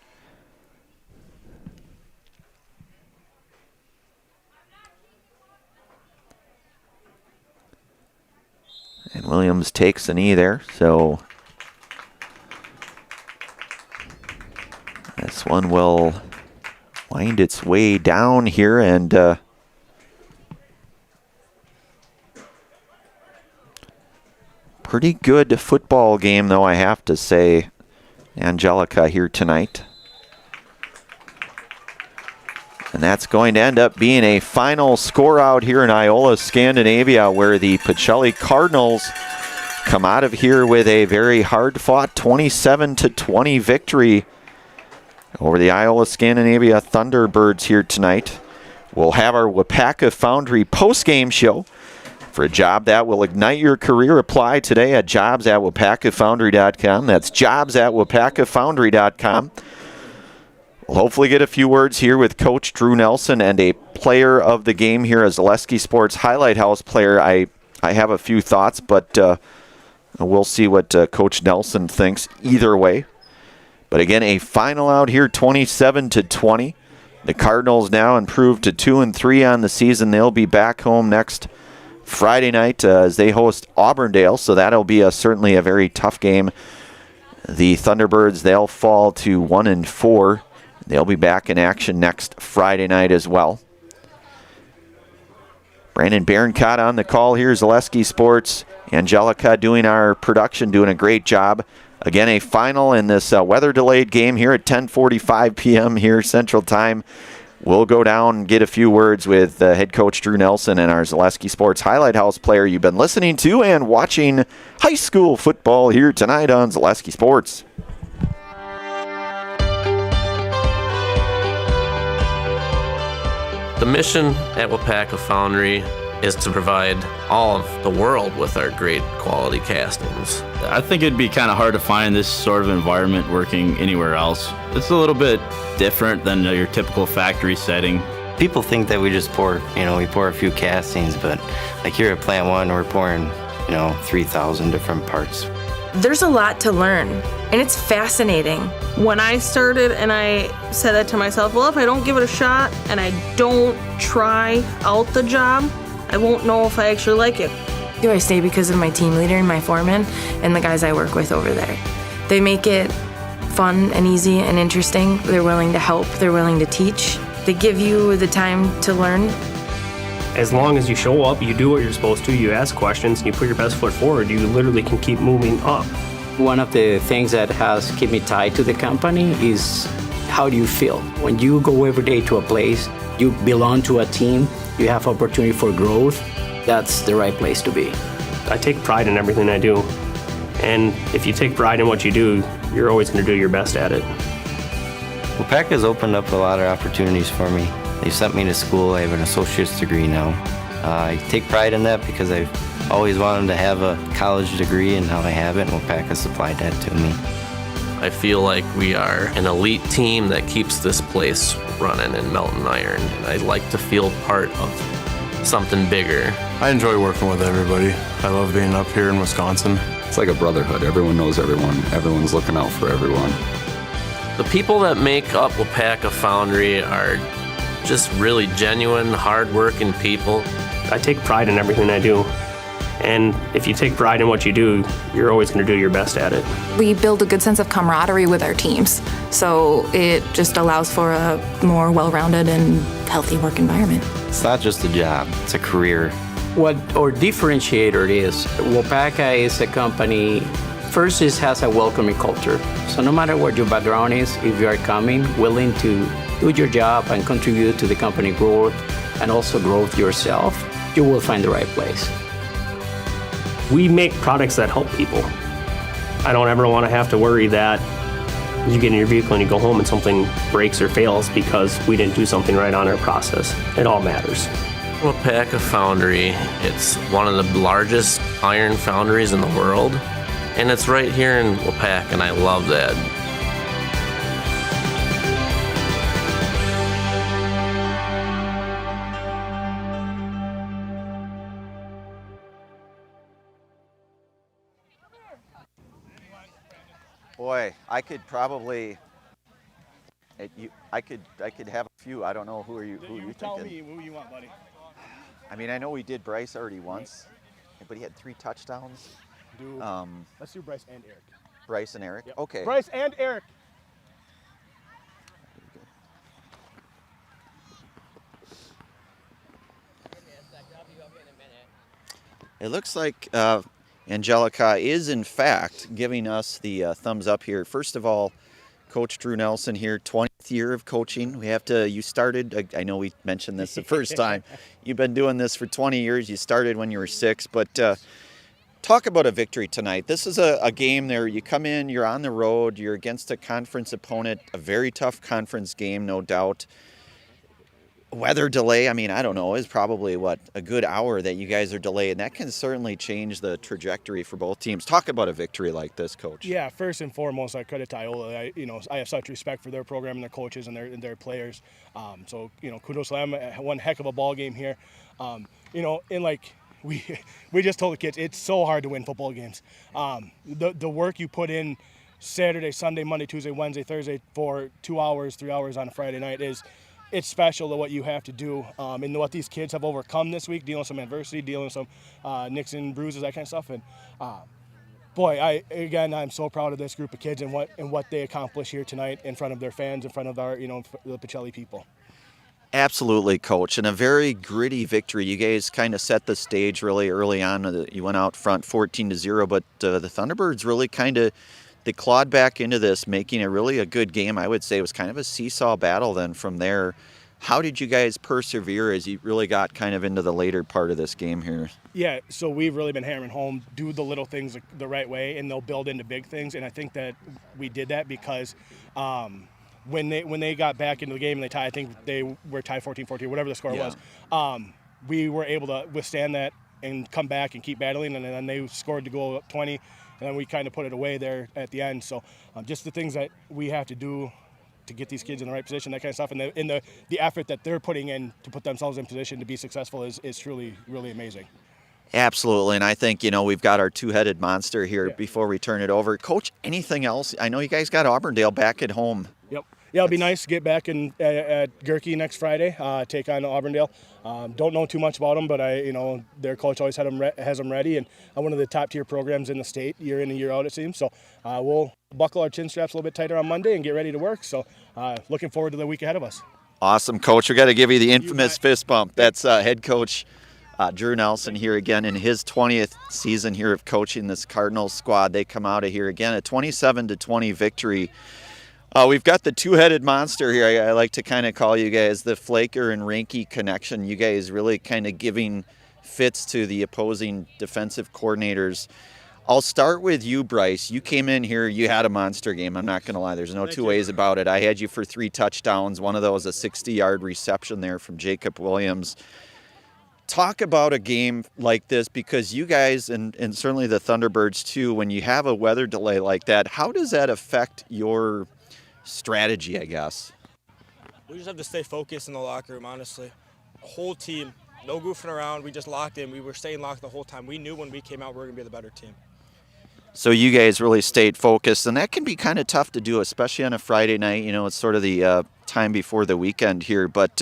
And Williams takes a knee there, so this one will wind its way down here, and pretty good football game, though, I have to say, Angelica here tonight. And that's going to end up being a final score out here in Iola-Scandinavia, where the Pacelli Cardinals come out of here with a very hard-fought 27-20 victory over the Iola-Scandinavia Thunderbirds here tonight. We'll have our WIAA Foundry post-game show. For a job that will ignite your career, apply today at jobs@wapakafoundry.com. That's jobs@wapakafoundry.com. We'll hopefully get a few words here with Coach Drew Nelson and a player of the game here, a Zaleski Sports Highlight House player. I have a few thoughts, but we'll see what Coach Nelson thinks either way. But again, a final out here, 27-20. The Cardinals now improved to 2-3 on the season. They'll be back home next Friday night as they host Auburndale, so that'll be certainly a very tough game. The Thunderbirds, they'll fall to 1-4. They'll be back in action next Friday night as well. Brandon Barncott on the call here, Zaleski Sports. Angelica doing our production, doing a great job. Again, a final in this weather-delayed game here at 10:45 p.m. here Central Time. We'll go down and get a few words with head coach Drew Nelson and our Zaleski Sports Highlight House player you've been listening to and watching high school football here tonight on Zaleski Sports. The mission at WIAA Foundry is to provide all of the world with our great quality castings. I think it'd be kind of hard to find this sort of environment working anywhere else. It's a little bit different than your typical factory setting. People think that we just pour, we pour a few castings, but like here at Plant 1, we're pouring, 3,000 different parts. There's a lot to learn, and it's fascinating. When I started and I said that to myself, well, if I don't give it a shot and I don't try out the job, I won't know if I actually like it. Do I stay because of my team leader and my foreman and the guys I work with over there? They make it fun and easy and interesting. They're willing to help. They're willing to teach. They give you the time to learn. As long as you show up, you do what you're supposed to, you ask questions, and you put your best foot forward, you literally can keep moving up. One of the things that has kept me tied to the company is how do you feel? When you go every day to a place, you belong to a team, you have opportunity for growth, that's the right place to be. I take pride in everything I do. And if you take pride in what you do, you're always going to do your best at it. WIAA has opened up a lot of opportunities for me. They've sent me to school. I have an associate's degree now. I take pride in that because I've always wanted to have a college degree, and now I have it, and WIAA supplied that to me. I feel like we are an elite team that keeps this place running in Melton Iron, and I like to feel part of something bigger. I enjoy working with everybody. I love being up here in Wisconsin. It's like a brotherhood. Everyone knows everyone. Everyone's looking out for everyone. The people that make up WIAA Foundry are just really genuine, hard-working people. I take pride in everything I do. And if you take pride in what you do, you're always going to do your best at it. We build a good sense of camaraderie with our teams, so it just allows for a more well-rounded and healthy work environment. It's not just a job, it's a career. What our differentiator is, WIAA is a company, first it has a welcoming culture. So no matter what your background is, if you are coming, willing to do your job and contribute to the company growth and also growth yourself, you will find the right place. We make products that help people. I don't ever want to have to worry that you get in your vehicle and you go home and something breaks or fails because we didn't do something right on our process. It all matters. WIAA Foundry, it's one of the largest iron foundries in the world, and it's right here in WIAA, and I love that. Boy, I could probably. I could have a few. I don't know who are you thinking? Tell me who you want, buddy. I mean, I know we did Bryce already once, but he had 3 touchdowns. Let's do Bryce and Eric. Bryce and Eric. Yep. Okay. Bryce and Eric. It looks like Angelica is, in fact, giving us the thumbs up here. First of all, Coach Drew Nelson here, 20th year of coaching. You started, I know we mentioned this the first time. You've been doing this for 20 years. You started when you were 6, but talk about a victory tonight. This is a game there. You come in, you're on the road, you're against a conference opponent, a very tough conference game, no doubt. Weather delay, I mean, I don't know, is probably, a good hour that you guys are delayed, and that can certainly change the trajectory for both teams. Talk about a victory like this, Coach. Yeah, first and foremost, I credit to Iola. I have such respect for their program and their coaches and their players. So, kudos to them. One heck of a ball game here. We just told the kids, it's so hard to win football games. The work you put in Saturday, Sunday, Monday, Tuesday, Wednesday, Thursday for 2 hours, 3 hours on a Friday night is it's special to what you have to do and what these kids have overcome this week, dealing with some adversity, dealing with some nicks and bruises, that kind of stuff. And boy, I'm so proud of this group of kids and what they accomplished here tonight in front of their fans, in front of our, the Pacelli people. Absolutely, Coach, and a very gritty victory. You guys kind of set the stage really early on. You went out front 14-0, but the Thunderbirds really they clawed back into this, making it really a good game. I would say it was kind of a seesaw battle then from there. How did you guys persevere as you really got kind of into the later part of this game here? Yeah, so we've really been hammering home, do the little things the right way, and they'll build into big things. And I think that we did that because when they got back into the game and they tied, I think they were tied 14-14, whatever the score was. We were able to withstand that and come back and keep battling, and then they scored to go up 20, and then we kind of put it away there at the end. So just the things that we have to do to get these kids in the right position, that kind of stuff, and the effort that they're putting in to put themselves in position to be successful is truly, really amazing. Absolutely, and I think, we've got our two-headed monster here before we turn it over. Coach, anything else? I know you guys got Auburndale back at home. Yep. Yeah, it'll be nice to get back at Gerke next Friday, take on Auburndale. Don't know too much about them, but their coach always has them ready, and one of the top-tier programs in the state, year in and year out, it seems. So we'll buckle our chin straps a little bit tighter on Monday and get ready to work. So looking forward to the week ahead of us. Awesome, Coach. We got to give you the infamous fist bump. That's head coach Drew Nelson here again in his 20th season here of coaching this Cardinals squad. They come out of here again, a 27-20 victory. We've got the two-headed monster here. I like to kind of call you guys the Flaker and Reinke connection. You guys really kind of giving fits to the opposing defensive coordinators. I'll start with you, Bryce. You came in here, you had a monster game. I'm not going to lie. There's no two ways about it. I had you for 3 touchdowns. One of those, a 60-yard reception there from Jacob Williams. Talk about a game like this, because you guys, and certainly the Thunderbirds too, when you have a weather delay like that, how does that affect your strategy, I guess? We just have to stay focused in the locker room, honestly. Whole team, no goofing around. We just locked in. We were staying locked the whole time. We knew when we came out we were going to be the better team. So you guys really stayed focused, and that can be kind of tough to do, especially on a Friday night. It's sort of the time before the weekend here. But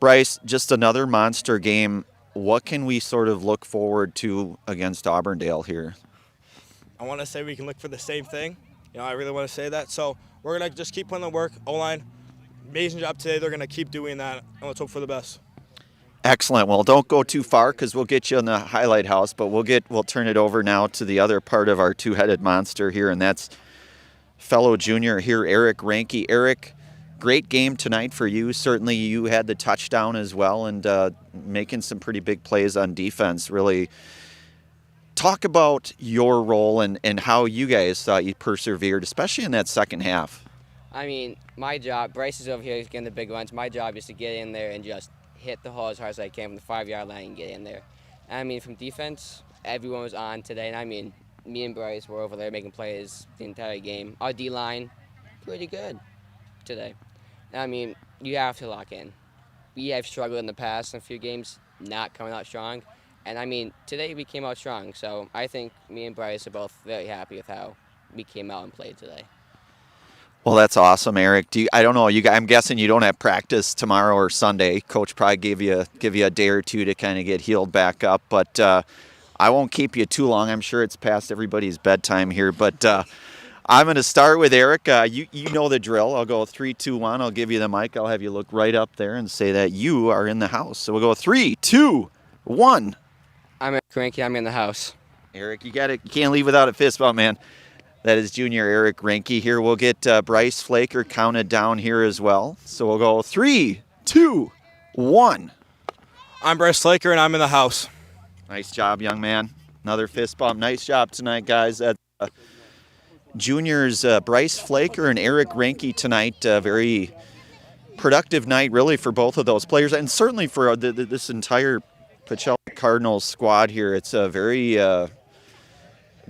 Bryce, just another monster game. What can we sort of look forward to against Auburndale here? I want to say we can look for the same thing. I really want to say that. So we're going to just keep putting the work. O-line, amazing job today. They're going to keep doing that, and let's hope for the best. Excellent. Well, don't go too far, because we'll get you in the highlight house, but we'll turn it over now to the other part of our two-headed monster here, and that's fellow junior here, Eric Reinke. Eric, great game tonight for you. Certainly you had the touchdown as well, and making some pretty big plays on defense, really. Talk about your role and how you guys thought you persevered, especially in that second half. I mean, my job, Bryce is over here getting the big ones. My job is to get in there and just hit the hole as hard as I can from the 5-yard line and get in there. And I mean, from defense, everyone was on today. And I mean, me and Bryce were over there making plays the entire game. Our D-line, pretty good today. And I mean, you have to lock in. We have struggled in the past in a few games, not coming out strong. And I mean, today we came out strong. So I think me and Bryce are both very happy with how we came out and played today. Well, that's awesome, Eric. I don't know. I'm guessing you don't have practice tomorrow or Sunday. Coach probably give you a day or two to kind of get healed back up. But I won't keep you too long. I'm sure it's past everybody's bedtime here. But I'm going to start with Eric. You know the drill. I'll go 3, 2, 1. I'll give you the mic. I'll have you look right up there and say that you are in the house. So we'll go 3, 2, 1. I'm Eric Reinke. I'm in the house. Eric, you can't leave without a fist bump, man. That is junior Eric Reinke here. We'll get Bryce Flaker counted down here as well. So we'll go 3, 2, 1. I'm Bryce Flaker, and I'm in the house. Nice job, young man. Another fist bump. Nice job tonight, guys. Juniors Bryce Flaker and Eric Reinke tonight. Very productive night, really, for both of those players, and certainly for this entire Pacelli Cardinals squad here. It's a very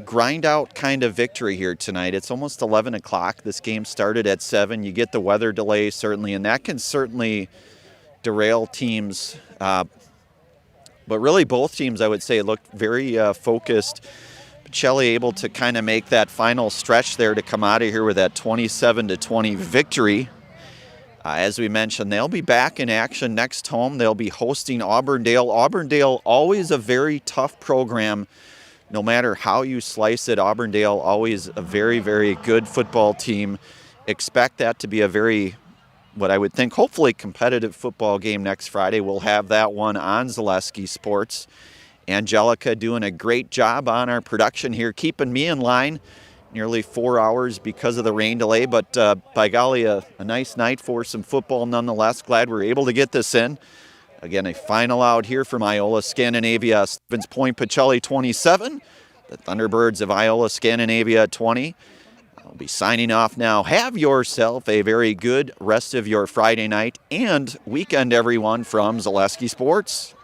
grind-out kind of victory here tonight. It's almost 11 o'clock. This game started at 7. You get the weather delay, certainly, and that can certainly derail teams. But really, both teams, I would say, looked very focused. Pacelli able to kind of make that final stretch there to come out of here with that 27-20 victory. As we mentioned, they'll be back in action next home. They'll be hosting Auburndale. Auburndale, always a very tough program. No matter how you slice it, Auburndale, always a very, very good football team. Expect that to be a very, what I would think, hopefully competitive football game next Friday. We'll have that one on Zaleski Sports. Angelica doing a great job on our production here, keeping me in line. Nearly 4 hours because of the rain delay, but by golly, a nice night for some football nonetheless. Glad we were able to get this in. Again, a final out here from Iola-Scandinavia. Stevens Point Pacelli 27, the Thunderbirds of Iola-Scandinavia 20. I'll be signing off now. Have yourself a very good rest of your Friday night and weekend, everyone, from Zaleski Sports.